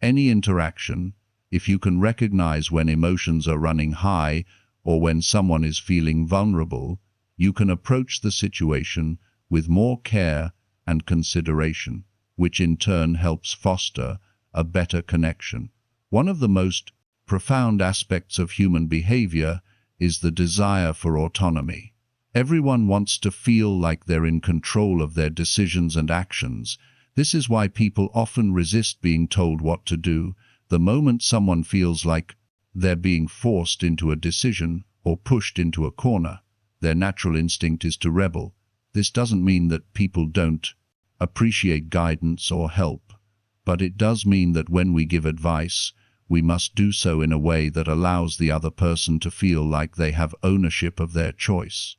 any interaction. If you can recognize when emotions are running high or when someone is feeling vulnerable, you can approach the situation with more care and consideration, which in turn helps foster a better connection. One of the most profound aspects of human behavior is the desire for autonomy. Everyone wants to feel like they're in control of their decisions and actions. This is why people often resist being told what to do. The moment someone feels like they're being forced into a decision or pushed into a corner, their natural instinct is to rebel. This doesn't mean that people don't appreciate guidance or help, but it does mean that when we give advice, we must do so in a way that allows the other person to feel like they have ownership of their choice.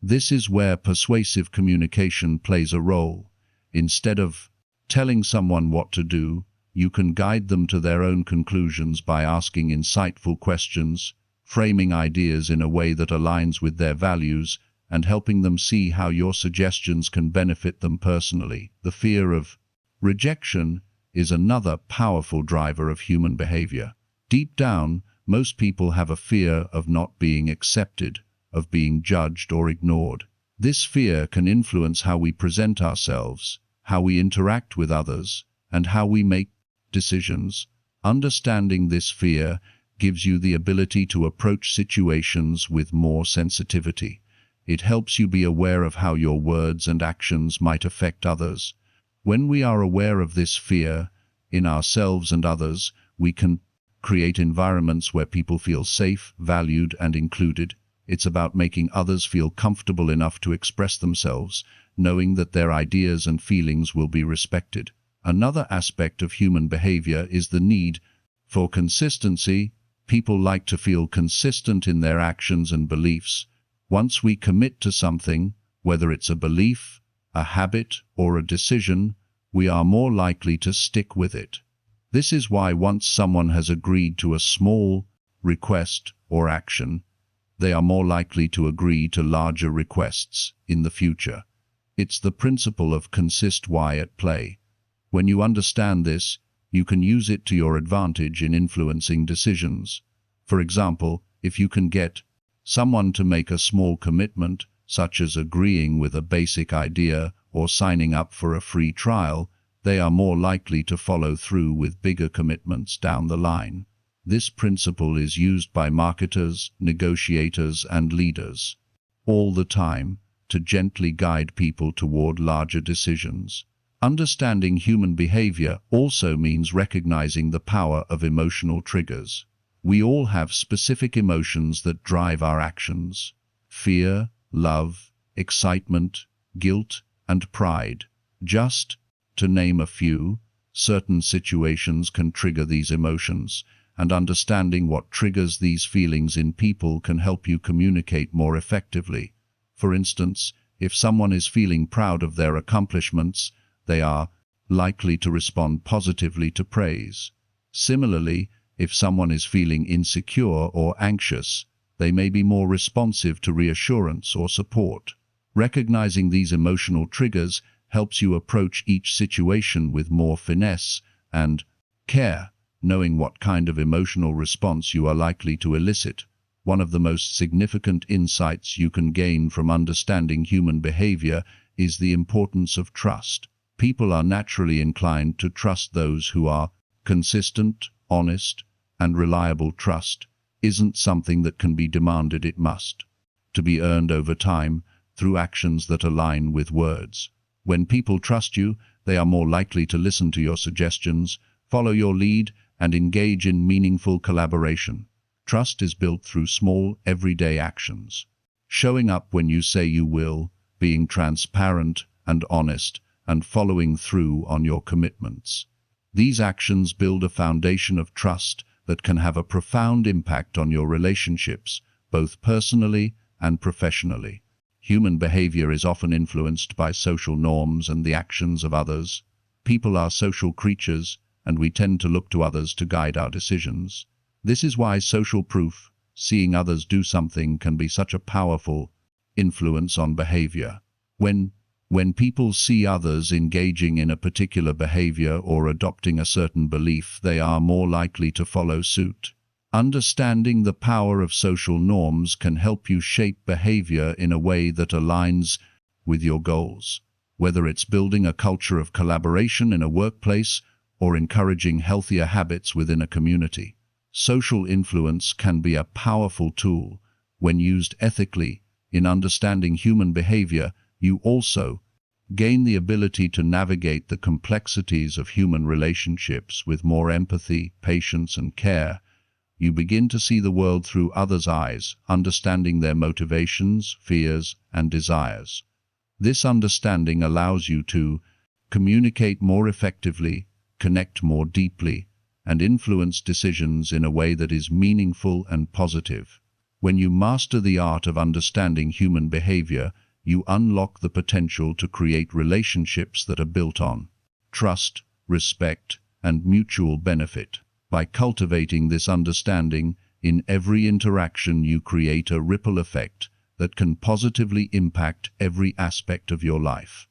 This is where persuasive communication plays a role. Instead of telling someone what to do, you can guide them to their own conclusions by asking insightful questions, framing ideas in a way that aligns with their values, and helping them see how your suggestions can benefit them personally. The fear of Rejection is another powerful driver of human behavior. Deep down, most people have a fear of not being accepted, of being judged or ignored. This fear can influence how we present ourselves, how we interact with others, and how we make decisions. Understanding this fear gives you the ability to approach situations with more sensitivity. It helps you be aware of how your words and actions might affect others. When we are aware of this fear in ourselves and others, we can create environments where people feel safe, valued, and included. It's about making others feel comfortable enough to express themselves, knowing that their ideas and feelings will be respected. Another aspect of human behavior is the need for consistency. People like to feel consistent in their actions and beliefs. Once we commit to something, whether it's a belief, a habit, or a decision, we are more likely to stick with it. This is why once someone has agreed to a small request or action, they are more likely to agree to larger requests in the future. It's the principle of consist why at play. When you understand this, you can use it to your advantage in influencing decisions. For example, if you can get someone to make a small commitment, such as agreeing with a basic idea or signing up for a free trial, they are more likely to follow through with bigger commitments down the line. This principle is used by marketers, negotiators, and leaders all the time to gently guide people toward larger decisions. Understanding human behavior also means recognizing the power of emotional triggers. We all have specific emotions that drive our actions: fear, love, excitement, guilt, and pride. Just to name a few, certain situations can trigger these emotions, and understanding what triggers these feelings in people can help you communicate more effectively. For instance, if someone is feeling proud of their accomplishments, they are likely to respond positively to praise. Similarly, if someone is feeling insecure or anxious, they may be more responsive to reassurance or support. Recognizing these emotional triggers helps you approach each situation with more finesse and care, knowing what kind of emotional response you are likely to elicit. One of the most significant insights you can gain from understanding human behavior is the importance of trust. People are naturally inclined to trust those who are consistent, honest, and reliable. Trust isn't something that can be demanded, it must to be earned over time through actions that align with words. When people trust you, they are more likely to listen to your suggestions, follow your lead, and engage in meaningful collaboration. Trust is built through small, everyday actions. Showing up when you say you will, being transparent and honest, and following through on your commitments. These actions build a foundation of trust that can have a profound impact on your relationships, both personally and professionally. Human behavior is often influenced by social norms and the actions of others. People are social creatures, and we tend to look to others to guide our decisions. This is why social proof, seeing others do something, can be such a powerful influence on behavior. When people see others engaging in a particular behavior or adopting a certain belief, they are more likely to follow suit. Understanding the power of social norms can help you shape behavior in a way that aligns with your goals. Whether it's building a culture of collaboration in a workplace or encouraging healthier habits within a community, social influence can be a powerful tool. When used ethically in understanding human behavior, you also gain the ability to navigate the complexities of human relationships with more empathy, patience, and care. You begin to see the world through others' eyes, understanding their motivations, fears, and desires. This understanding allows you to communicate more effectively, connect more deeply, and influence decisions in a way that is meaningful and positive. When you master the art of understanding human behavior, you unlock the potential to create relationships that are built on trust, respect, and mutual benefit. By cultivating this understanding, in every interaction you create a ripple effect that can positively impact every aspect of your life.